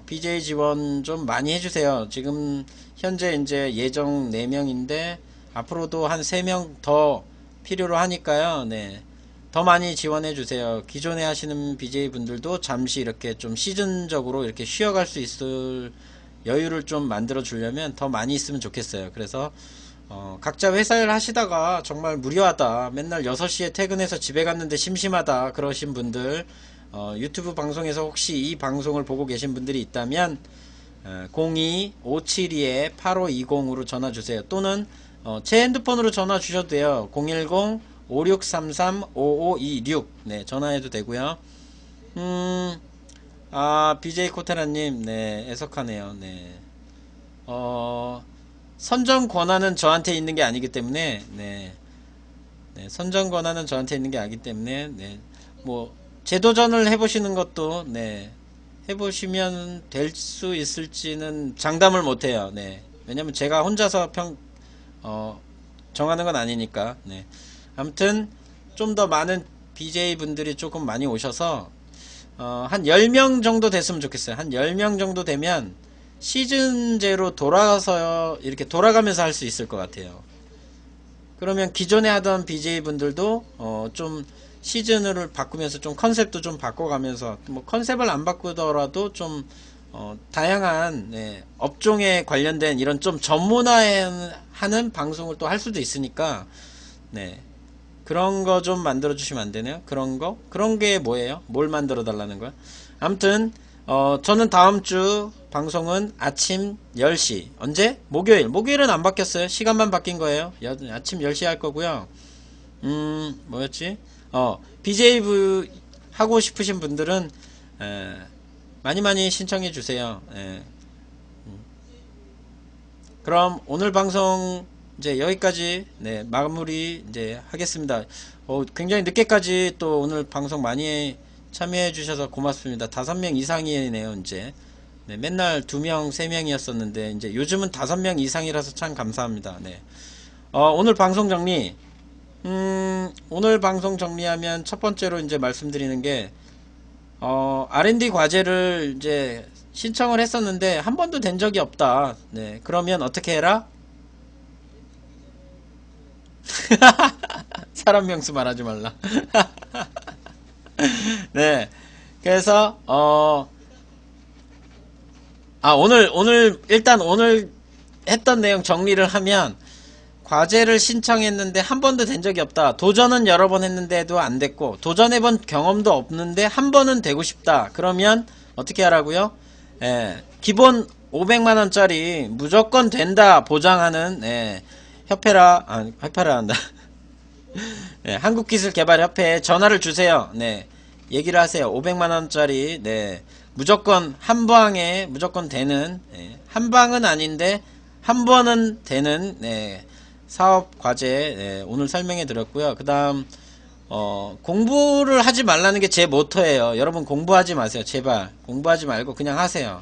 BJ 지원 좀 많이 해주세요. 지금 현재 이제 예정 4명인데 앞으로도 한 3명 더 필요로 하니까요. 네. 더 많이 지원해 주세요. 기존에 하시는 BJ 분들도 잠시 이렇게 좀 시즌적으로 이렇게 쉬어갈 수 있을 여유를 좀 만들어 주려면 더 많이 있으면 좋겠어요. 그래서 각자 회사일 하시다가 정말 무료하다, 맨날 6시에 퇴근해서 집에 갔는데 심심하다 그러신 분들, 유튜브 방송에서 혹시 이 방송을 보고 계신 분들이 있다면 02-572-8520으로 전화 주세요. 또는 제 핸드폰으로 전화 주셔도 돼요. 010-5633-5526 네, 전화해도 되고요. BJ 코테라님, 네, 애석하네요. 네. 선정 권한은 저한테 있는 게 아니기 때문에, 네. 선정 권한은 저한테 있는 게 아니기 때문에, 네. 뭐, 재도전을 해보시는 것도, 네. 해보시면 될 수 있을지는 장담을 못해요. 네. 왜냐면 제가 혼자서 정하는 건 아니니까, 네. 아무튼, 좀 더 많은 BJ 분들이 조금 많이 오셔서, 한 10명 정도 됐으면 좋겠어요. 한 10명 정도 되면 시즌제로 돌아가서 이렇게 돌아가면서 할 수 있을 것 같아요. 그러면 기존에 하던 BJ 분들도 좀 시즌을 바꾸면서 좀 컨셉도 좀 바꿔가면서, 뭐 컨셉을 안 바꾸더라도 좀 다양한 업종에 관련된 이런 좀 전문화하는 방송을 또 할 수도 있으니까, 네. 그런 거 좀 만들어 주시면 안 되나요? 그런 게 뭐예요? 뭘 만들어 달라는 거야? 아무튼 저는 다음 주 방송은 아침 10시. 언제? 목요일은 안 바뀌었어요. 시간만 바뀐 거예요. 아침 10시 할 거고요. 뭐였지? BJ 하고 싶으신 분들은 많이 신청해 주세요. 그럼 오늘 방송 이제 여기까지 마무리 이제 하겠습니다. 굉장히 늦게까지 또 오늘 방송 많이 참여해 주셔서 고맙습니다. 5명 이상이네요. 이제 맨날 2명 3명이었었는데 이제 요즘은 5명 이상이라서 참 감사합니다. 오늘 방송 정리, 오늘 방송 정리하면 첫 번째로 이제 말씀드리는 게 R&D 과제를 이제 신청을 했었는데 한 번도 된 적이 없다. 그러면 어떻게 해라? 사람 명수 말하지 말라. 네. 그래서 일단 오늘 했던 내용 정리를 하면, 과제를 신청했는데 한 번도 된 적이 없다. 도전은 여러 번 했는데도 안 됐고, 도전해본 경험도 없는데 한 번은 되고 싶다. 그러면 어떻게 하라고요? 기본 500만원짜리 무조건 된다 보장하는 협회라 한다. 한국기술개발협회에 전화를 주세요. 얘기를 하세요. 500만원짜리 무조건 한 방에 무조건 되는, 한 방은 아닌데 한 번은 되는 사업 과제 오늘 설명해 드렸고요. 그 다음 공부를 하지 말라는 게 제 모토예요. 여러분 공부하지 마세요. 제발 공부하지 말고 그냥 하세요.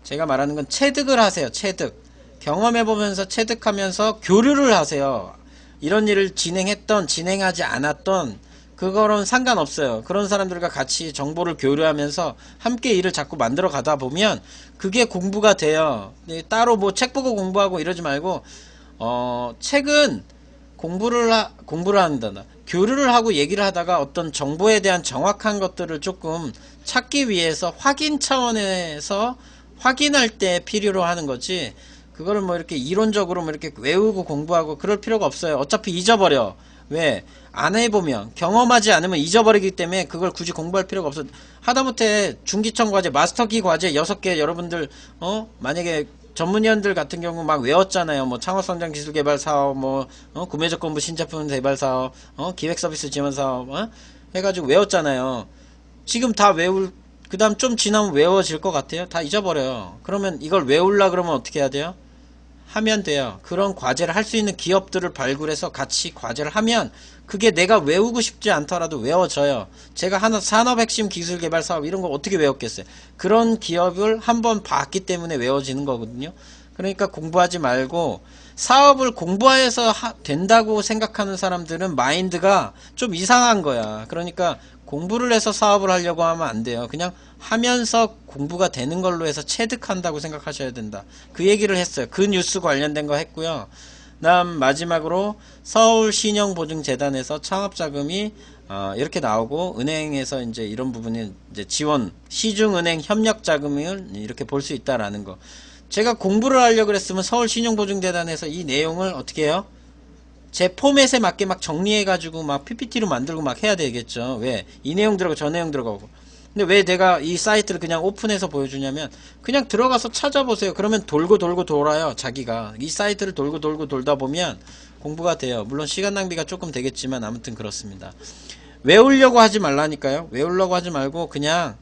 제가 말하는 건 체득을 하세요. 체득. 경험해보면서 체득하면서 교류를 하세요. 이런 일을 진행했던 진행하지 않았던 그거는 상관없어요. 그런 사람들과 같이 정보를 교류하면서 함께 일을 자꾸 만들어 가다 보면 그게 공부가 돼요. 따로 뭐 책 보고 공부하고 이러지 말고 책은 공부를 한다. 교류를 하고 얘기를 하다가 어떤 정보에 대한 정확한 것들을 조금 찾기 위해서 확인 차원에서 확인할 때 필요로 하는 거지. 그거를 뭐 이렇게 이론적으로 뭐 이렇게 외우고 공부하고 그럴 필요가 없어요. 어차피 잊어버려. 왜? 안 해보면, 경험하지 않으면 잊어버리기 때문에 그걸 굳이 공부할 필요가 없어. 하다못해 중기청 과제, 마스터키 과제 6개 여러분들, 만약에 전문위원들 같은 경우 막 외웠잖아요. 뭐 창업성장 기술개발 사업, 뭐 구매조건부 신제품 개발 사업, 기획서비스 지원 사업, 해가지고 외웠잖아요. 지금 다 그 다음 좀 지나면 외워질 것 같아요? 다 잊어버려요. 그러면 이걸 외우려 그러면 어떻게 해야 돼요? 하면 돼요. 그런 과제를 할 수 있는 기업들을 발굴해서 같이 과제를 하면 그게 내가 외우고 싶지 않더라도 외워져요. 제가 하나 산업핵심 기술개발 사업 이런 거 어떻게 외웠겠어요? 그런 기업을 한번 봤기 때문에 외워지는 거거든요. 그러니까 공부하지 말고 사업을 공부해서 된다고 생각하는 사람들은 마인드가 좀 이상한 거야. 그러니까 공부를 해서 사업을 하려고 하면 안 돼요. 그냥 하면서 공부가 되는 걸로 해서 체득한다고 생각하셔야 된다. 그 얘기를 했어요. 그 뉴스 관련된 거 했고요. 다음 마지막으로 서울신용보증재단에서 창업자금이 이렇게 나오고 은행에서 이제 이런 부분이 이제 지원 시중은행 협력자금을 이렇게 볼 수 있다라는 거. 제가 공부를 하려고 그랬으면 서울신용보증재단에서 이 내용을 어떻게 해요? 제 포맷에 맞게 막 정리해가지고 막 PPT로 만들고 막 해야 되겠죠. 왜? 이 내용 들어가고 저 내용 들어가고. 근데 왜 내가 이 사이트를 그냥 오픈해서 보여주냐면 그냥 들어가서 찾아보세요. 그러면 돌고 돌고 돌아요. 자기가 이 사이트를 돌고 돌고 돌다 보면 공부가 돼요. 물론 시간 낭비가 조금 되겠지만 아무튼 그렇습니다. 외우려고 하지 말라니까요. 외우려고 하지 말고 그냥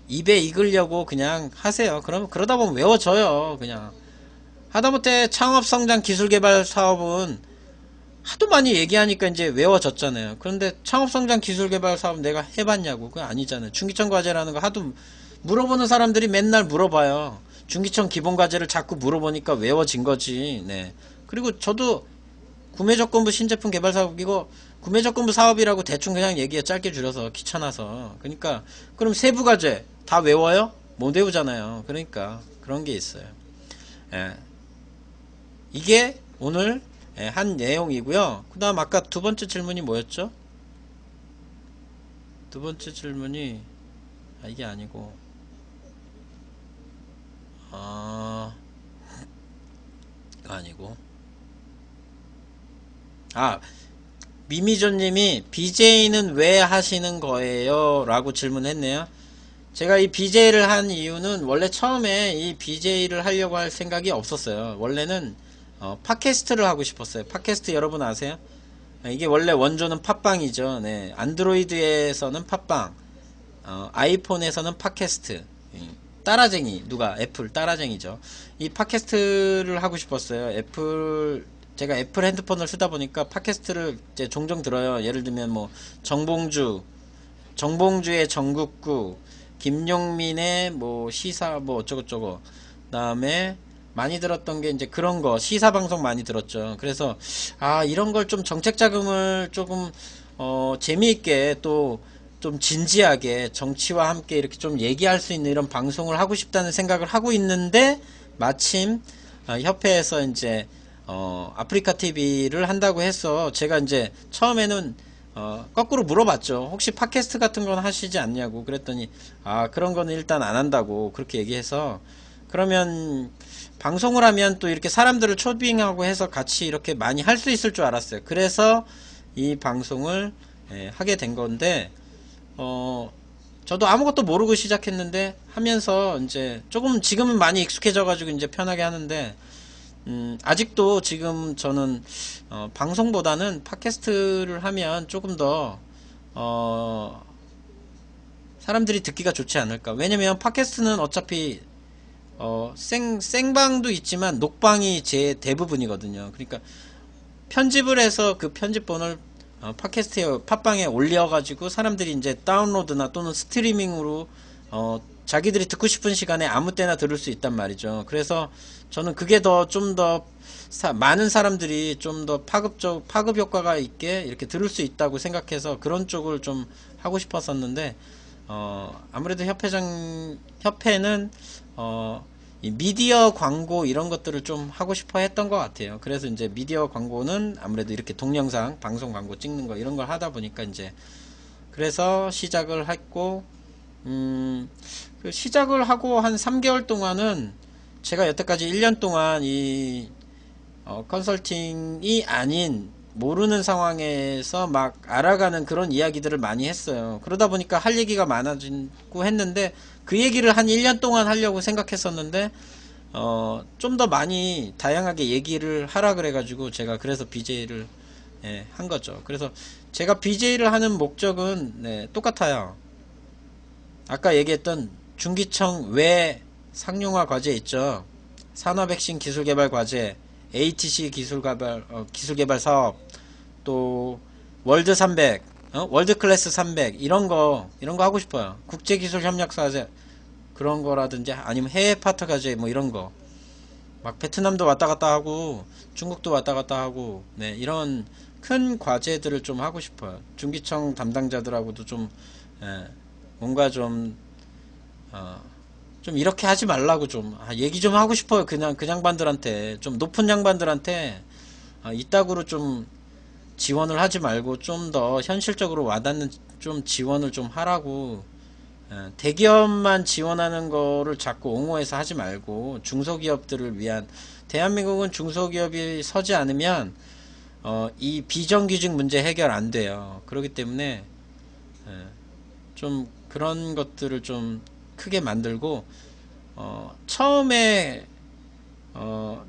입에 익으려고 그냥 하세요. 그러다 보면 외워져요. 그냥 하다못해 창업성장 기술개발 사업은 하도 많이 얘기하니까 이제 외워졌잖아요. 그런데 창업성장 기술개발 사업 내가 해봤냐고. 그거 아니잖아요. 중기청 과제라는 거 하도 물어보는 사람들이 맨날 물어봐요. 중기청 기본과제를 자꾸 물어보니까 외워진 거지. 네. 그리고 저도 구매조건부 신제품 개발 사업 이거 구매조건부 사업이라고 대충 그냥 얘기해. 짧게 줄여서 귀찮아서. 그러니까 그럼 세부과제 다 외워요? 못 외우잖아요. 그러니까 그런 게 있어요. 예. 이게 오늘 한 내용이고요. 그 다음 아까 두 번째 질문이 뭐였죠? 두 번째 질문이 이게 아니고 이거 아니고 미미조님이 BJ는 왜 하시는 거예요? 라고 질문했네요. 제가 이 BJ를 한 이유는 원래 처음에 이 BJ를 하려고 할 생각이 없었어요. 원래는 팟캐스트를 하고 싶었어요. 팟캐스트 여러분 아세요? 이게 원래 원조는 팟빵이죠. 네. 안드로이드에서는 팟빵, 아이폰에서는 팟캐스트. 따라쟁이, 누가? 애플 따라쟁이죠. 이 팟캐스트를 하고 싶었어요. 제가 애플 핸드폰을 쓰다 보니까 팟캐스트를 이제 종종 들어요. 예를 들면 뭐 정봉주의 전국구, 김용민의 뭐 시사 뭐 어쩌고저쩌고, 그다음에 많이 들었던 게 이제 그런 거 시사 방송 많이 들었죠. 그래서 이런 걸 좀 정책 자금을 조금 재미있게 또 좀 진지하게 정치와 함께 이렇게 좀 얘기할 수 있는 이런 방송을 하고 싶다는 생각을 하고 있는데 마침 협회에서 이제 아프리카 TV를 한다고 해서 제가 이제 처음에는 거꾸로 물어봤죠. 혹시 팟캐스트 같은 건 하시지 않냐고. 그랬더니 그런 거는 일단 안 한다고 그렇게 얘기해서, 그러면 방송을 하면 또 이렇게 사람들을 초빙하고 해서 같이 이렇게 많이 할 수 있을 줄 알았어요. 그래서 이 방송을 하게 된 건데, 저도 아무것도 모르고 시작했는데 하면서 이제 조금 지금은 많이 익숙해져 가지고 이제 편하게 하는데, 아직도 지금 저는 방송보다는 팟캐스트를 하면 조금 더 사람들이 듣기가 좋지 않을까. 왜냐면 팟캐스트는 어차피 생방도 있지만 녹방이 제 대부분이거든요. 그러니까 편집을 해서 그 편집본을 팟캐스트에 팟빵에 올려가지고 사람들이 이제 다운로드나 또는 스트리밍으로 자기들이 듣고 싶은 시간에 아무 때나 들을 수 있단 말이죠. 그래서 저는 그게 더 좀 더 많은 사람들이 좀 더 파급 효과가 있게 이렇게 들을 수 있다고 생각해서 그런 쪽을 좀 하고 싶었었는데, 아무래도 협회는 이 미디어 광고 이런 것들을 좀 하고 싶어 했던 것 같아요. 그래서 이제 미디어 광고는 아무래도 이렇게 동영상 방송 광고 찍는 거 이런 걸 하다 보니까 이제 그래서 시작을 했고, 그 시작을 하고 한 3개월 동안은 제가 여태까지 1년 동안 이 컨설팅이 아닌 모르는 상황에서 막 알아가는 그런 이야기들을 많이 했어요. 그러다 보니까 할 얘기가 많아지고 했는데, 그 얘기를 한 1년 동안 하려고 생각했었는데 좀 더 많이 다양하게 얘기를 하라 그래가지고 제가 그래서 BJ를 한 거죠. 그래서 제가 BJ를 하는 목적은 똑같아요. 아까 얘기했던 중기청 외 상용화 과제 있죠. 산업핵심 기술개발 과제, ATC 기술개발 사업, 또 월드 300, 월드 클래스 300 이런 거 하고 싶어요. 국제기술협력사제 그런 거라든지 아니면 해외 파트 과제 뭐 이런 거, 막 베트남도 왔다 갔다 하고 중국도 왔다 갔다 하고 이런 큰 과제들을 좀 하고 싶어요. 중기청 담당자들하고도 좀 뭔가 좀 이렇게 하지 말라고 좀 얘기 좀 하고 싶어요. 그냥 그 양반들한테, 좀 높은 양반들한테 이따구로 좀 지원을 하지 말고 좀 더 현실적으로 와닿는 좀 지원을 좀 하라고. 대기업만 지원하는 거를 자꾸 옹호해서 하지 말고 중소기업들을 위한, 대한민국은 중소기업이 서지 않으면 이 비정규직 문제 해결 안 돼요. 그렇기 때문에 좀 그런 것들을 좀 크게 만들고, 처음에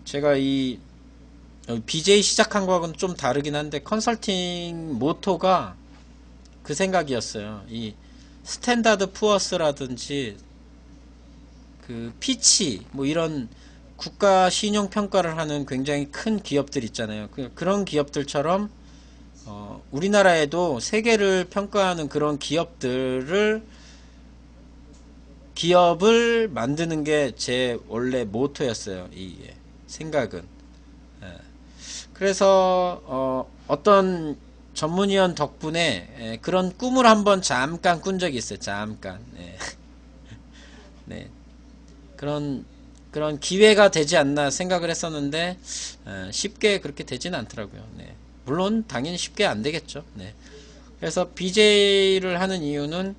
제가 이 BJ 시작한 거하고는 좀 다르긴 한데, 컨설팅 모토가 그 생각이었어요. 이 스탠다드 푸어스라든지 그 피치 뭐 이런 국가 신용 평가를 하는 굉장히 큰 기업들 있잖아요. 그런 기업들처럼 우리나라에도 세계를 평가하는 그런 기업을 만드는 게 제 원래 모토였어요. 이 생각은. 그래서 어떤 전문위원 덕분에 그런 꿈을 한번 잠깐 꾼 적이 있어요. 잠깐. 네. 그런 기회가 되지 않나 생각을 했었는데 쉽게 그렇게 되지는 않더라고요. 물론 당연히 쉽게 안 되겠죠. 그래서 BJ를 하는 이유는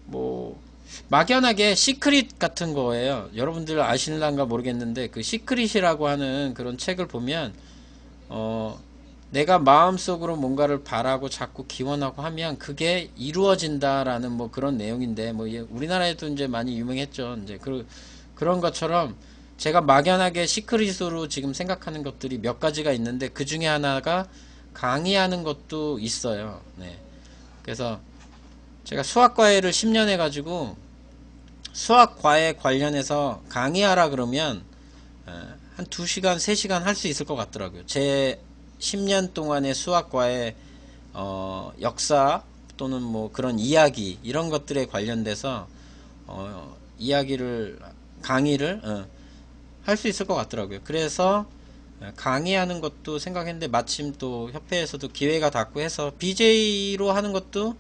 뭐 막연하게 시크릿 같은 거예요. 여러분들 아실란가 모르겠는데, 그 시크릿이라고 하는 그런 책을 보면 내가 마음속으로 뭔가를 바라고 자꾸 기원하고 하면 그게 이루어진다라는 뭐 그런 내용인데, 뭐 우리나라에도 이제 많이 유명했죠. 이제 그런 것처럼 제가 막연하게 시크릿으로 지금 생각하는 것들이 몇 가지가 있는데, 그 중에 하나가 강의하는 것도 있어요. 그래서 제가 수학과외를 10년 해가지고 수학과외 관련해서 강의하라 그러면 한 2시간 3시간 할 수 있을 것 같더라고요. 제 10년 동안의 수학과의 역사 또는 뭐 그런 이야기 이런 것들에 관련돼서 강의를 할 수 있을 것 같더라고요. 그래서 강의하는 것도 생각했는데, 마침 또 협회에서도 기회가 닿고 해서 BJ로 하는 것도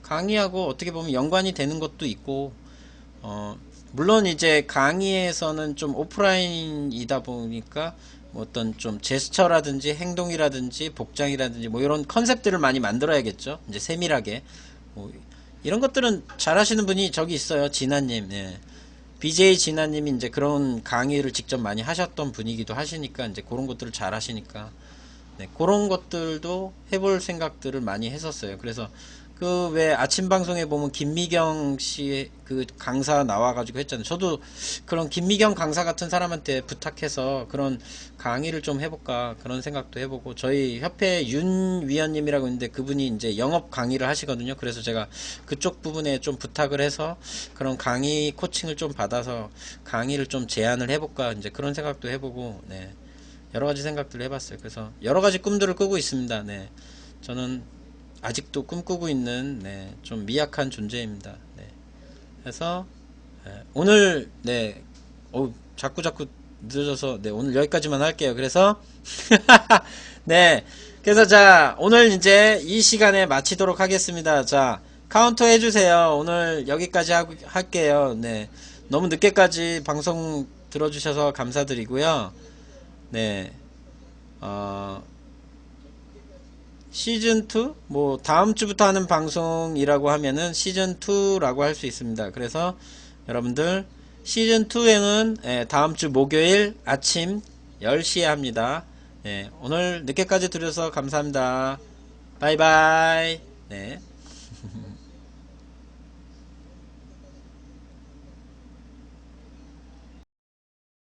강의하고 어떻게 보면 연관이 되는 것도 있고, 물론 이제 강의에서는 좀 오프라인이다 보니까 뭐 어떤 좀 제스처라든지 행동이라든지 복장이라든지 뭐 이런 컨셉들을 많이 만들어야겠죠. 이제 세밀하게 뭐 이런 것들은 잘 하시는 분이 저기 있어요. 진아님. BJ 진아님이 이제 그런 강의를 직접 많이 하셨던 분이기도 하시니까 이제 그런 것들을 잘 하시니까 그런 것들도 해볼 생각들을 많이 했었어요. 그래서 그 왜 아침 방송에 보면 김미경 씨 그 강사 나와가지고 했잖아요. 저도 그런 김미경 강사 같은 사람한테 부탁해서 그런 강의를 좀 해볼까 그런 생각도 해보고, 저희 협회 윤 위원님이라고 있는데 그분이 이제 영업 강의를 하시거든요. 그래서 제가 그쪽 부분에 좀 부탁을 해서 그런 강의 코칭을 좀 받아서 강의를 좀 제안을 해볼까 이제 그런 생각도 해보고, 여러 가지 생각들을 해봤어요. 그래서 여러 가지 꿈들을 꾸고 있습니다. 저는 아직도 꿈꾸고 있는 좀 미약한 존재입니다. 해서 오늘 네 자꾸 늦어져서 네 오늘 여기까지만 할게요. 그래서 네 그래서 자 오늘 이제 이 시간에 마치도록 하겠습니다. 자 카운터 해주세요. 오늘 여기까지 할게요. 네 너무 늦게까지 방송 들어주셔서 감사드리고요. 네 시즌2? 뭐 다음주부터 하는 방송이라고 하면은 시즌2라고 할 수 있습니다. 그래서 여러분들 시즌2에는 다음주 목요일 아침 10시에 합니다. 오늘 늦게까지 들어서 감사합니다. 바이바이. 네.